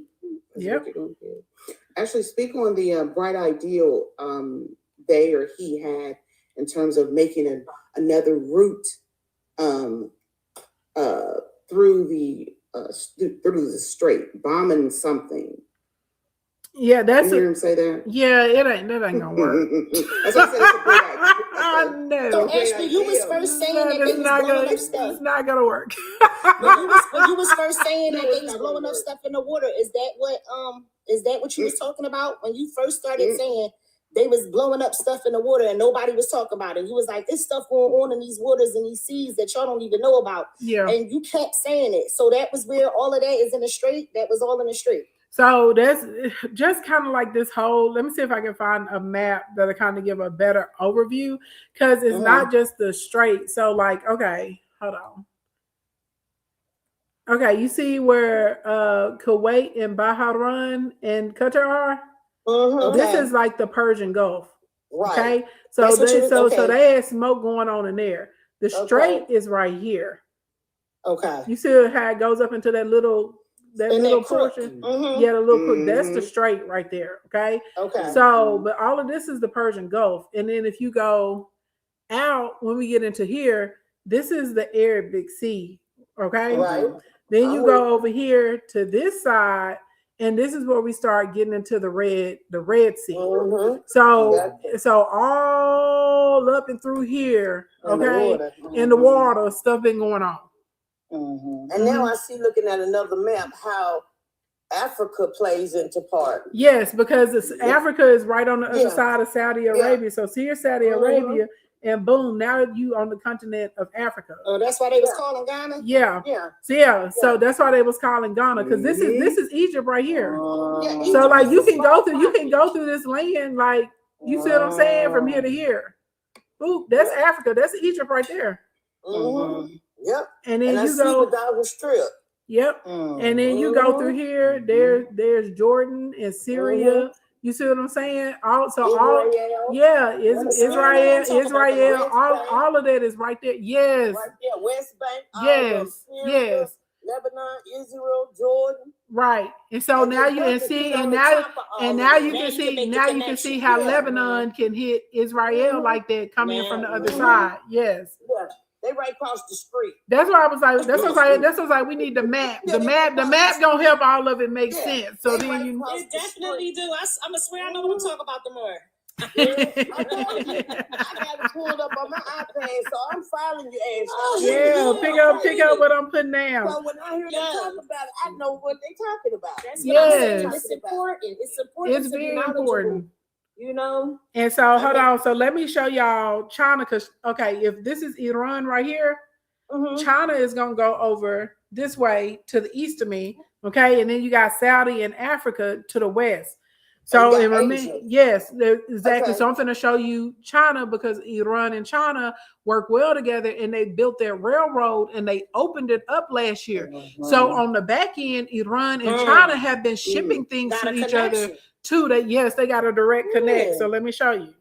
Yep. Actually, speak on the bright ideal they or he had in terms of making another route through the strait, bombing something. Yeah, that's you hear him say that. Yeah, that ain't gonna work. That's what I said. It's a great idea. I know. So Ashley, you was first saying that they was blowing up stuff. It's not gonna work. when you was first saying that they was blowing up stuff in the water, is that what you was talking about when you first started saying they was blowing up stuff in the water and nobody was talking about it? You was like, "It's stuff going on in these waters and these seas that y'all don't even know about." Yeah. And you kept saying it. So that was where all of that is in the strait. That was all in the strait. So that's just kind of like this whole, let me see if I can find a map that'll kind of give a better overview, because it's not just the strait. So like, okay, hold on. Okay, you see where Kuwait and Bahrain and Qatar are? This is like the Persian Gulf. Right. Okay. So they had smoke going on in there. The strait is right here. Okay. You see how it goes up into that little portion? Yeah, the little crook. That's the strait right there. Okay. Okay. So, but all of this is the Persian Gulf. And then if you go out, when we get into here, this is the Arabic Sea. Okay. Right. Then you go over here to this side, and this is where we start getting into the Red Sea. So all up and through here, okay, in the water, stuff been going on. And now I see, looking at another map, how Africa plays into part. Yes, because Africa is right on the other side of Saudi Arabia. So here's Saudi Arabia, and boom, now you on the continent of Africa. Oh, that's why they was calling Ghana? Yeah. Yeah. So that's why they was calling Ghana, because this is Egypt right here. Yeah, So like you can go Egypt through this land, like, you see what I'm saying, from here to here. Ooh, that's Africa. That's Egypt right there. Yep. And then And I you see go. the Gaza Strip. Yep. And then you go through here. There's Jordan and Syria. You see what I'm saying? Israel, all of that is right there. Yes. Right there, West Bank. Yes. Syria, Yes. Lebanon, Israel, Jordan. Right. And so now you can see, and now you can see how Lebanon can hit Israel like that coming in from the other side. Yes. Yeah. They right across the street. That's why I was like, that's why we need the map. The map gonna help all of it make sense. So then you It definitely do. I'm gonna swear I know what I'm talking about tomorrow. I got it pulled up on my iPad, so I'm following you, Ashley. Yeah, pick up what I'm putting down. So when I hear them talk about it, I know what they're talking about. That's what I'm saying. Yes. It's important. It's important. It's to be very knowledgeable, important. You know? And so hold on. So let me show y'all China, because if this is Iran right here, China is gonna go over this way to the east of me. Okay, and then you got Saudi and Africa to the west. So yes, exactly. Okay. So I'm going to show you China, because Iran and China work well together, and they built their railroad and they opened it up last year. So on the back end, Iran and China have been shipping things Got to a each connection. other too. That yes, they got a direct connect. So let me show you.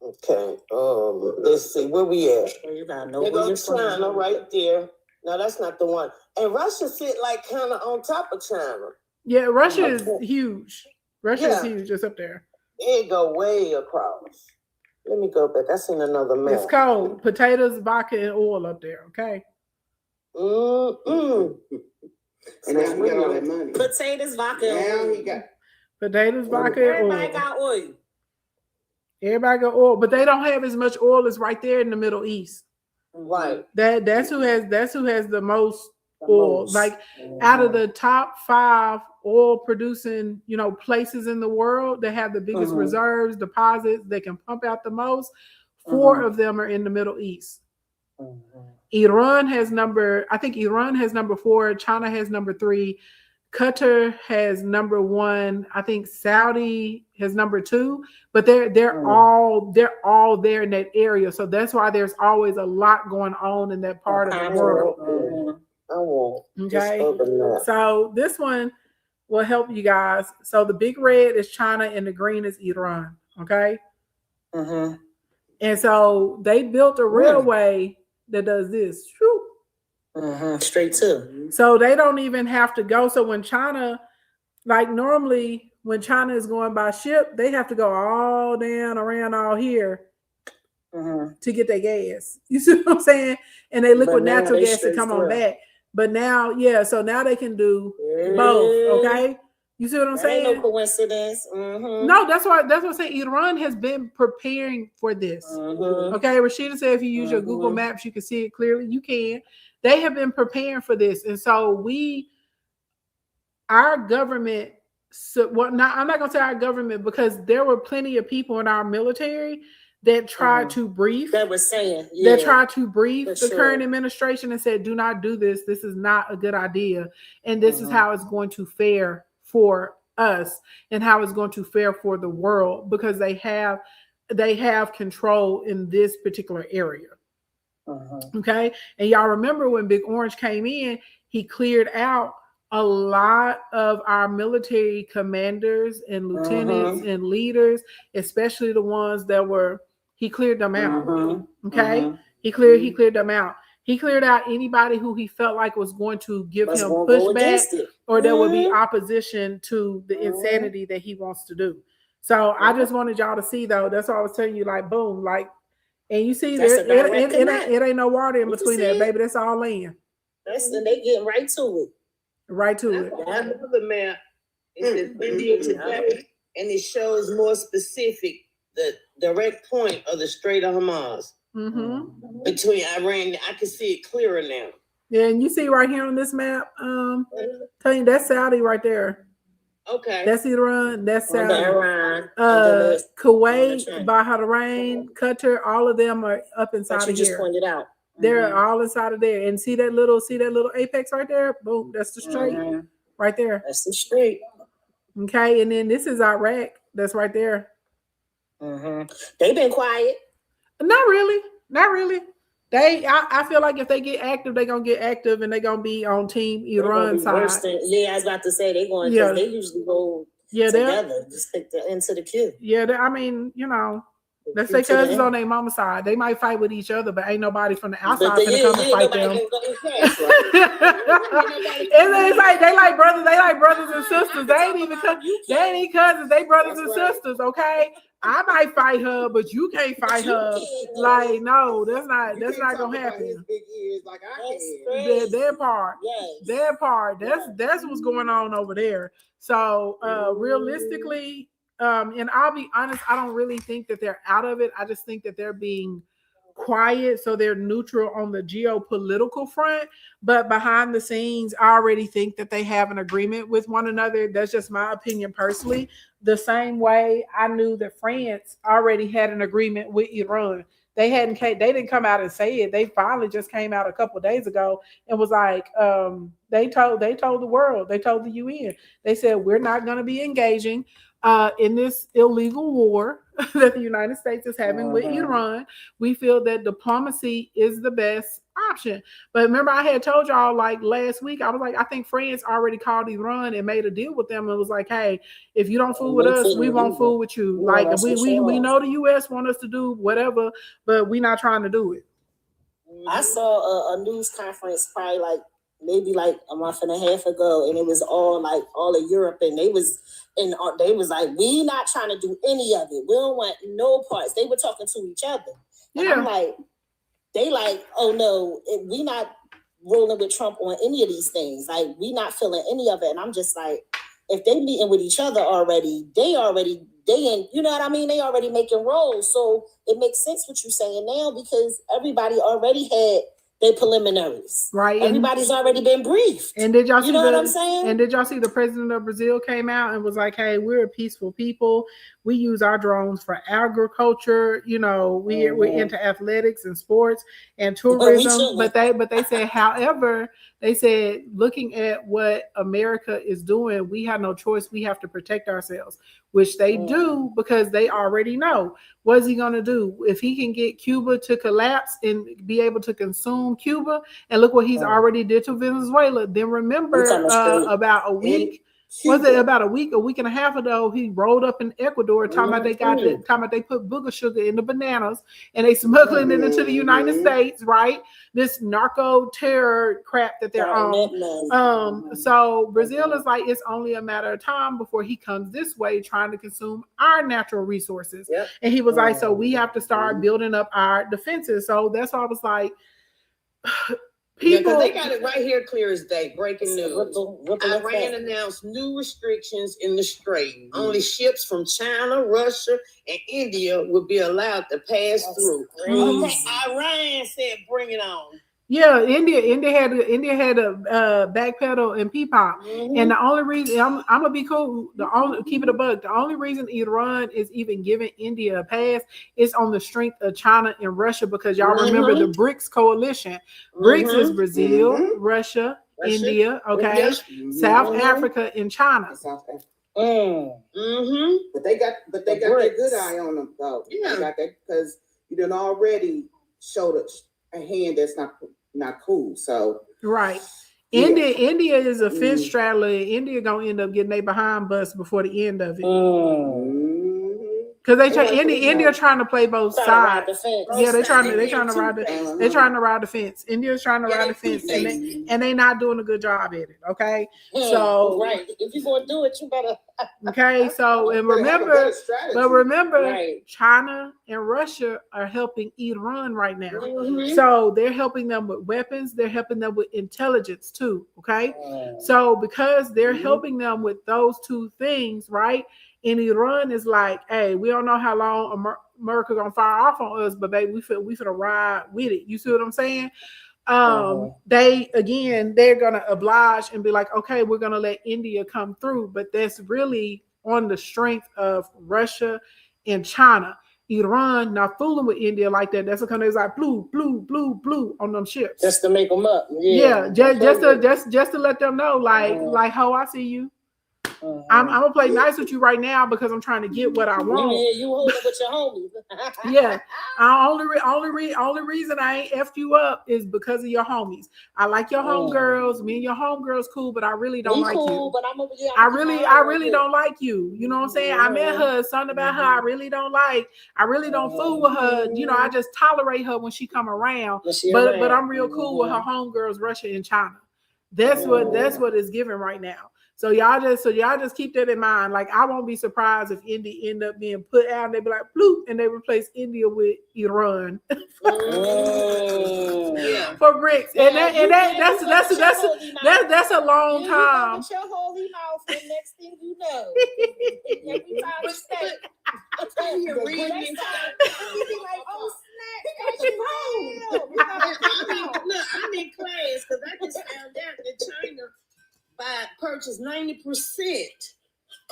Okay. Let's see where we at. You gotta know There where goes you're China from. right there. No, that's not the one. And Russia sit like kind of on top of China. Yeah, Russia is huge. Russia is Yeah. huge. It's up there. It go way across. Let me go back. That's in another map. It's cold. Potatoes, vodka, and oil up there. Okay. And now he got all that money. Potatoes, vodka. Now he got. Potatoes, vodka, and Everybody oil. got oil. Everybody got oil, but they don't have as much oil as right there in the Middle East. right. That's who has the most oil. most. Like out of the top 5 oil producing, places in the world that have the biggest reserves, deposits, they can pump out the most. 4 of them are in the Middle East. Iran has number 4, China has number 3, Qatar has number 1, I think Saudi has number 2, but they're all there in that area. So that's why there's always a lot going on in that part of the world. I won't. Okay. Just open that. So this one will help you guys. So the big red is China and the green is Iran. Okay. And so they built a railway that does this. Straight to. So they don't even have to go. So when China, like normally when China is going by ship, they have to go all down around all here to get their gas. You see what I'm saying? And they liquid natural gas to come on back. But now, so now they can do both. Okay. You see what I'm saying? Ain't no coincidence. No, that's what I'm saying. Iran has been preparing for this. Okay, Rashida said if you use your Google Maps, you can see it clearly. You can. They have been preparing for this, and so our government. So, I'm not gonna say our government, because there were plenty of people in our military that tried to brief. That was saying That tried to brief for the sure. current administration and said, "Do not do this. This is not a good idea, and this is how it's going to fare for us, and how it's going to fare for the world, because they have control in this particular area." Okay, and y'all remember when Big Orange came in, he cleared out a lot of our military commanders and lieutenants and leaders, especially the ones that were. He cleared them out. Okay, he cleared them out. He cleared out anybody who he felt like was going to give him pushback, or there would be opposition to the insanity that he wants to do. So I just wanted y'all to see, though. That's why I was telling you, like, boom, like, and you see, it ain't no water in between that, baby. That's all land. And they getting right to it. Right to it. Another map is India today, and it shows more specific the direct point of the Strait of Hormuz between Iran. I can see it clearer now. Yeah, and you see right here on this map, tell you that's Saudi right there. Okay. That's Iran. That's Saudi. Iran. Kuwait, Bahrain, Qatar, all of them are up inside That you of just here. pointed out. They're all inside of there. And see that little apex right there? Boom, that's the strait right there. That's the street. Okay, and then this is Iraq. That's right there. They've been quiet. Not really. Not really. I feel like if they get active, they're gonna get active and they're gonna be on team Iran side. Yeah, I was about to say they're going because they usually go together. Just stick into the queue. Yeah, I mean, you know, that's their cousins on their mama side. They might fight with each other, but ain't nobody from the outside gonna come and fight them. It's like they like brothers. They like brothers and sisters. They ain't even cousins. They brothers and sisters. Okay. I might fight her, but you can't fight her. Like, no, that's not gonna happen. Their part. That's what's going on over there. So realistically, and I'll be honest, I don't really think that they're out of it. I just think that they're being quiet, so they're neutral on the geopolitical front, but behind the scenes I already think that they have an agreement with one another. That's just my opinion personally. The same way I knew that France already had an agreement with Iran. They didn't come out and say it. They finally just came out a couple of days ago and was like, they told the world, they told the UN, they said, we're not going to be engaging in this illegal war that the United States is having with Iran. We feel that diplomacy is the best option. But remember, I had told y'all like last week, I was like, I think France already called Iran and made a deal with them and was like, hey, if you don't fool with us, we won't fool with you. Like we know the US want us to do whatever, but we're not trying to do it. I saw a news conference probably like maybe like a month and a half ago, and it was all of Europe, and they was like, we not trying to do any of it. We don't want no parts. They were talking to each other. And I'm like, they like, oh no, we not rolling with Trump on any of these things. Like, we not feeling any of it. And I'm just like, if they meeting with each other already, they you know what I mean? They already making rolls. So it makes sense what you're saying now, because everybody already had their preliminaries. Right. Everybody's already been briefed. And did y'all see what I'm saying? And did y'all see the president of Brazil came out and was like, hey, we're a peaceful people. We use our drones for agriculture. You know, we're into athletics and sports and tourism. But they said, however, they said, looking at what America is doing, we have no choice. We have to protect ourselves, which they do, because they already know. What is he going to do? If he can get Cuba to collapse and be able to consume Cuba, and look what he's already did to Venezuela, then remember about a week, about a week and a half ago, he rolled up in Ecuador talking about they put booger sugar in the bananas and they smuggling it into the United States, right? This narco terror crap that they're on. So Brazil is like, it's only a matter of time before he comes this way trying to consume our natural resources. And he was like, so we have to start building up our defenses. So that's why I was like, people, they got it right here, clear as day. Breaking news: Iran announced new restrictions in the Strait. Only ships from China, Russia, and India will be allowed to pass through. Iran said, "Bring it on." Yeah, India had a backpedal and pop. And the only reason I'm gonna be cool, keep it a bug. The only reason Iran is even giving India a pass is on the strength of China and Russia, because y'all remember the BRICS coalition. BRICS is Brazil, Russia, India, South Africa, and China. But they got a good eye on them though. They got that because you done already showed a hand that's not cool. So right. India is a fence straddler. India gonna end up getting their behind bust before the end of it. Because India trying to play both sides. Yeah, they're trying to ride the fence. India's trying to ride the fence, and they not doing a good job at it. Okay, so if you're gonna do it, you better. Okay, so and remember, China and Russia are helping Iran right now. So they're helping them with weapons. They're helping them with intelligence too. Okay, so because they're helping them with those two things, right? And Iran is like, hey, we don't know how long America gonna fire off on us, but baby, we finna ride with it. You see what I'm saying? they're gonna oblige and be like, okay, we're gonna let India come through, but that's really on the strength of Russia and China. Iran not fooling with India like that. That's because it's like blue on them ships. Just to make them up. Just to let them know, like, ho, I see you. I'm gonna play nice with you right now because I'm trying to get what I want. You hold it with your homies. Yeah. Only reason I ain't effed you up is because of your homies. I like your homegirls. Me and your homegirls cool, but I really don't like you. But I really don't like you. You know what I'm saying? I met her, something about her I really don't like. I really don't fool with her. You know, I just tolerate her when she come around. But I'm real cool with her homegirls, Russia and China. That's what it's giving right now. So y'all just keep that in mind. Like, I won't be surprised if India end up being put out and they be like bloop and they replace India with Iran for BRICS. That's a long time. With your holy mouth, and next thing you know, I'm in class because I just found out that China purchased 90%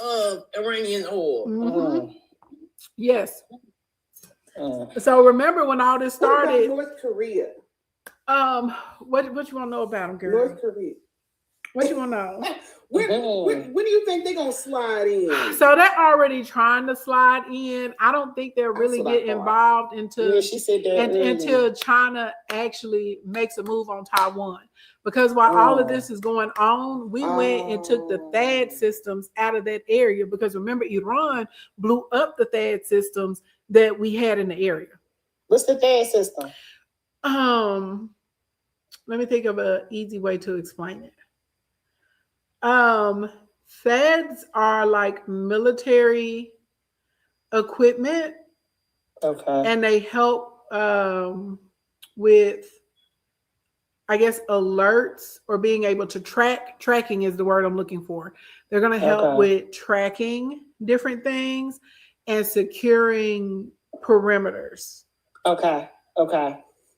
of Iranian oil. Yes. So remember when all this started? North Korea. What you want to know about them, girl? North Korea. What you want to know? When do you think they're gonna slide in? So they're already trying to slide in. I don't think they're really getting involved until China actually makes a move on Taiwan. Because while all of this is going on, we went and took the THAAD systems out of that area. Because remember, Iran blew up the THAAD systems that we had in the area. What's the THAAD system? Let me think of an easy way to explain it. THAADs are like military equipment. Okay. And they help with, I guess, alerts or being able to track. Tracking is the word I'm looking for. They're going to help with tracking different things and securing perimeters. Okay.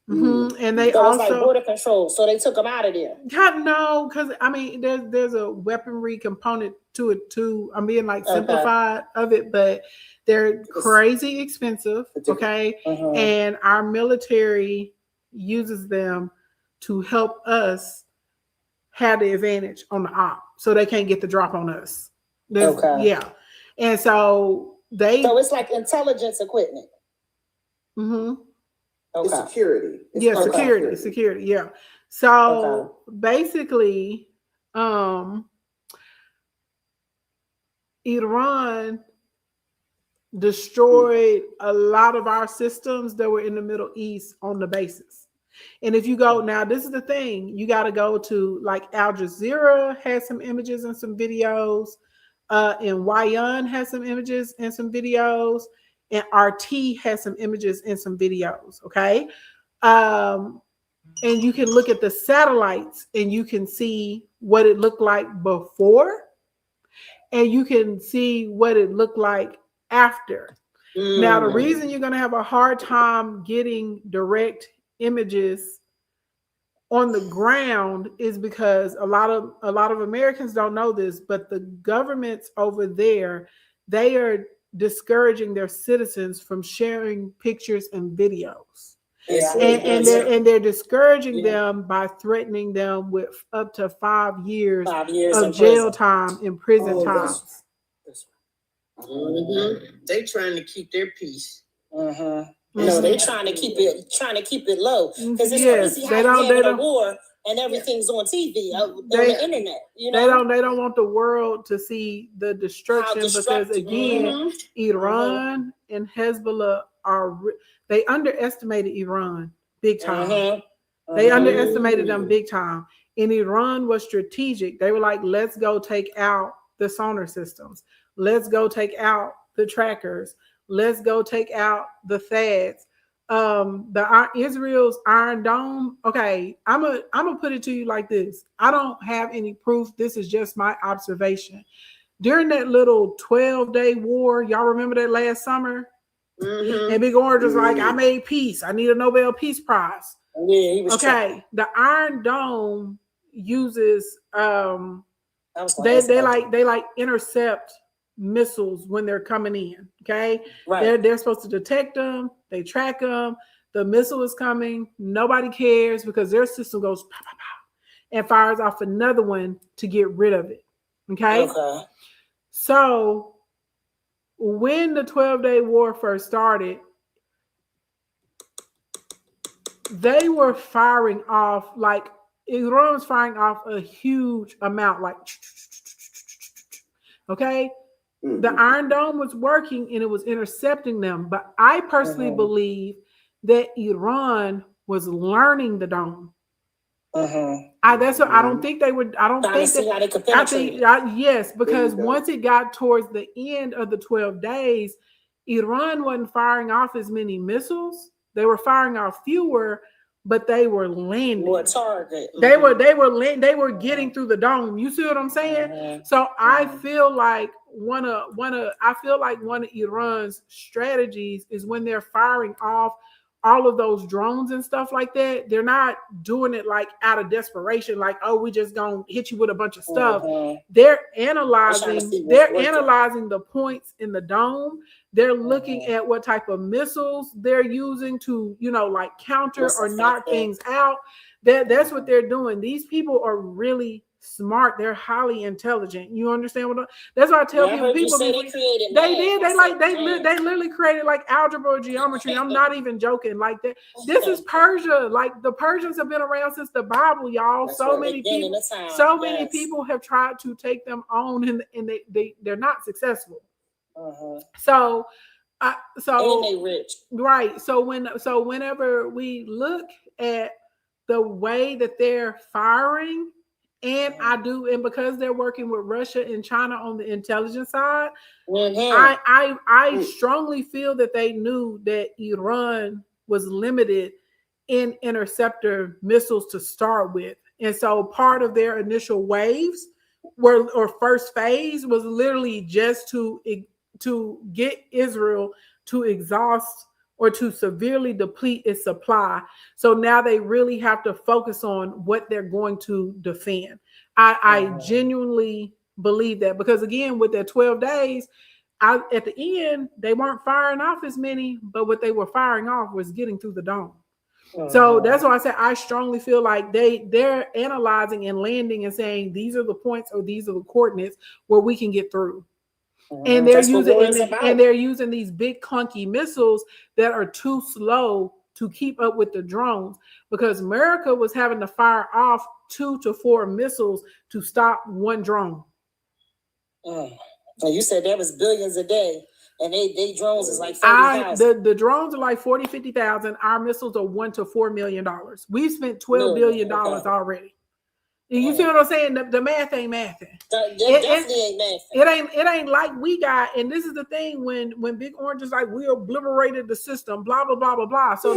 And they so also it's like border control. So they took them out of there. No, because I mean, there's a weaponry component to it too. I'm being like simplified of it, but they're crazy expensive. Okay, and our military uses them to help us have the advantage on the op, so they can't get the drop on us. Yeah, and so it's like intelligence equipment. It's security. Security. Yeah. So basically, Iran destroyed a lot of our systems that were in the Middle East on the basis. And if you go now, this is the thing, you got to go to like Al Jazeera has some images and some videos, and Wayan has some images and some videos, and RT has some images and some videos. Okay. And you can look at the satellites and you can see what it looked like before, and you can see what it looked like after. Now, the reason you're going to have a hard time getting direct images on the ground is because a lot of Americans don't know this, but the governments over there, they are discouraging their citizens from sharing pictures and videos. And they're discouraging them by threatening them with up to 5 years of jail time and prison time. They trying to keep their peace. No, they trying to keep it low because it's crazy how they don't war and everything's on TV, on the internet. You know, they don't want the world to see the destruction because again, Iran and Hezbollah they underestimated Iran big time. They underestimated them big time. And Iran was strategic. They were like, let's go take out the sonar systems. Let's go take out the trackers. Let's go take out the THAADs. Israel's Iron Dome. Okay, I'm gonna put it to you like this. I don't have any proof. This is just my observation. During that little 12-day war, y'all remember that last summer? And Big Orange was like, I made peace. I need a Nobel Peace Prize. Yeah, he was Okay, the Iron Dome uses they they like intercept missiles when they're coming in. Okay, right. they're supposed to detect them, they track them. The missile is coming, nobody cares because their system goes pow, pow, pow, and fires off another one to get rid of it. Okay, so when the 12-day war first started, they were firing off like Iran was firing off a huge amount, like okay. The Iron Dome was working and it was intercepting them, but I personally believe that Iran was learning the dome. That's what I don't think they would. I don't think that. I think yes, because once it got towards the end of the 12 days, Iran wasn't firing off as many missiles. They were firing off fewer, but they were landing. More target. They were getting through the dome. You see what I'm saying? So I feel like one of Iran's strategies is when they're firing off all of those drones and stuff like that, they're not doing it like out of desperation, like, oh, we just gonna hit you with a bunch of stuff. They're analyzing the points in the dome. They're looking at what type of missiles they're using to, like counter or knock things out. That's what they're doing. These people are really smart. They're highly intelligent. You understand what that's what I tell people. They literally created like algebra or geometry. I'm not even joking. Like that. This is Persia. Like the Persians have been around since the Bible, y'all. So many people have tried to take them on, and they're not successful. So and they rich. Right. So whenever we look at the way that they're firing, and because they're working with Russia and China on the intelligence side, I strongly feel that they knew that Iran was limited in interceptor missiles to start with. And so part of their initial waves first phase was literally just to get Israel to exhaust or to severely deplete its supply. So now they really have to focus on what they're going to defend. I genuinely believe that, because again, with their 12 days, at the end, they weren't firing off as many, but what they were firing off was getting through the dome. So that's why I said I strongly feel like they're analyzing and landing and saying these are the points or these are the coordinates where we can get through. And they're using these big clunky missiles that are too slow to keep up with the drones, because America was having to fire off 2 to 4 missiles to stop one drone. So you said that was billions a day, and they drones is like 40,000. The drones are like 50,000. Our missiles are $1 to $4 million. We've spent $12 billion already. You see what I'm saying? The math ain't mathing. It ain't like we got. And this is the thing when Big Orange is like, we obliterated the system, blah blah blah blah blah. So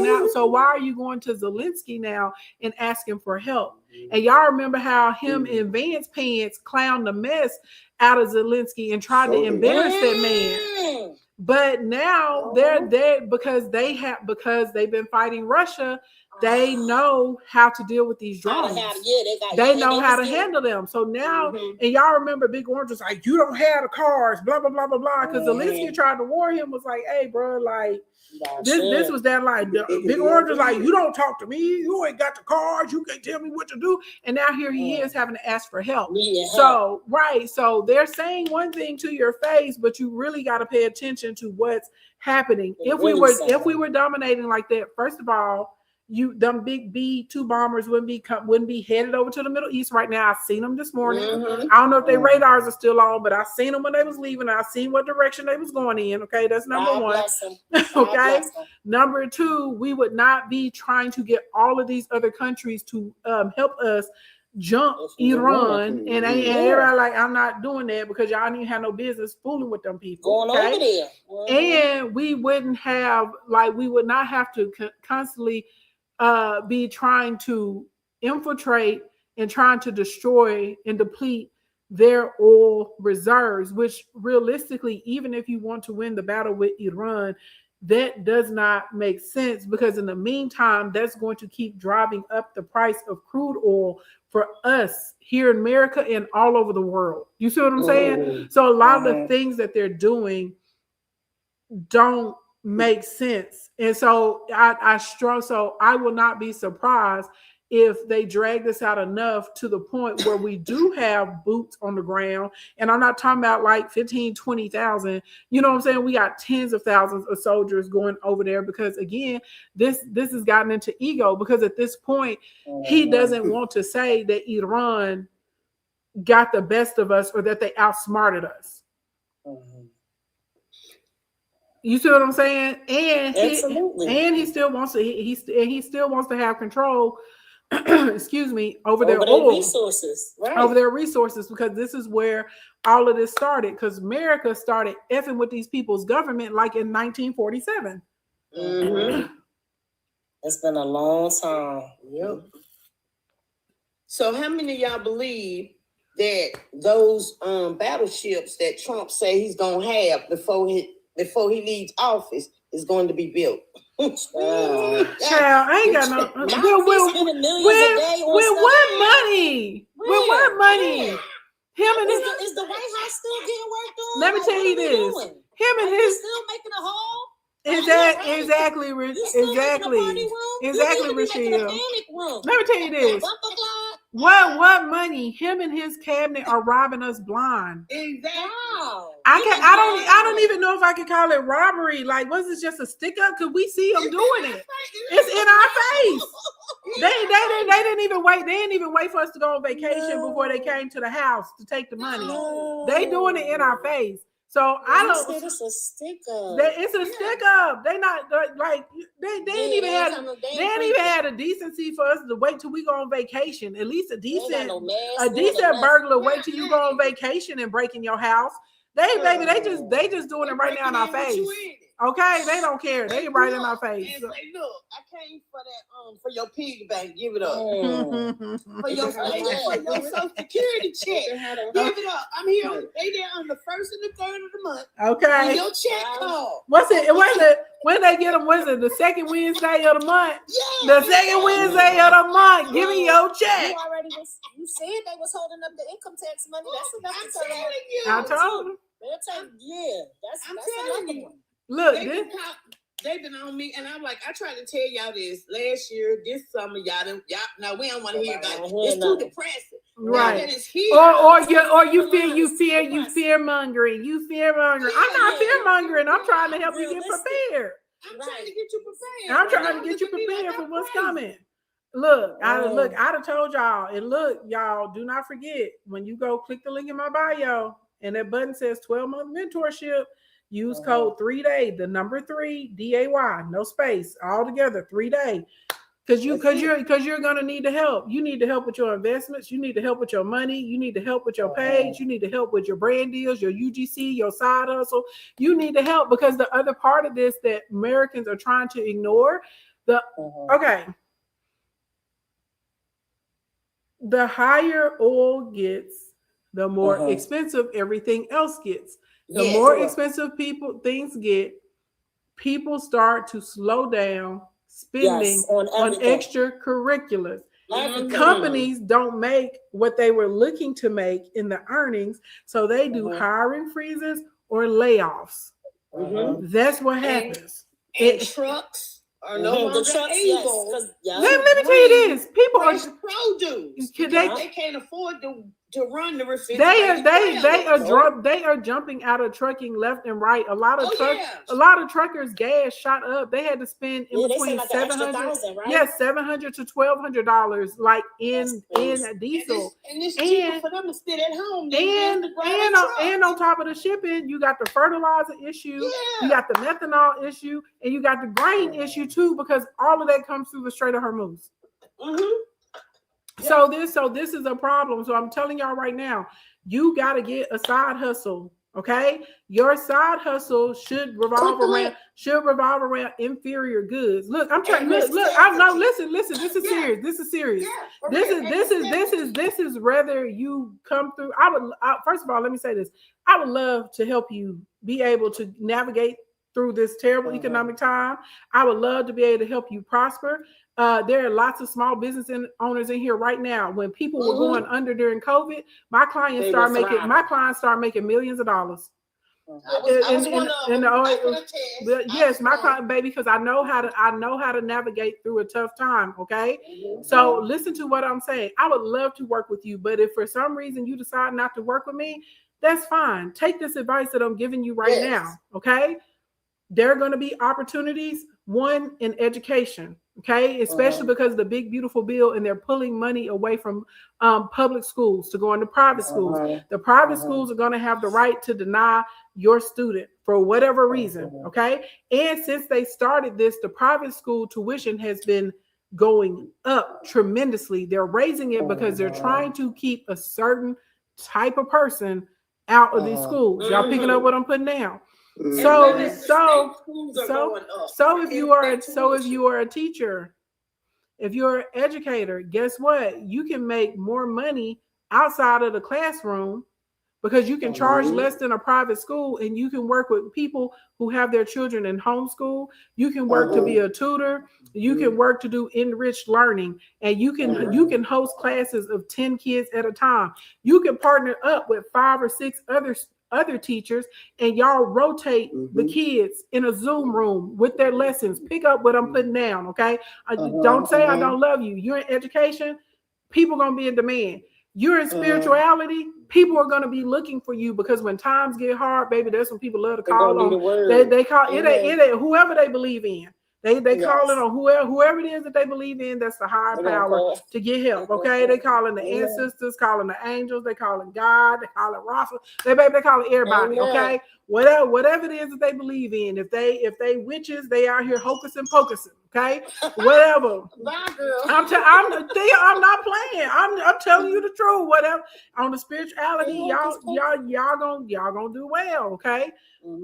why are you going to Zelensky now and asking for help? And y'all remember how him and Vance Pants clowned the mess out of Zelensky and tried to embarrass that man. But now they're because they've been fighting Russia. They know how to deal with these drones. They know how to handle them. So now, and y'all remember Big Orange was like, you don't have the cars, blah, blah, blah, blah, blah. Because Zelensky tried to warn him, was like, hey, bro, like, this was that, like, Big Orange was like, you don't talk to me. You ain't got the cars. You can't tell me what to do. And now here he is having to ask for help. So, right. So they're saying one thing to your face, but you really got to pay attention to what's happening. If we were dominating like that, first of all, them big B-2 bombers wouldn't be headed over to the Middle East right now. I seen them this morning. I don't know if their radars are still on, but I seen them when they was leaving. I seen what direction they was going in. Okay, that's number one. Okay, number two, we would not be trying to get all of these other countries to help us jump Iran, and everybody like, I'm not doing that, because y'all didn't have no business fooling with them people. Going over there. And we would not have to constantly be trying to infiltrate and trying to destroy and deplete their oil reserves, which realistically, even if you want to win the battle with Iran, that does not make sense, because in the meantime, that's going to keep driving up the price of crude oil for us here in America and all over the world. You see what I'm saying? So a lot of the things that they're doing don't make sense. And so I will not be surprised if they drag this out enough to the point where we do have boots on the ground. And I'm not talking about like 15, 20,000. You know what I'm saying? We got tens of thousands of soldiers going over there, because again, this has gotten into ego, because at this point, he doesn't want to say that Iran got the best of us or that they outsmarted us. You see what I'm saying? And he still wants to he still wants to have control excuse me, over their oil resources, right? Over their resources, because this is where all of this started. Because America started effing with these people's government like in 1947. It's been a long time. Yep. So how many of y'all believe that those battleships that Trump say he's gonna have before he leaves office is going to be built? Child, I ain't got no. With what money? With what money? Him and his. Is the White House still getting worked on? Let me tell you this. Him and his. Still making a hole? Exactly, Rashida. Let me tell you this. What money? Him and his cabinet are robbing us blind. Exactly. I don't even know if I could call it robbery. Like, was it just a stick up? Cause we see them doing it. It's in our face. They didn't even wait. They didn't even wait for us to go on vacation before they came to the house to take the money. They doing it in our face. So I don't. It's a stick up. It's a stick up. They not like they ain't even had a decency for us to wait till we go on vacation. At least a decent burglar wait till you go on vacation and break in your house. They just doing it right now in our face. Okay, they don't care. They right in our face. Say, look, I came for that for your piggy bank. Give it up. For your Social Security check. Give it up. I'm here. They there on the 1st and the 3rd of the month. Okay. When your check call. When they get them? Was it the second Wednesday of the month? Yeah. The second Wednesday of the month. Give me your check. You said they was holding up the income tax money. That's enough to tell you. I told them. That's another one. Look, they've been on me, and I'm like, I tried to tell y'all this last year, this summer, y'all. Now we don't want to hear about it. It's too depressing. Right. Or you fear mongering. You fear mongering. I'm not fear mongering. I'm trying to help you get prepared. I'm trying to get you prepared. I'm trying to get you prepared for what's coming. Look, I'd have told y'all, and look, y'all, do not forget, when you go click the link in my bio and that button says 12-month mentorship, use code 3DAY, the number 3 DAY, no space, all together, 3DAY. Because you're gonna need the help. You need to help with your investments. You need to help with your money. You need to help with your page. You need to help with your brand deals, your UGC, your side hustle. You need to help, because the other part of this that Americans are trying to ignore, the higher oil gets, the more expensive everything else gets. The more expensive things get, people start to slow down spending on extracurriculars. Companies don't make what they were looking to make in the earnings, so they do hiring freezes or layoffs. That's what happens. And trucks are no longer able. Let me tell you this: people are produce. They can't afford to run the refrigerator. They are jumping out of trucking left and right. A lot of truckers' gas shot up. They had to spend between like $700 to $1,200 like in diesel. And it's cheaper for them to sit at home. And on top of the shipping, you got the fertilizer issue, you got the methanol issue, and you got the grain issue too, because all of that comes through the Strait of Hormuz. So this is a problem. So I'm telling y'all right now, you got to get a side hustle. Okay, your side hustle should revolve around inferior goods. Look, I'm trying. Listen. This is serious. This is whether you come through. First of all, let me say this. I would love to help you be able to navigate through this terrible economic time. I would love to be able to help you prosper. There are lots of small business owners in here right now. When people were going under during COVID, my clients start making millions of dollars. Yes, my client, baby, because I know how to navigate through a tough time. Okay, so listen to what I'm saying. I would love to work with you, but if for some reason you decide not to work with me, that's fine. Take this advice that I'm giving you right now. Okay, there are going to be opportunities. One, in education. Okay, especially because of the big beautiful bill, and they're pulling money away from public schools to go into private schools. The private schools are going to have the right to deny your student for whatever reason. Okay, and since they started this, the private school tuition has been going up tremendously. They're raising it because they're trying to keep a certain type of person out of these schools. Y'all picking up what I'm putting down? So if you are a teacher, if you're an educator, guess what? You can make more money outside of the classroom because you can charge less than a private school, and you can work with people who have their children in homeschool. You can work to be a tutor. You can work to do enriched learning, and you can host classes of 10 kids at a time. You can partner up with 5 or 6 other teachers, and y'all rotate the kids in a Zoom room with their lessons. Pick up what I'm putting down, okay? Don't say I don't love you. You're in education, people are going to be in demand. You're in spirituality, people are going to be looking for you, because when times get hard, baby, that's when people love to call on. They call it whoever they believe in. They call it on whoever it is that they believe in. That's the higher power to get help. Okay, they call in the ancestors, calling the angels, they call it God, they call it Rafa. They call it everybody. Okay, whatever it is that they believe in. If they witches, they out here hocus and pocusing. Okay, whatever. Bye, girl. I'm not playing. I'm telling you the truth. Whatever on the spirituality, y'all gonna do well. Okay,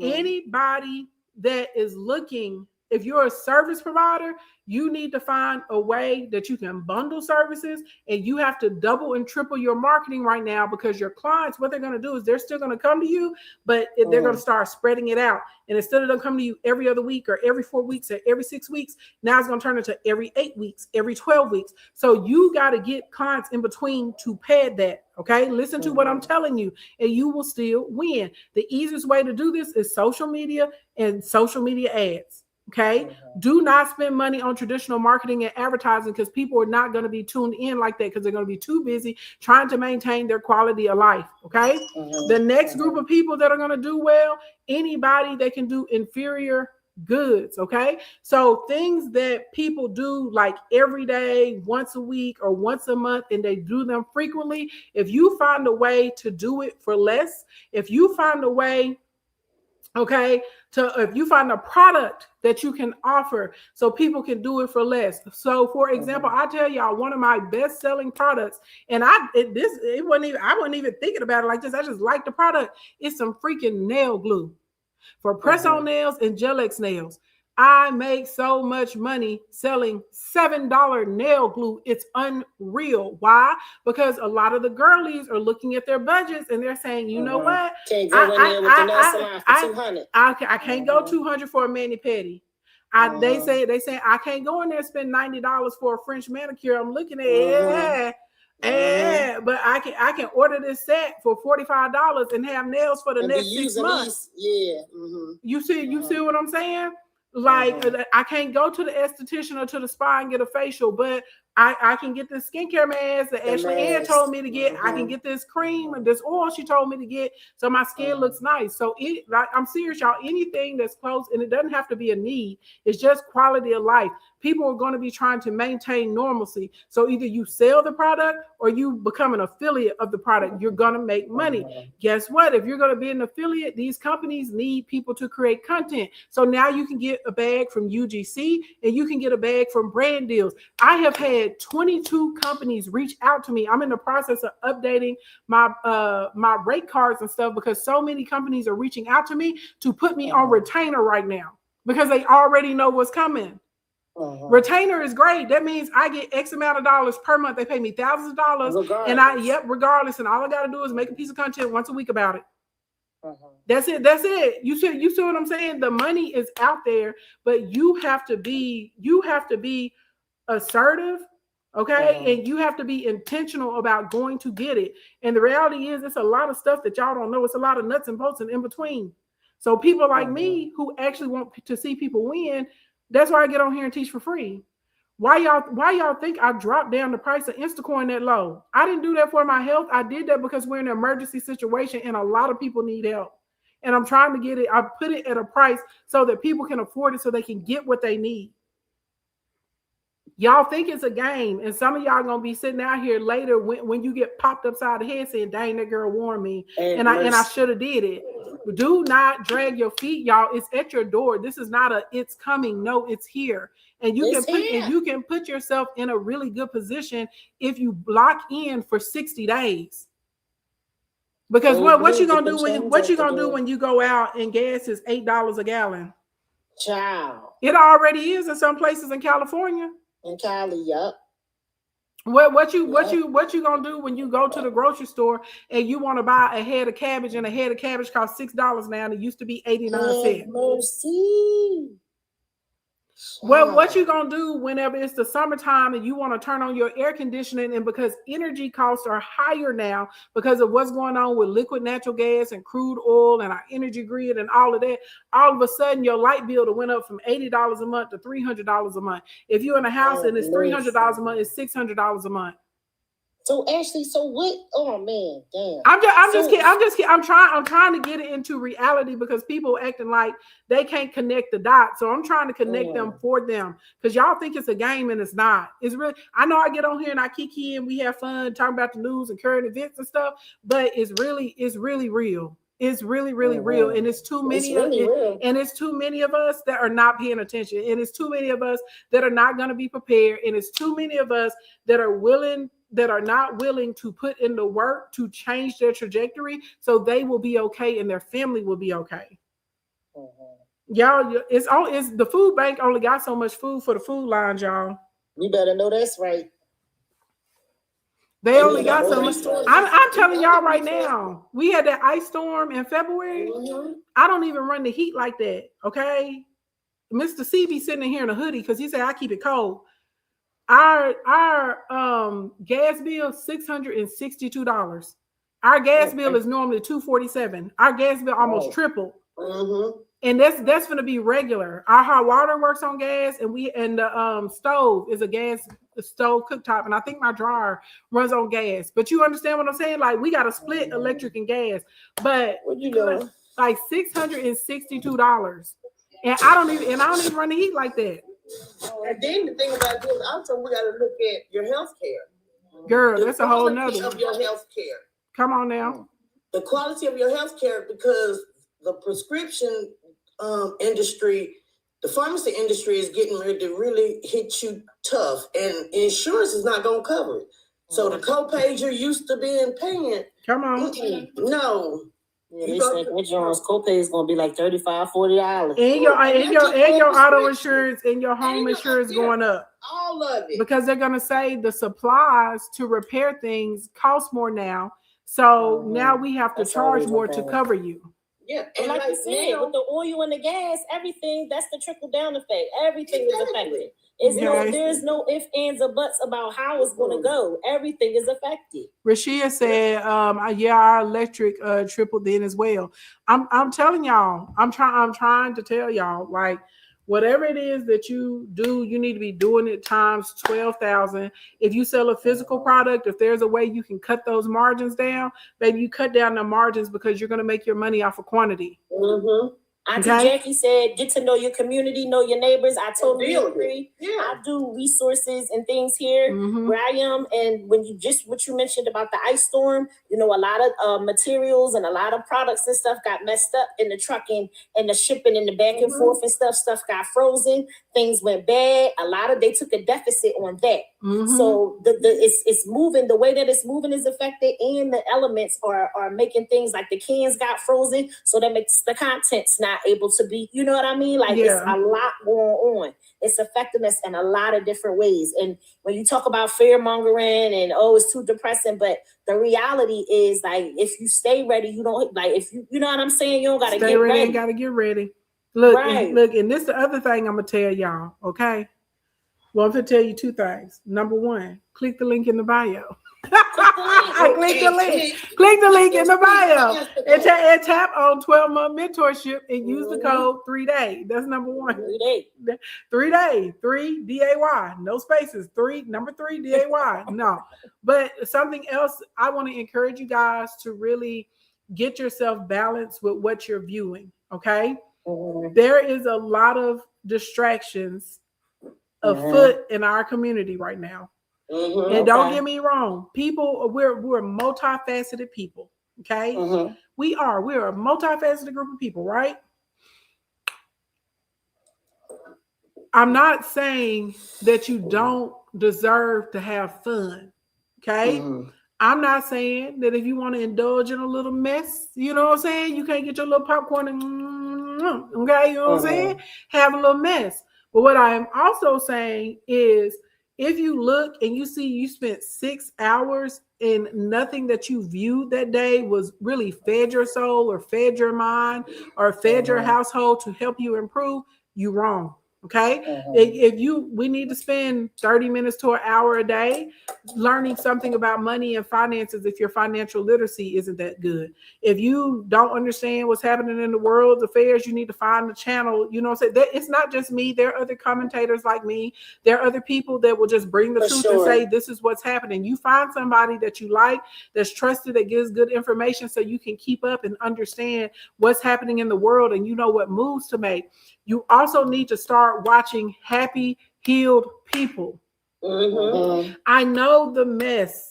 anybody that is looking. If you're a service provider, you need to find a way that you can bundle services, and you have to double and triple your marketing right now, because your clients, what they're going to do is they're still going to come to you, but they're going to start spreading it out. And instead of them coming to you every other week or every 4 weeks or every 6 weeks, now it's going to turn into every 8 weeks, every 12 weeks. So you got to get clients in between to pad that. Okay, listen to what I'm telling you, and you will still win. The easiest way to do this is social media and social media ads. Okay, do not spend money on traditional marketing and advertising, because people are not going to be tuned in like that, because they're going to be too busy trying to maintain their quality of life. Okay, the next group of people that are going to do well, anybody that can do inferior goods. Okay, so things that people do like every day, once a week or once a month, and they do them frequently. If you find a way to do it for less, if you find a way, if you find a product that you can offer so people can do it for less. So for example, I tell y'all one of my best selling products, and I wasn't even thinking about it like this. I just like the product. It's some freaking nail glue for press-on nails and Gel-X nails. I make so much money selling $7 nail glue. It's unreal. Why? Because a lot of the girlies are looking at their budgets and they're saying, you know what? Can't go in there with the nail salon for $200. I can't go $200 for a mani-pedi. They say I can't go in there and spend $90 for a French manicure. I'm looking at it. But I can order this set for $45 and have nails for the next 6 months. You see what I'm saying? Like, I can't go to the esthetician or to the spa and get a facial, but I can get this skincare mask that Ashley Ann told me to get. I can get this cream and this oil she told me to get, so my skin looks nice. So I'm serious, y'all. Anything that's close, and it doesn't have to be a need. It's just quality of life. People are going to be trying to maintain normalcy. So either you sell the product or you become an affiliate of the product. You're going to make money. Guess what? If you're going to be an affiliate, these companies need people to create content. So now you can get a bag from UGC and you can get a bag from Brand Deals. I have had 22 companies reach out to me. I'm in the process of updating my my rate cards and stuff, because so many companies are reaching out to me to put me on retainer right now, because they already know what's coming. Retainer is great. That means I get X amount of dollars per month. They pay me thousands of dollars, regardless. And regardless. And all I got to do is make a piece of content once a week about it. That's it. That's it. You see what I'm saying? The money is out there, but you have to be assertive, okay? And you have to be intentional about going to get it. And the reality is, it's a lot of stuff that y'all don't know. It's a lot of nuts and bolts and in between. So people like me who actually want to see people win, that's why I get on here and teach for free. Why y'all think I dropped down the price of Instacoin that low? I didn't do that for my health. I did that because we're in an emergency situation and a lot of people need help. And I'm trying to get it. I put it at a price so that people can afford it, so they can get what they need. Y'all think it's a game, and some of y'all gonna be sitting out here later when you get popped upside the head saying, "Dang, that girl warned me, and I should have did it." Do not drag your feet, y'all. It's at your door. This is not a "it's coming." No, it's here, and you can put yourself in a really good position if you block in for 60 days. Because what you gonna do when you go out and gas is $8 a gallon? Child. It already is in some places in California. In Cali, yup. What you gonna do when you go to the grocery store and you want to buy a head of cabbage, and a head of cabbage costs $6 now, and it used to be 89 cents? Mercy. Well, what you gonna do whenever it's the summertime and you want to turn on your air conditioning, and because energy costs are higher now because of what's going on with liquid natural gas and crude oil and our energy grid and all of that, all of a sudden your light bill went up from $80 a month to $300 a month. If you're in a house and it's $300 a month, it's $600 a month. So Ashley, so what? Oh man, damn. I'm just kidding. I'm trying to get it into reality because people acting like they can't connect the dots. So I'm trying to connect them for them, because y'all think it's a game and it's not. It's really. I know I get on here and I kiki and we have fun talking about the news and current events and stuff, but it's really real. It's really real, and it's too many and it's too many of us that are not paying attention, and it's too many of us that are not going to be prepared, and it's too many of us that are not willing to put in the work to change their trajectory so they will be okay and their family will be okay. Y'all, it's the food bank only got so much food for the food lines, y'all. You better know that's right. They only got so much. I'm telling y'all right now, we had that ice storm in February. I don't even run the heat like that, okay? Mr. C be sitting in here in a hoodie because he said I keep it cold. Our gas bill $662. Our gas bill is normally $247. Our gas bill almost tripled. And that's going to be regular. Our hot water works on gas, and the stove is a gas stove cooktop, and I think my dryer runs on gas. But you understand what I'm saying? Like, we got to split electric and gas. But what you doing? Like $662, and I don't even run the heat like that. And then the thing about this, also we got to look at your health care. Girl, that's a whole nother. Of your health care. Come on now. The quality of your health care, because the prescription industry, the pharmacy industry is getting ready to really hit you tough, and insurance is not going to cover it. So the co-pays you're used to paying. Come on. No. Yeah, they said insurance copay is gonna be like $35, $40. And your auto insurance and your home insurance going up. All of it. Because they're gonna say the supplies to repair things cost more now. So now we have to charge more to cover you. Yeah, and like you said, with the oil and the gas, everything, that's the trickle down effect. Everything is affected. There's no ifs, ands, or buts about how it's going to go. Everything is affected. Rashia said, our electric tripled then as well. I'm telling y'all, I'm trying to tell y'all, like, whatever it is that you do, you need to be doing it times 12,000. If you sell a physical product, if there's a way you can cut those margins down, baby, you cut down the margins because you're going to make your money off of quantity. Auntie Jackie said, get to know your community, know your neighbors. I totally agree. Yeah. I do resources and things here where I am. And when what you mentioned about the ice storm, a lot of materials and a lot of products and stuff got messed up in the trucking and the shipping and the back and forth and stuff got frozen. Things went bad. They took a deficit on that. So it's moving, the way that it's moving is affected, and the elements are making things like the cans got frozen. So that makes the contents not able to be, you know what I mean? Like, it's a lot going on. it's affecting us in a lot of different ways. And when you talk about fear mongering and oh, it's too depressing, but the reality is like if you stay ready, you don't like if you know what I'm saying, you don't gotta Stay get ready. ready. Gotta get ready. Look, Right. and this is the other thing I'm gonna tell y'all. Okay. Well, I'm gonna tell you two things. Number one, click the link in the bio. Click the link. Click the link in the bio and tap on 12-month mentorship and use the code 3DAY. That's number one. 3 days. 3 days. 3 DAY. No spaces. Number 3 DAY. No. But something else, I want to encourage you guys to really get yourself balanced with what you're viewing. Okay. There is a lot of distractions afoot in our community right now. And don't get me wrong, people, we're multifaceted people. Okay. We're a multifaceted group of people, right? I'm not saying that you don't deserve to have fun. Okay. I'm not saying that if you want to indulge in a little mess, you know what I'm saying? You can't get your little popcorn and okay, you know what I'm saying? Have a little mess. But what I am also saying is if you look and you see you spent 6 hours and nothing that you viewed that day was really fed your soul or fed your mind or fed your household to help you improve, you're wrong. Okay. We need to spend 30 minutes to an hour a day learning something about money and finances. If your financial literacy isn't that good, if you don't understand what's happening in the world's affairs, you need to find the channel. You know what I'm saying? It's not just me. There are other commentators like me. There are other people that will just bring the truth and say, this is what's happening. You find somebody that you like, that's trusted, that gives good information so you can keep up and understand what's happening in the world and you know what moves to make. You also need to start watching happy, healed people. I know the mess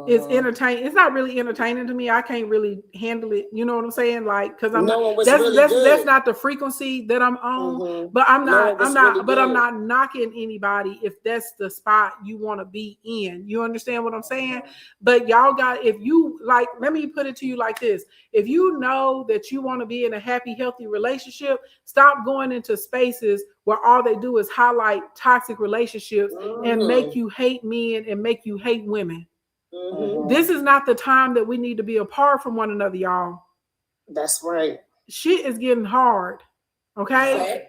is entertaining. It's not really entertaining to me. I can't really handle it. You know what I'm saying? Like, because I'm that's not the frequency that I'm on. But I'm not knocking anybody if that's the spot you want to be in. You understand what I'm saying? But y'all got, if you like, let me put it to you like this. If you know that you want to be in a happy, healthy relationship, stop going into spaces where all they do is highlight toxic relationships and make you hate men and make you hate women. This is not the time that we need to be apart from one another, y'all. That's right. Shit is getting hard. Okay.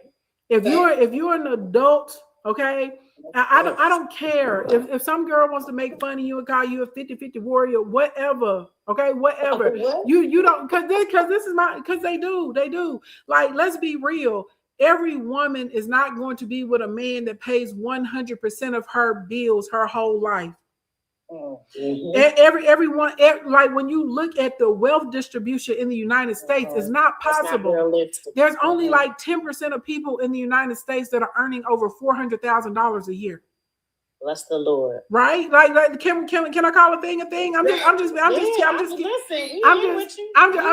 If you're an adult, okay, I don't care if some girl wants to make fun of you and call you a 50-50 warrior, whatever. Okay, whatever. You don't, because they do. Like, let's be real. Every woman is not going to be with a man that pays 100% of her bills her whole life. Everyone, like when you look at the wealth distribution in the United States, it's not possible. There's only like 10% of people in the United States that are earning over $400,000 a year. Bless the Lord. Right? Like can I call a thing a thing? I'm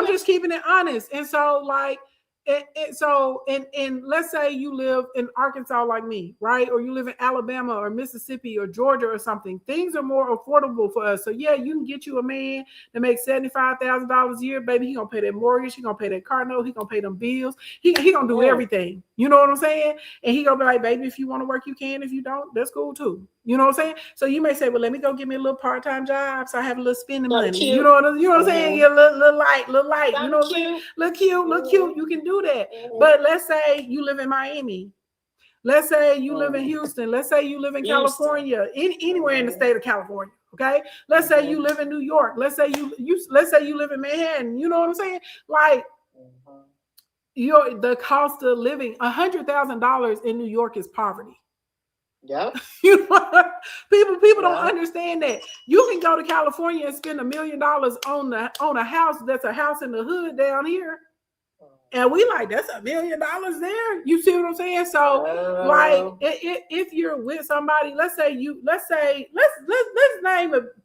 just keeping it honest. And so like and let's say you live in Arkansas like me, right? Or you live in Alabama or Mississippi or Georgia or something. Things are more affordable for us. So yeah, you can get you a man that makes $75,000 a year, baby. He gonna pay that mortgage. He gonna pay that car note. He gonna pay them bills. He gonna do everything. You know what I'm saying? And he gonna be like, baby, if you want to work, you can. If you don't, that's cool too. You know what I'm saying? So you may say, well, let me go get me a little part-time job so I have a little spending money. Cute. You know what I'm saying? Yeah, little light. You know what I'm saying? Look cute. You can do that. But let's say you live in Miami. Let's say you live in Houston. Let's say you live in California. Anywhere in the state of California. Okay. Let's say you live in New York. Let's say you live in Manhattan. You know what I'm saying? Like the cost of living, $100,000 in New York is poverty. Yeah. You know, people don't understand that. You can go to California and spend $1 million on a house that's a house in the hood down here. And we like, that's $1 million there. You see what I'm saying? So like if you're with somebody, let's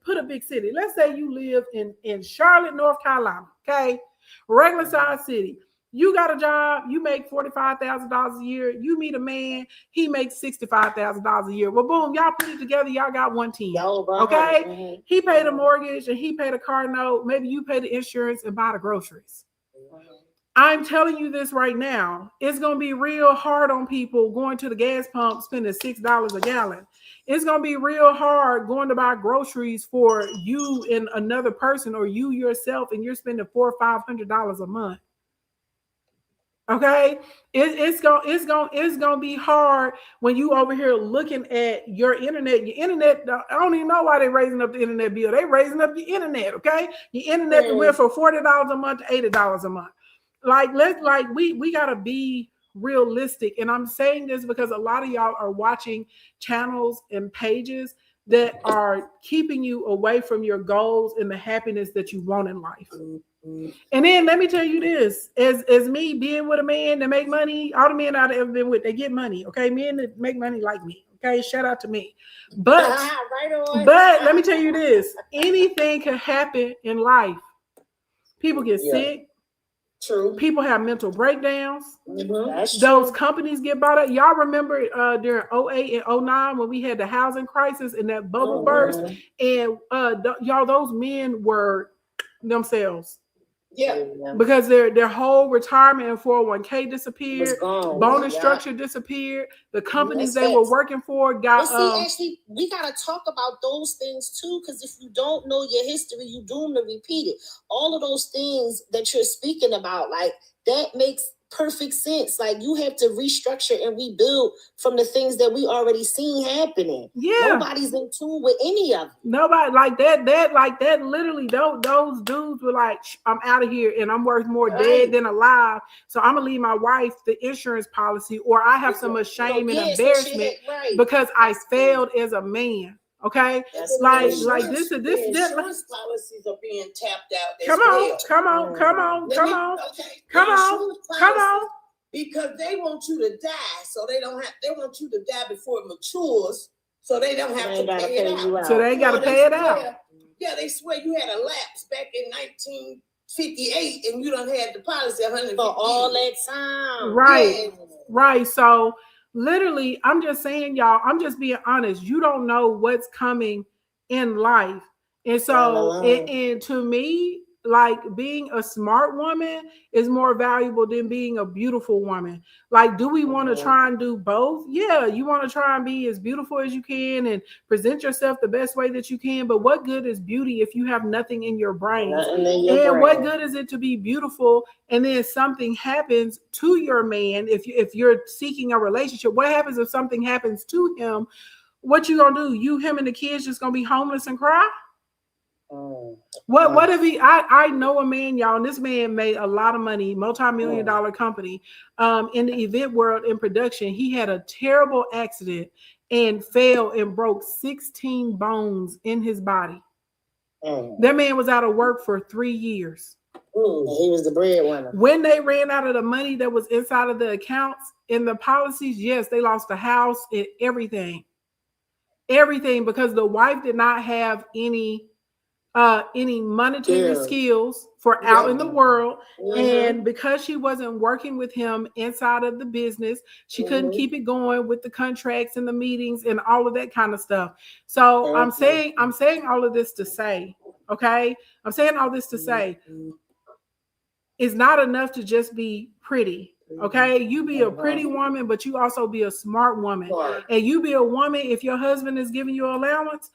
put a big city. Let's say you live in Charlotte, North Carolina. Okay. Regular size city. You got a job, you make $45,000 a year. You meet a man, he makes $65,000 a year. Well, boom, y'all put it together, y'all got 110. Okay, he paid a mortgage and he paid a car note. Maybe you pay the insurance and buy the groceries. I'm telling you this right now. It's going to be real hard on people going to the gas pump, spending $6 a gallon. It's going to be real hard going to buy groceries for you and another person, or you yourself, and you're spending $400 or $500 a month. Okay, it's gonna be hard when you over here looking at your internet. Your internet, I don't even know why they're raising up the internet bill. They're raising up your internet. Okay, your internet went from $40 a month to $80 a month. We gotta be realistic. And I'm saying this because a lot of y'all are watching channels and pages that are keeping you away from your goals and the happiness that you want in life. And then let me tell you this, as me being with a man that make money, all the men I've ever been with, they get money. Okay, men that make money like me. Okay, shout out to me. But let me tell you this, anything can happen in life. People get sick. True. People have mental breakdowns. That's Those true. companies get bought up. Y'all remember during 08 and 09 when we had the housing crisis and that bubble burst, and y'all, those men were themselves. Yeah. Because their whole retirement and 401k disappeared, gone. bonus Yeah. structure disappeared, the companies That's they were facts. working for got But see, actually, we gotta talk about those things too, because if you don't know your history, you doomed to repeat it. All of those things that you're speaking about, like that makes perfect sense. Like you have to restructure and rebuild from the things that we already seen happening. Yeah. Nobody's in tune with any of it. nobody like that literally those dudes were like, I'm out of here and I'm worth more dead than alive, so I'm gonna leave my wife the insurance policy, or I have so much shame and embarrassment because I failed as a man. Okay, That's like crazy. this The insurance policies are being tapped out as come well. on, come on, Okay, come the on, insurance come on. policies, because they want you to die, so they want you to die before it matures, so they don't have to pay it out. So they ain't gotta pay it out. Yeah, they swear you had a lapse back in 1958 and you done had the policy 150 For all years. that time. Right. Yeah. Right. So literally, I'm just saying, y'all, I'm just being honest. You don't know what's coming in life. And so, and to me, like being a smart woman is more valuable than being a beautiful woman. Like, do we want to try and do both? Yeah, you want to try and be as beautiful as you can and present yourself the best way that you can. But what good is beauty if you have nothing in your brain? And what good is it to be beautiful and then something happens to your man? If you're seeking a relationship, what happens if something happens to him? What you gonna do? You, him, and the kids just gonna be homeless and cry? What if he? I know a man, y'all, and this man made a lot of money, multi-million-dollar company, in the event world in production. He had a terrible accident and fell and broke 16 bones in his body. That man was out of work for 3 years. He was the breadwinner. When they ran out of the money that was inside of the accounts and the policies, yes, they lost the house and everything, because the wife did not have any monetary skills for out in the world. And because she wasn't working with him inside of the business, she couldn't keep it going with the contracts and the meetings and all of that kind of stuff. So I'm saying all of this to say, okay, I'm saying all this to say, it's not enough to just be pretty. Okay, you be a pretty woman, but you also be a smart woman. And you be a woman, if your husband is giving you allowance,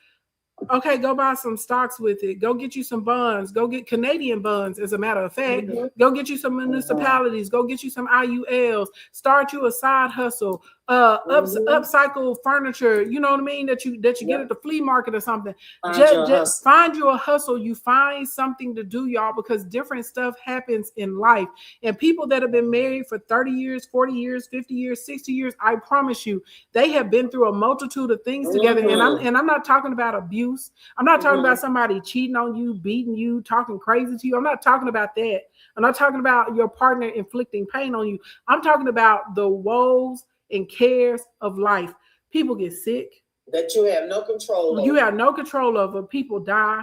okay, go buy some stocks with it. Go get you some bonds. Go get Canadian bonds, as a matter of fact. Go get you some municipalities. Go get you some IULs. Start you a side hustle. Upcycle furniture. You know what I mean? That you get at the flea market or something. Just find you a hustle. You find something to do, y'all, because different stuff happens in life. And people that have been married for 30 years, 40 years, 50 years, 60 years, I promise you, they have been through a multitude of things together. And I'm not talking about abuse. I'm not talking about somebody cheating on you, beating you, talking crazy to you. I'm not talking about that. I'm not talking about your partner inflicting pain on you. I'm talking about the woes and cares of life. People get sick that you have no control over. You have no control over. People die.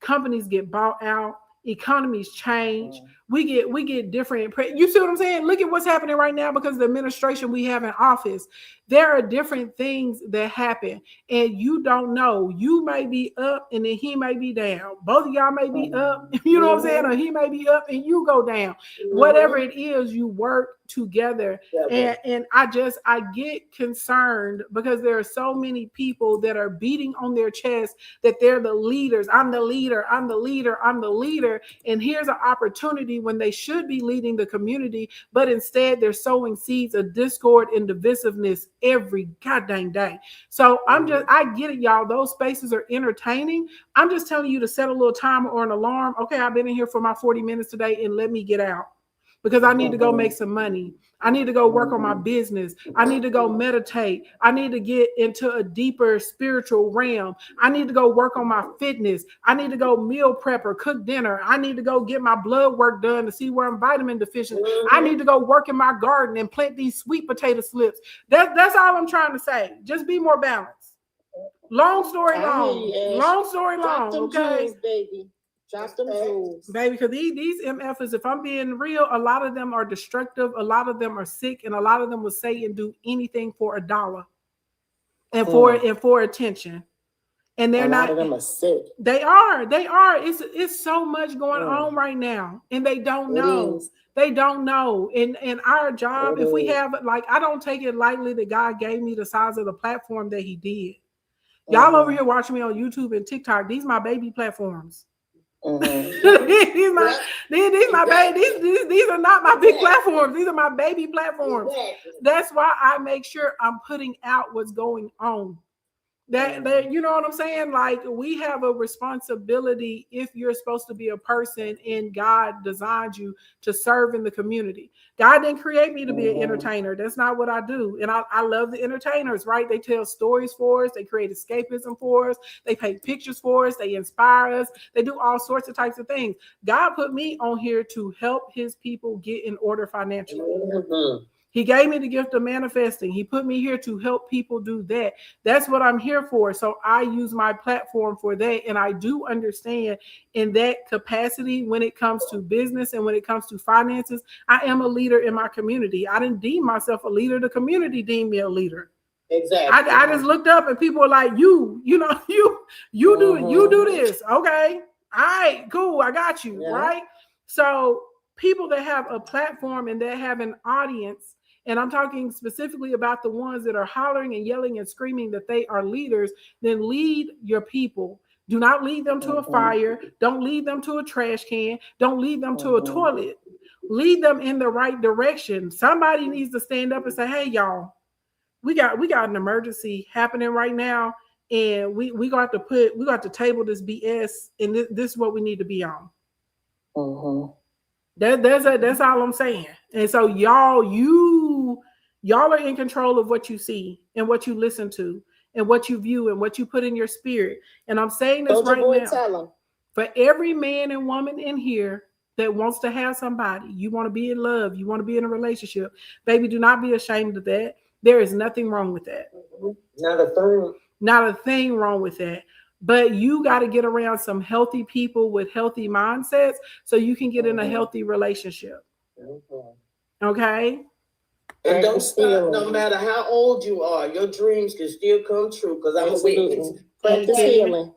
Companies get bought out. economies change. We get different. You see what I'm saying? Look at what's happening right now because of the administration we have in office. There are different things that happen, and you don't know. You may be up, and then he may be down. Both of y'all may be up, you know what I'm saying, or he may be up and you go down. Whatever it is, you work together. And I get concerned because there are so many people that are beating on their chest that they're the leaders. I'm the leader. I'm the leader. I'm the leader. And here's an opportunity when they should be leading the community, but instead they're sowing seeds of discord and divisiveness every goddamn day. So I get it, y'all. Those spaces are entertaining. I'm just telling you to set a little timer or an alarm. Okay, I've been in here for my 40 minutes today and let me get out because I need to go make some money. I need to go work on my business. I need to go meditate. I need to get into a deeper spiritual realm. I need to go work on my fitness. I need to go meal prep or cook dinner. I need to go get my blood work done to see where I'm vitamin deficient. I need to go work in my garden and plant these sweet potato slips. That's all I'm trying to say. Just be more balanced. Long story long. Long story long. Okay, baby. Drop them jewels. Baby, because these MFs, if I'm being real, a lot of them are destructive, a lot of them are sick, and a lot of them will say and do anything for $1 and for attention. And they're not. A lot of them are sick. They are. It's so much going on right now, and they don't know. They don't know. And our job, if we have, like, I don't take it lightly that God gave me the size of the platform that He did. Y'all over here watching me on YouTube and TikTok. These my baby platforms. These are not my big platforms. These are my baby platforms. That's why I make sure I'm putting out what's going on. That you know what I'm saying? Like, we have a responsibility if you're supposed to be a person and God designed you to serve in the community. God didn't create me to be an entertainer. That's not what I do. And I love the entertainers, right? They tell stories for us. They create escapism for us. They paint pictures for us. They inspire us. They do all sorts of types of things. God put me on here to help His people get in order financially. He gave me the gift of manifesting. He put me here to help people do that. That's what I'm here for. So I use my platform for that. And I do understand in that capacity when it comes to business and when it comes to finances, I am a leader in my community. I didn't deem myself a leader. The community deemed me a leader. Exactly. I just looked up and people were like, you do this. Okay. All right, cool. I got you. Yeah. Right. So people that have a platform and that have an audience, and I'm talking specifically about the ones that are hollering and yelling and screaming that they are leaders, then lead your people. Do not lead them to a fire. Don't lead them to a trash can. Don't lead them to a toilet. Lead them in the right direction. Somebody needs to stand up and say, hey, y'all, we got an emergency happening right now. And we got to table this BS, and this is what we need to be on. That's all I'm saying. And so y'all are in control of what you see and what you listen to and what you view and what you put in your spirit. And I'm saying this right now. For every man and woman in here that wants to have somebody, you want to be in love, you want to be in a relationship, baby, do not be ashamed of that. There is nothing wrong with that. Not a thing wrong with that. But you got to get around some healthy people with healthy mindsets so you can get in a healthy relationship. Okay? And don't stop, no matter how old you are, your dreams can still come true, because I'm a witness. Practice healing.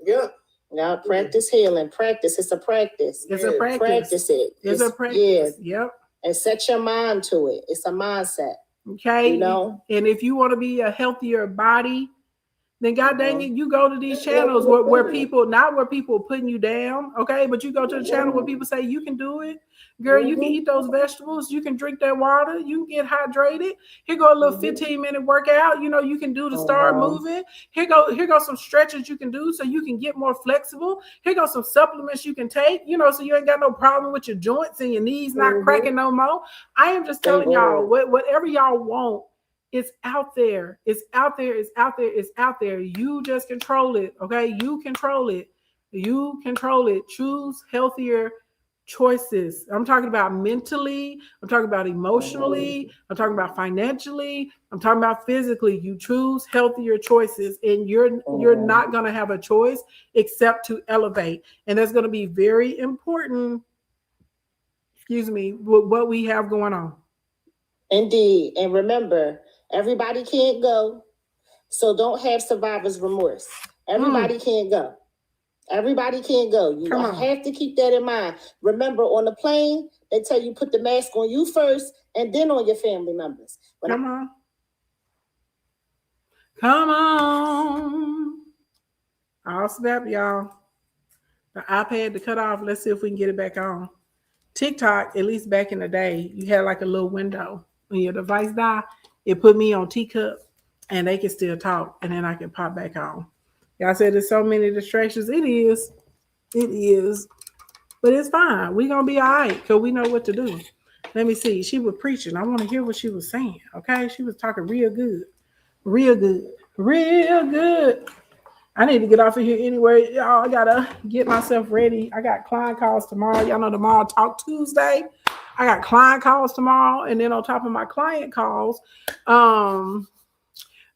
Yeah. Now practice healing. Practice. It's a practice. It's a practice. Practice it. It's a practice. Yeah. Yep. And set your mind to it. It's a mindset. Okay. You know? And if you want to be a healthier body, then God dang it, you go to these channels where people, not where people are putting you down, okay? But you go to the channel where people say, you can do it. Girl, you can eat those vegetables. You can drink that water. You can get hydrated. Here go a little 15-minute workout, you can do to start moving. Here go some stretches you can do so you can get more flexible. Here go some supplements you can take, so you ain't got no problem with your joints and your knees not cracking no more. I am just telling y'all, whatever y'all want, it's out there. It's out there. It's out there. It's out there. You just control it. Okay. You control it. You control it. Choose healthier choices. I'm talking about mentally, I'm talking about emotionally, I'm talking about financially, I'm talking about physically. You choose healthier choices, and you're not going to have a choice except to elevate. And that's going to be very important, excuse me, with what we have going on. Indeed. And remember, everybody can't go, so don't have survivor's remorse. Everybody can't go. Everybody can't go. You have to keep that in mind. Remember, on the plane, they tell you put the mask on you first and then on your family members. Come on. Come on. I'll snap, y'all. The iPad to cut off. Let's see if we can get it back on. TikTok, at least back in the day, you had like a little window. When your device died, it put me on teacup and they can still talk, and then I can pop back on. Y'all said there's so many distractions. It is. But it's fine. We're going to be all right because we know what to do. Let me see. She was preaching. I want to hear what she was saying. Okay? She was talking real good. Real good. Real good. I need to get off of here anyway. Y'all, I got to get myself ready. I got client calls tomorrow. Y'all know tomorrow Talk Tuesday. I got client calls tomorrow. And then on top of my client calls, I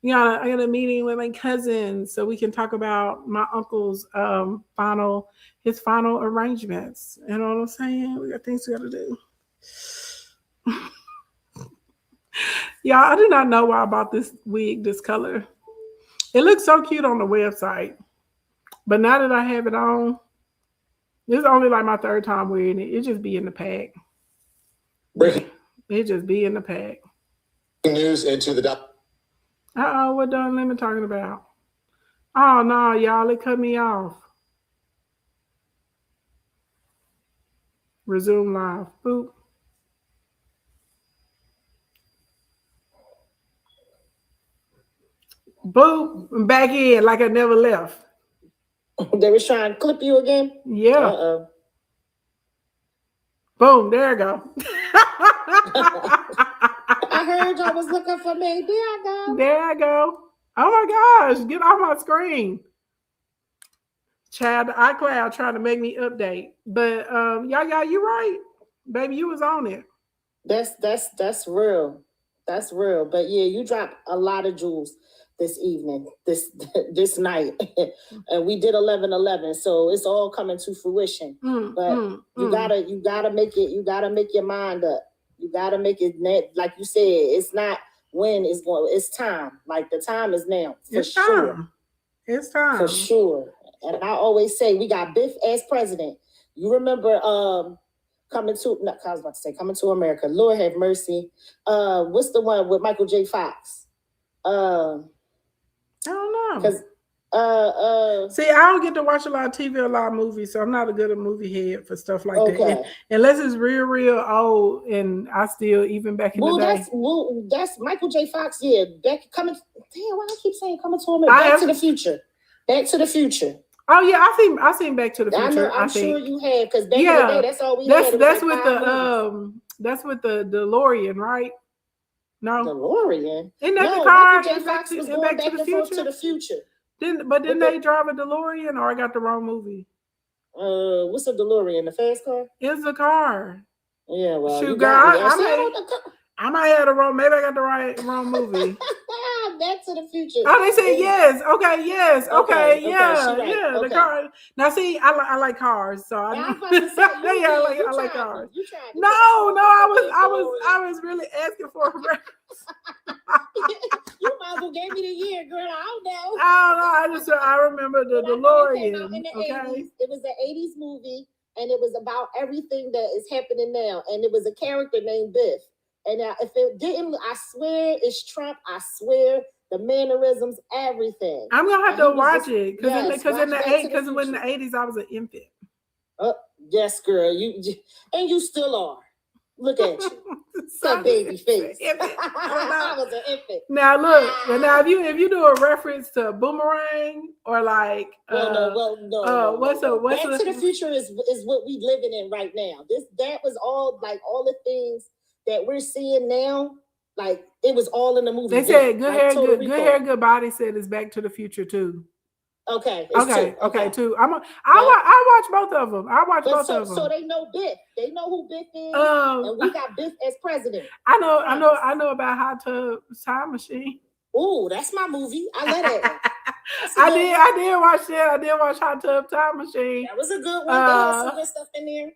got a meeting with my cousin so we can talk about my uncle's final arrangements. You know what I'm saying? We got things we got to do. Y'all, I did not know why I bought this wig this color. It looks so cute on the website. But now that I have it on, this is only like my third time wearing it. It just be in the pack. It just be in the pack. News into the What Don Lemon talking about? Oh, no, y'all, it cut me off. Resume live. Boop. Boop. I'm back in like I never left. They was trying to clip you again? Yeah. Uh-oh. Boom. There you go. I heard y'all was looking for me. There I go. There I go. Oh my gosh, get off my screen. Chad, iCloud trying to make me update. But y'all, you right. Baby, you was on it. That's real. That's real. But yeah, you dropped a lot of jewels this evening, this night. And we did 11/11, so it's all coming to fruition. You gotta make your mind up. You gotta make it like you said, it's not when it's going, it's time. Like the time is now. It's time. It's time. For sure. And I always say we got Biff as president. You remember Coming to America. Lord have mercy. What's the one with Michael J. Fox? I don't know. Because see, I don't get to watch a lot of TV or a lot of movies, so I'm not a good movie head for stuff like that. Unless it's real old, and I still, even back in the day. That's Michael J. Fox. Yeah, why I keep saying Coming to America? Back to the Future. Back to the Future. Oh yeah, I seen Back to the Future. I'm sure you have, because back in the day, that's all we had. That's with the DeLorean, right? No, DeLorean. Isn't that the car? Michael J. Fox was going back and forth to the future. Didn't they drive a DeLorean, or I got the wrong movie? What's a DeLorean? The fast car? It's a car. Yeah, well, shoot, girl, I might have the wrong. Maybe I got the wrong movie. Back to the Future. Oh, they said yes. Okay, yes. Okay, yeah, right. yeah. Okay. The car. Now, see, I like cars, so I like cars. No, I was really asking for a reference. You might as well gave me the year, girl. I don't know. I remember the DeLorean. In the okay, 80s. It was an 80s movie, and it was about everything that is happening now. And it was a character named Biff. And if it didn't, I swear it's Trump. I swear the mannerisms, everything. I'm gonna have to watch it because in the 80s I was an infant. Yes, girl. You still are. Look at you. Some baby face. I was an infant. Now look, now if you do a reference to Boomerang or like no. Back to the Future is what we living in right now. That was all the things that we're seeing now. Like it was all in the movie. They said good hair, good body said it's Back to the Future too. Okay. It's Okay, two. okay, two. I watch both of them. I watch But both so, of them. so they know Biff. They know who Biff is, Um, and we got Biff as president. I know about Hot Tub Time Machine. Ooh, that's my movie. I love that one. That's a I good did watch that. I did watch Hot Tub Time Machine. That was a good one. They had some good stuff in there.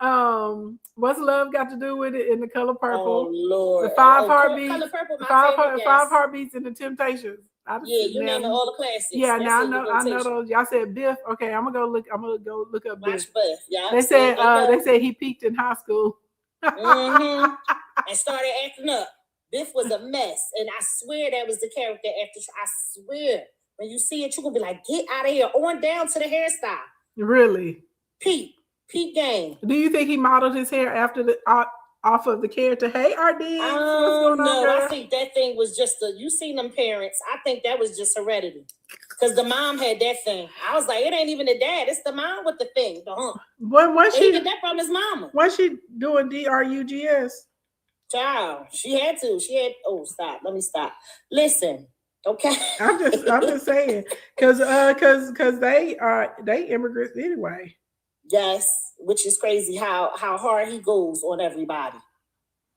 What's love got to do with it in The Color Purple? Oh Lord. The Five Color Heartbeats. Purple, my Five favorite, Five yes. Heartbeats and the Temptations. Yeah, you naming all the classics. Yeah, That's now a I know rotation. those. Y'all said Biff. Okay, I'm gonna go look up Biff. Watch Biff. Yeah. They said he peaked in high school. Mm-hmm. And started acting up. Biff was a mess, and I swear that was the character after. I swear, when you see it, you're gonna be like, "Get out of here!" On down to the hairstyle. Really? Pete game. Do you think he modeled his hair after off of the character? Hey, RD. No, I think that thing was just you seen them parents. I think that was just heredity. Because the mom had that thing. I was like, it ain't even the dad, it's the mom with the thing, the hump. He did that from his mama. Was she doing DRUGS? Child, she had to. Stop. Let me stop. Listen, okay. I'm just saying, because they immigrants anyway. Yes, which is crazy how hard he goes on everybody.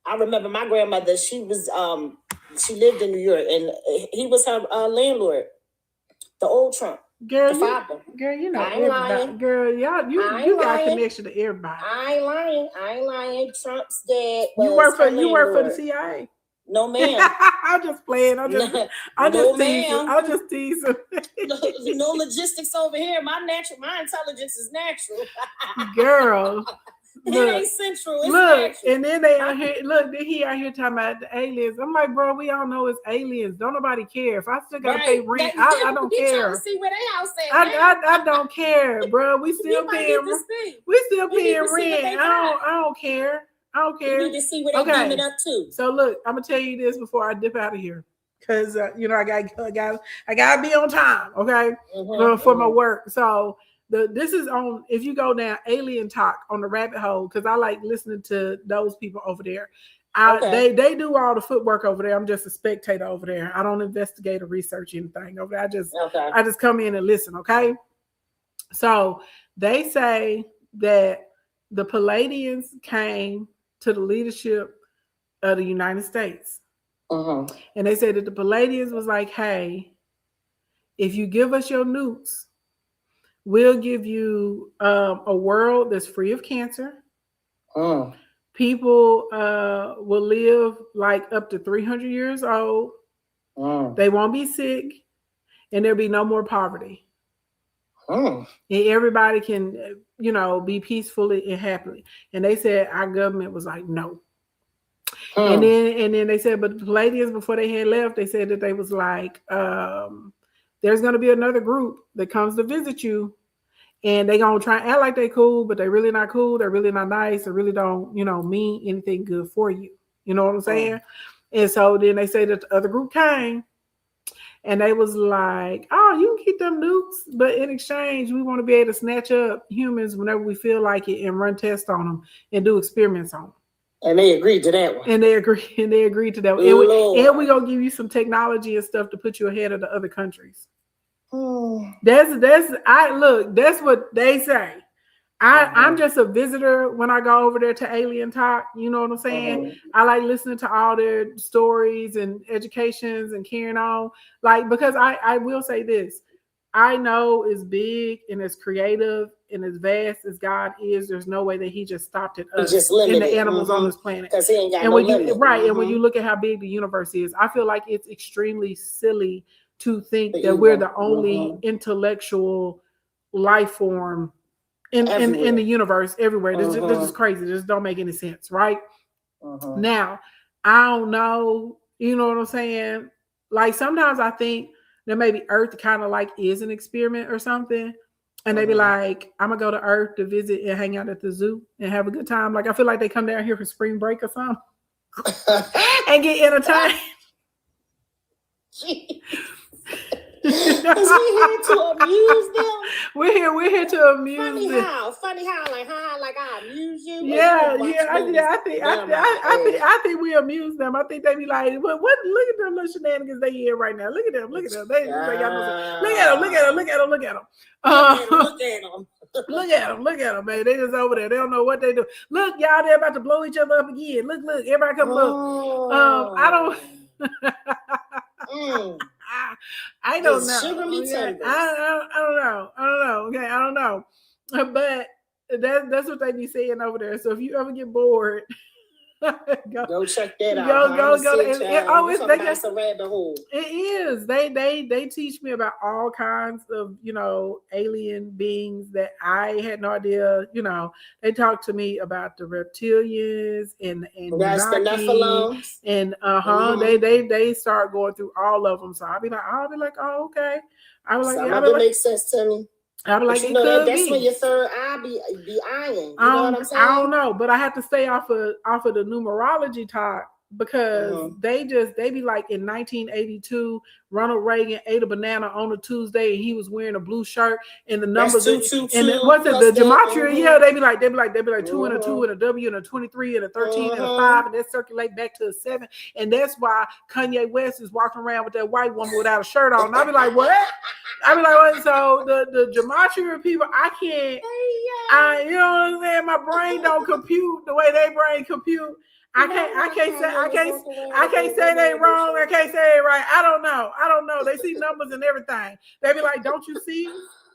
I remember my grandmother, she lived in New York, and he was her landlord, the old Trump. Girl, the father. You know I ain't lying. Girl, you got connection to everybody. I ain't lying. Trump's dad You work for the CIA. No, ma'am. I'm just playing. I'm just teasing. No logistics over here. My intelligence is natural. Girl. It ain't central. It's look, natural. And then they out here. Look, he out here talking about the aliens. I'm like, bro, we all know it's aliens. Don't nobody care. If I still gotta pay rent, I don't care. To see where they house at, I don't care, bro. We still paying. We still paying rent. I don't care. I don't care. You need to see where they beam it up to. So look, I'm gonna tell you this before I dip out of here, because I gotta be on time, okay, for my work. So this is on. If you go down Alien Talk on the rabbit hole, because I like listening to those people over there. They do all the footwork over there. I'm just a spectator over there. I don't investigate or research anything over there. I just come in and listen, okay? So they say that the Palladians came to the leadership of the United States. And they said that the Palladians was like, hey, if you give us your nukes, we'll give you a world that's free of cancer. People will live like up to 300 years old. They won't be sick, and there'll be no more poverty. And everybody can, be peacefully and happily. And they said our government was like, no. And then they said, but the Palladians, before they had left, they said that they was like, there's going to be another group that comes to visit you, and they going to try and act like they cool, but they really not cool. They're really not nice. They really don't, mean anything good for you. You know what I'm saying? And so then they say that the other group came, and they was like, oh, you can keep them nukes, but in exchange, we want to be able to snatch up humans whenever we feel like it and run tests on them and do experiments on them. And they agreed to that one. And they agreed to that one. And we gonna give you some technology and stuff to put you ahead of the other countries. That's what they say. I'm just a visitor when I go over there to Alien Talk. You know what I'm saying? I like listening to all their stories and educations and carrying on. Like, because I will say this. I know as big and as creative and as vast as God is, there's no way that he just stopped at us and the animals on this planet. Because he ain't got and no when limit. and when you look at how big the universe is, I feel like it's extremely silly to think that we're the only intellectual life form in the universe everywhere. This is crazy. This don't make any sense, right? Now, I don't know, you know what I'm saying? Like, sometimes I think that maybe Earth kind of like is an experiment or something. And they be like, I'm gonna go to Earth to visit and hang out at the zoo and have a good time. Like, I feel like they come down here for spring break or something and get entertained. Is we here to amuse them? We're here to amuse Funny them. how? Like I amuse you? Yeah, I think we amuse them. I think they be like, what? Look at them little shenanigans they in right now. Look at them. They like, look at them. Look at them. Look at them, man. They just over there. They don't know what they do. Look, y'all, they're about to blow each other up again. Look, everybody come look. I don't. I don't know. Sugar me tender. I don't know. Okay, I don't know. But that's what they be saying over there. So if you ever get bored, go check that out. Go. It's a rabbit hole. It is. They teach me about all kinds of, alien beings that I had no idea. They talk to me about the reptilians and that's the Nephilims. And they start going through all of them. So I'll be like, oh, okay. I was like, some of it makes sense to me. I'm like, that's when your third eye be eyeing. You know what I'm saying? I don't know, but I have to stay off of the numerology talk because they be like, in 1982, Ronald Reagan ate a banana on a Tuesday and he was wearing a blue shirt and the numbers and what's it, the gematria? Yeah, they be like 2 and a 2 and a W and a 23 and a 13 and a 5 and that circulate back to a 7, and that's why Kanye West is walking around with that white woman without a shirt on. And I be like, what? So the gematria people, I can't. You know what I'm saying? My brain don't compute the way they brain compute. I can't say they wrong. I can't say it right. I don't know. They see numbers and everything. They be like, don't you see?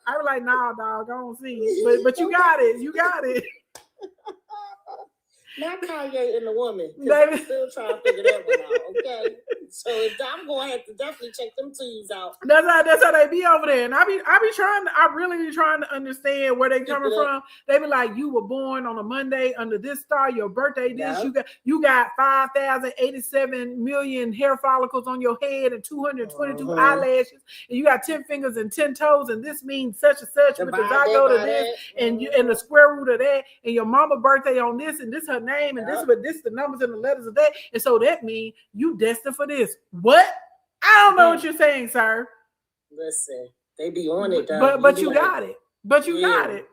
I be like, nah, dog, I don't see. But you got it. Not Kanye and the woman. I'm still trying to figure that one out. Okay, so I'm going to have to definitely check them twos out. That's how they be over there, and I really be trying to understand where they coming from. They be like, you were born on a Monday under this star. Your birthday this. You got 5,087 million hair follicles on your head and 222 eyelashes, and you got 10 fingers and 10 toes, and this means such and such with the zygote of this, and the square root of that, and your mama birthday on this, and this her name, and this the numbers and the letters of that, and so that means you destined for this. What? I don't know what you're saying, sir. Listen, they be on it, though. But you got it. But you got it.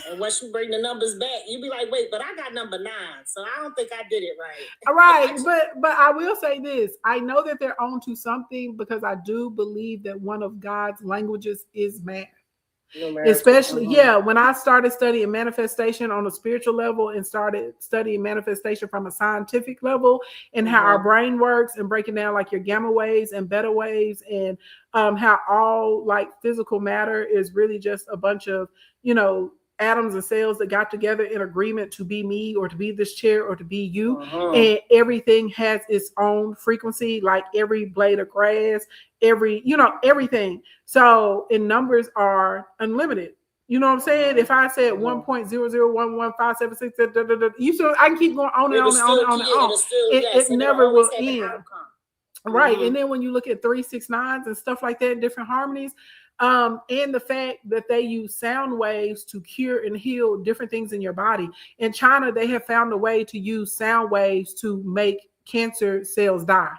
And once you bring the numbers back, you be like, wait, but I got number 9, so I don't think I did it right. All right, but I will say this. I know that they're on to something because I do believe that one of God's languages is math. Especially, when I started studying manifestation on a spiritual level and started studying manifestation from a scientific level and how our brain works and breaking down like your gamma waves and beta waves and how all like physical matter is really just a bunch of, atoms and cells that got together in agreement to be me or to be this chair or to be you. And everything has its own frequency, like every blade of grass, everything. So in numbers are unlimited. You know what I'm saying? If I said 1.0011576, I can keep going on and on. It never will end. Right. And then when you look at 369s and stuff like that, different harmonies, and the fact that they use sound waves to cure and heal different things in your body. In China, they have found a way to use sound waves to make cancer cells die.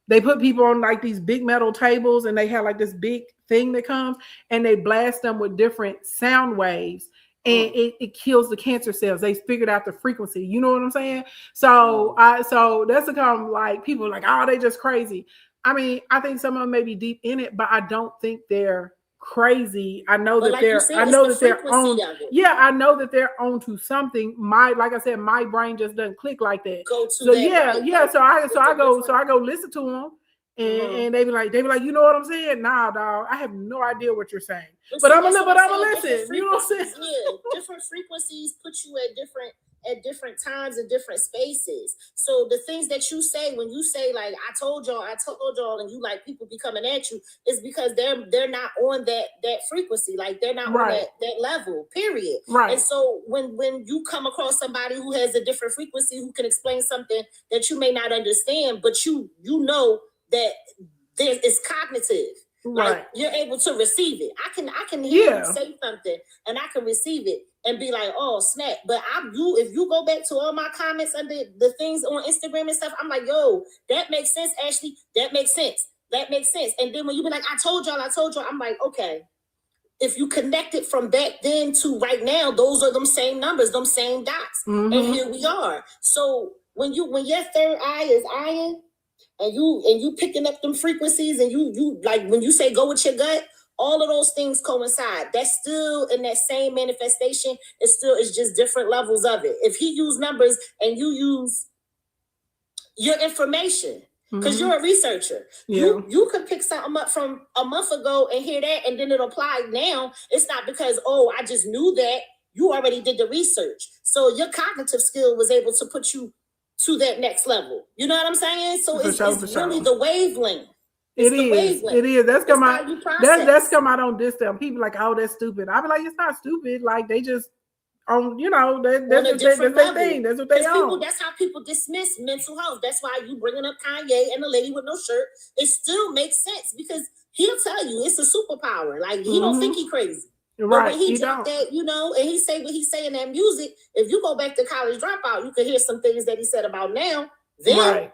They put people on like these big metal tables and they have like this big thing that comes and they blast them with different sound waves and it kills the cancer cells. They figured out the frequency. You know what I'm saying? So that's the kind of like people are like, oh, they just crazy. I mean, I think some of them may be deep in it, but I don't think they're crazy. I know that they're on. Yeah, I know that they're on to something. Like I said, my brain just doesn't click like that. So I go listen to them, and they be like, you know what I'm saying? Nah, dog, I have no idea what you're saying. But I'm gonna listen. You know what I'm saying? Yeah, different frequencies put you at different times and different spaces. So the things that you say when you say like I told y'all, and you like people be coming at you, is because they're not on that frequency, like they're not on that level, period. Right. And so when you come across somebody who has a different frequency who can explain something that you may not understand, but you know that it's cognitive. Right. Like you're able to receive it. I can hear you say something and I can receive it and be like, oh snap. But if you go back to all my comments under the things on Instagram and stuff, I'm like, yo, that makes sense, Ashley. That makes sense. And then when you be like, I told y'all, I'm like, okay. if you connect it from back then to right now, those are them same numbers, them same dots. And here we are. So when your third eye is iron and you picking up them frequencies and you like when you say go with your gut, all of those things coincide. That's still in that same manifestation. It's just different levels of it. If he used numbers and you use your information, because you're a researcher, you could pick something up from a month ago and hear that, and then it applied now. It's not because, oh, I just knew that. You already did the research. So your cognitive skill was able to put you to that next level. You know what I'm saying? So it's really the wavelength. It is. That's come out. That's come out on this stuff. People like, oh, that's stupid. I be like, it's not stupid. Like they just on, you know, that's their thing. That's what they own. That's how people dismiss mental health. That's why you bringing up Kanye and the lady with no shirt. It still makes sense because he'll tell you it's a superpower. Like he don't think he crazy. Right. But when he dropped that, you know, and he say what he say in that music, if you go back to College Dropout, you can hear some things that he said about now. Then, right.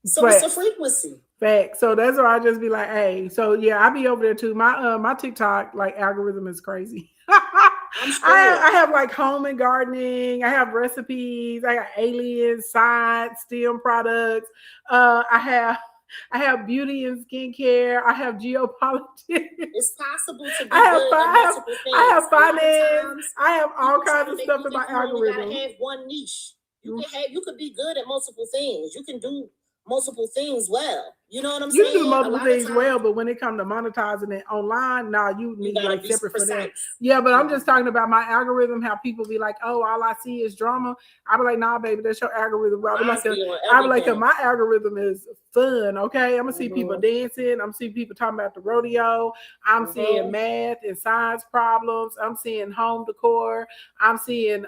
So it's a frequency. Fact. So that's why I just be like, hey. So yeah, I be over there too. My TikTok like algorithm is crazy. I have like home and gardening. I have recipes. I got aliens, science, STEM products. I have beauty and skincare. I have geopolitics. It's possible to be I have finance. I have all kinds of stuff in my algorithm. You gotta have one niche. You could be good at multiple things. You can do multiple things well. You know what I'm saying? You do multiple things well, but when it comes to monetizing it online, you need to like separate for that. Yeah, but I'm just talking about my algorithm, how people be like, oh, all I see is drama. I be like, nah, baby, that's your algorithm. I be like, my algorithm is fun, okay? I'm gonna see people dancing. I'm seeing people talking about the rodeo. I'm seeing math and science problems. I'm seeing home decor. I'm seeing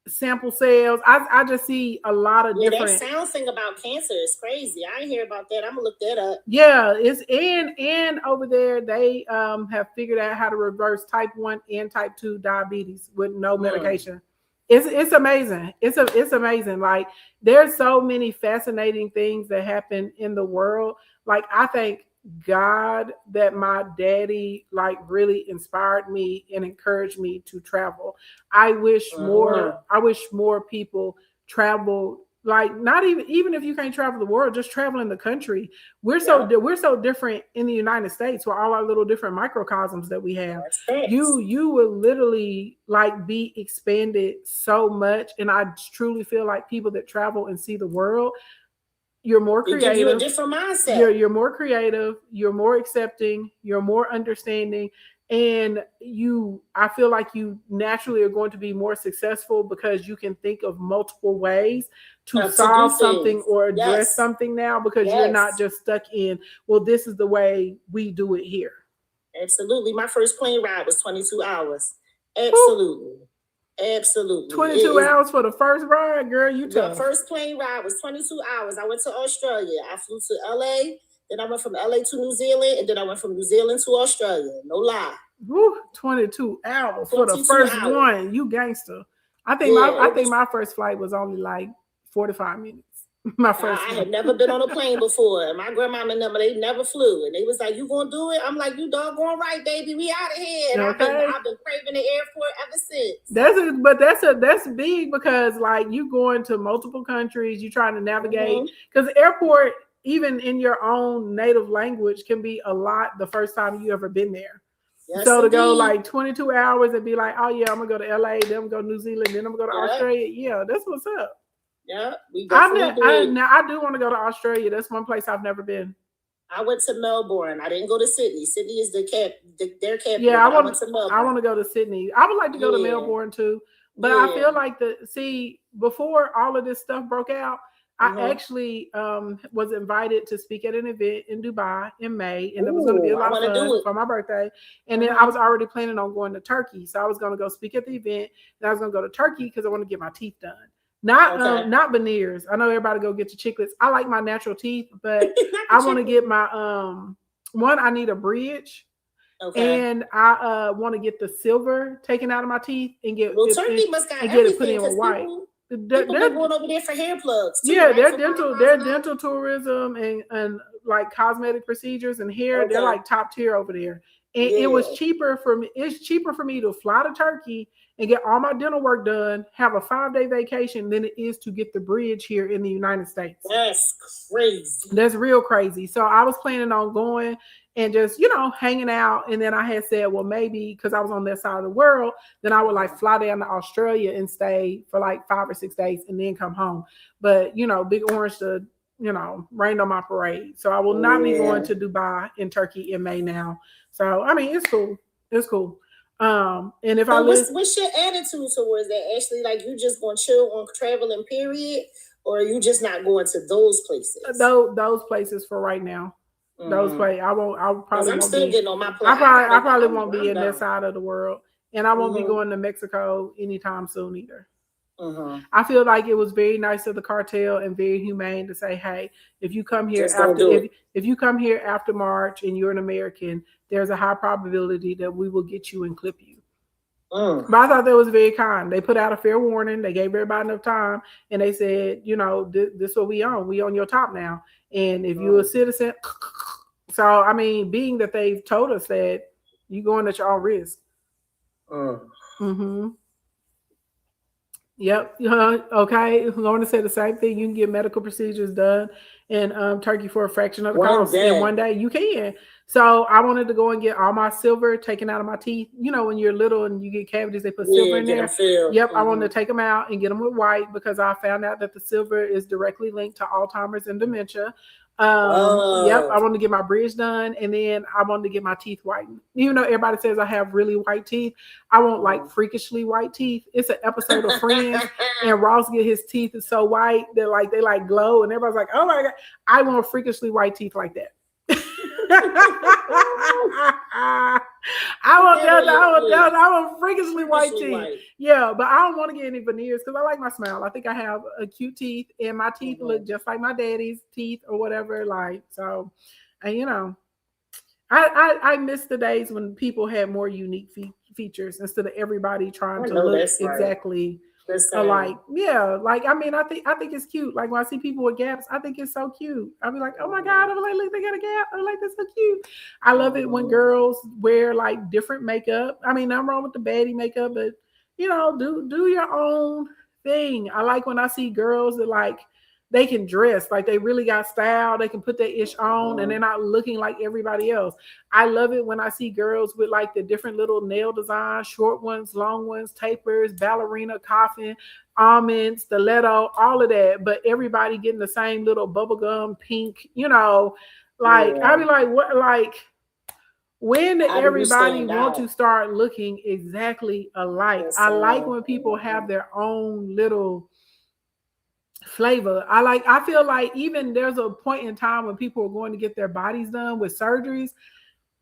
sample sales. I just see a lot of different. That sound thing about cancer is crazy. I didn't hear about that. I'm gonna look that up. Yeah, it's and over there they have figured out how to reverse type 1 and type 2 diabetes with no medication. It's amazing. It's amazing. Like there's so many fascinating things that happen in the world. Like I thank God that my daddy like really inspired me and encouraged me to travel. I wish more people travel. Like not even if you can't travel the world, just travel in the country. We're so different in the United States with all our little different microcosms that we have. You will literally like be expanded so much, and I truly feel like people that travel and see the world, you're more creative. You're a different mindset. You're more creative. You're more accepting. You're more understanding. And I feel like you naturally are going to be more successful because you can think of multiple ways to solve something or address something now because you're not just stuck in, well, this is the way we do it here. Absolutely. My first plane ride was 22 hours. Absolutely. Ooh. Absolutely. 22 hours for the first ride, girl, you tough. The first plane ride was 22 hours. I went to Australia. I flew to LA, then I went from LA to New Zealand, and then I went from New Zealand to Australia. No lie. Woo, 22 hours for the first one. You gangster. I think my first flight was only like 45 minutes. My first I had never been on a plane before. And my grandmama and them, they never flew. And they was like, you gonna do it? I'm like, you doggone right, baby. We out of here. And I've been craving the airport ever since. That's big because like you going to multiple countries, you trying to navigate because the airport, even in your own native language, can be a lot the first time you ever been there. Yes, so to go like 22 hours and be like, oh yeah, I'm gonna go to LA, then I'm gonna go to New Zealand, then I'm gonna go to Australia. Yeah, that's what's up. Yeah, I do want to go to Australia. That's one place I've never been. I went to Melbourne. I didn't go to Sydney. Sydney is their capital. Yeah, I went to Melbourne. I want to go to Sydney. I would like to go to Melbourne too. But I feel like before all of this stuff broke out, I actually was invited to speak at an event in Dubai in May, and it was going to be a lot of fun for my birthday. And then I was already planning on going to Turkey, so I was going to go speak at the event. And I was going to go to Turkey because I want to get my teeth done. Not veneers. I know everybody go get your chiclets. I like my natural teeth, but I want to get my I need a bridge. Okay. And I want to get the silver taken out of my teeth and get it put in with white. They're going over there for hair plugs too, yeah, right? They're dental tourism and like cosmetic procedures and hair. They're like top tier over there. And it was cheaper for me. It's cheaper for me to fly to Turkey and get all my dental work done, have a 5-day vacation than it is to get the bridge here in the United States. That's crazy. That's real crazy. So I was planning on going and just, hanging out. And then I had said, well, maybe because I was on that side of the world, then I would like fly down to Australia and stay for like 5 or 6 days and then come home. But, Big Orange to, rained on my parade. So I will not be going to Dubai and Turkey in May now. So, I mean, it's cool. It's cool. And if I what's your attitude towards that? Actually, like you just gonna chill on traveling period, or are you just not going to those places? Those places for right now. Those places. I probably won't be. Getting on my plane. I probably won't be in that side of the world, and I won't be going to Mexico anytime soon either. I feel like it was very nice of the cartel and very humane to say, hey, if you come here if you come here after March and you're an American, there's a high probability that we will get you and clip you. But I thought that was very kind. They put out a fair warning. They gave everybody enough time, and they said, this is what we own. We on your top now. And if you're a citizen, so I mean, being that they've told us that, you going at your own risk. Yep. Okay. Lorna said the same thing. You can get medical procedures done in Turkey for a fraction of the cost in one day. You can. So I wanted to go and get all my silver taken out of my teeth. When you're little and you get cavities, they put silver in there. Yep. I wanted to take them out and get them with white because I found out that the silver is directly linked to Alzheimer's and dementia. Yep. I wanted to get my bridge done, and then I wanted to get my teeth whitened. Even though everybody says I have really white teeth, I want like freakishly white teeth. It's an episode of Friends, and Ross get his teeth is so white that like they like glow, and everybody's like, "Oh my God, I want freakishly white teeth like that." I want freakishly white teeth. Yeah, but I don't want to get any veneers because I like my smile. I think I have a cute teeth, and my teeth look just like my daddy's teeth or whatever. Like, so, and I miss the days when people had more unique features instead of everybody trying to look exactly alike. Yeah, like I mean, I think it's cute. Like when I see people with gaps, I think it's so cute. I'll be like, oh my God, I'm like, look, they got a gap. I'm like, that's so cute. I love it when girls wear like different makeup. I mean, nothing wrong with the baddie makeup, but do your own thing. I like when I see girls that like they can dress like they really got style. They can put their ish on and they're not looking like everybody else. I love it when I see girls with like the different little nail designs, short ones, long ones, tapers, ballerina, coffin, almonds, stiletto, all of that. But everybody getting the same little bubblegum pink, like I'd be like, what, like, when did everybody want to start looking exactly alike? I like when people have their own little flavor. I feel like even there's a point in time when people are going to get their bodies done with surgeries,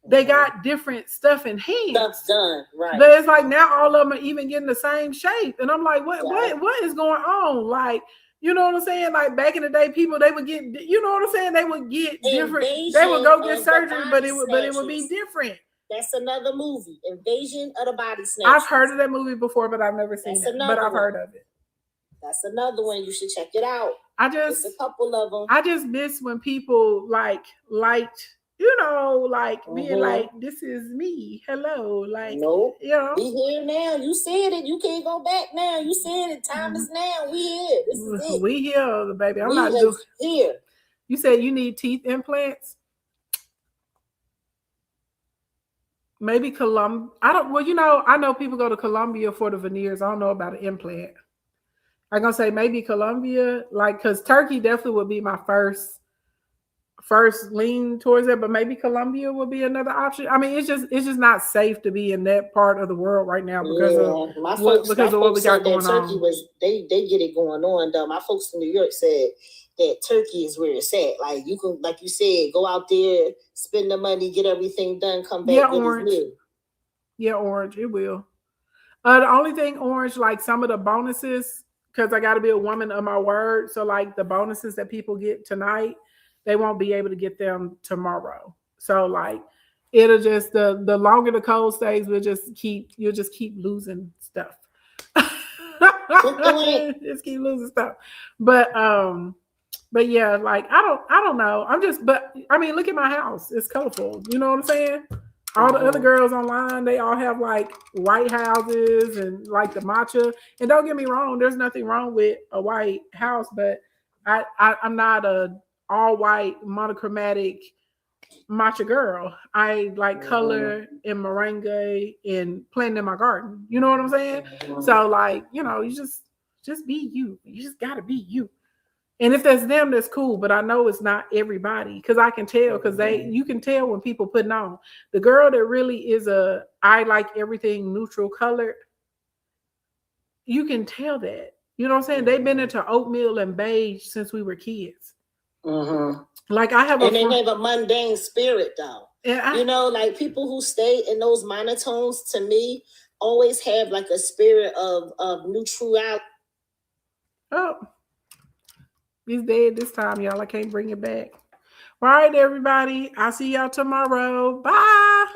they got different stuff in hand. Stuff's done, right? But it's like now all of them are even getting the same shape, and I'm like, what is going on? Like, you know what I'm saying? Like back in the day, people they would get, you know what I'm saying? They would get different. They would go get surgery, but it would be different. That's another movie, Invasion of the Body Snatchers. I've heard of that movie before, but I've never seen it. But I've heard of it. That's another one. You should check it out. There's a couple of them. I just miss when people liked, being like, this is me. Hello. Like, nope. We here now. You said it. You can't go back now. You said it. Time is now. We here. This is it. We here, baby. I'm not here. You said you need teeth implants? Maybe Colombia. I know people go to Colombia for the veneers. I don't know about an implant. I'm gonna say maybe Colombia, like, because Turkey definitely would be my first lean towards it, but maybe Colombia would be another option. I mean, it's just not safe to be in that part of the world right now because of what we got going on. Turkey they get it going on though. My folks in New York said that Turkey is where it's at. Like you can, like you said, go out there, spend the money, get everything done, come back. Yeah, Orange. Yeah, Orange. It will. The only thing, Orange, like some of the bonuses. Because I got to be a woman of my word. So like the bonuses that people get tonight, they won't be able to get them tomorrow. So like it'll just the longer the cold stays, you'll just keep losing stuff. Just keep losing stuff. But yeah, like I don't know. But I mean, look at my house. It's colorful. You know what I'm saying? All the other girls online, they all have like white houses and like the matcha. And don't get me wrong, there's nothing wrong with a white house, but I'm not a all white monochromatic matcha girl. I like color and merengue and planting in my garden. You know what I'm saying? So like, you know, you just be you. You just gotta be you. And if that's them, that's cool. But I know it's not everybody because I can tell you can tell when people putting on. The girl that really is I like everything neutral colored. You can tell that. You know what I'm saying? They've been into oatmeal and beige since we were kids. Mm-hmm. Like I have and they have a mundane spirit though. Yeah, you know, like people who stay in those monotones to me always have like a spirit of neutrality. Oh. He's dead this time, y'all. I can't bring it back. All right, everybody. I'll see y'all tomorrow. Bye.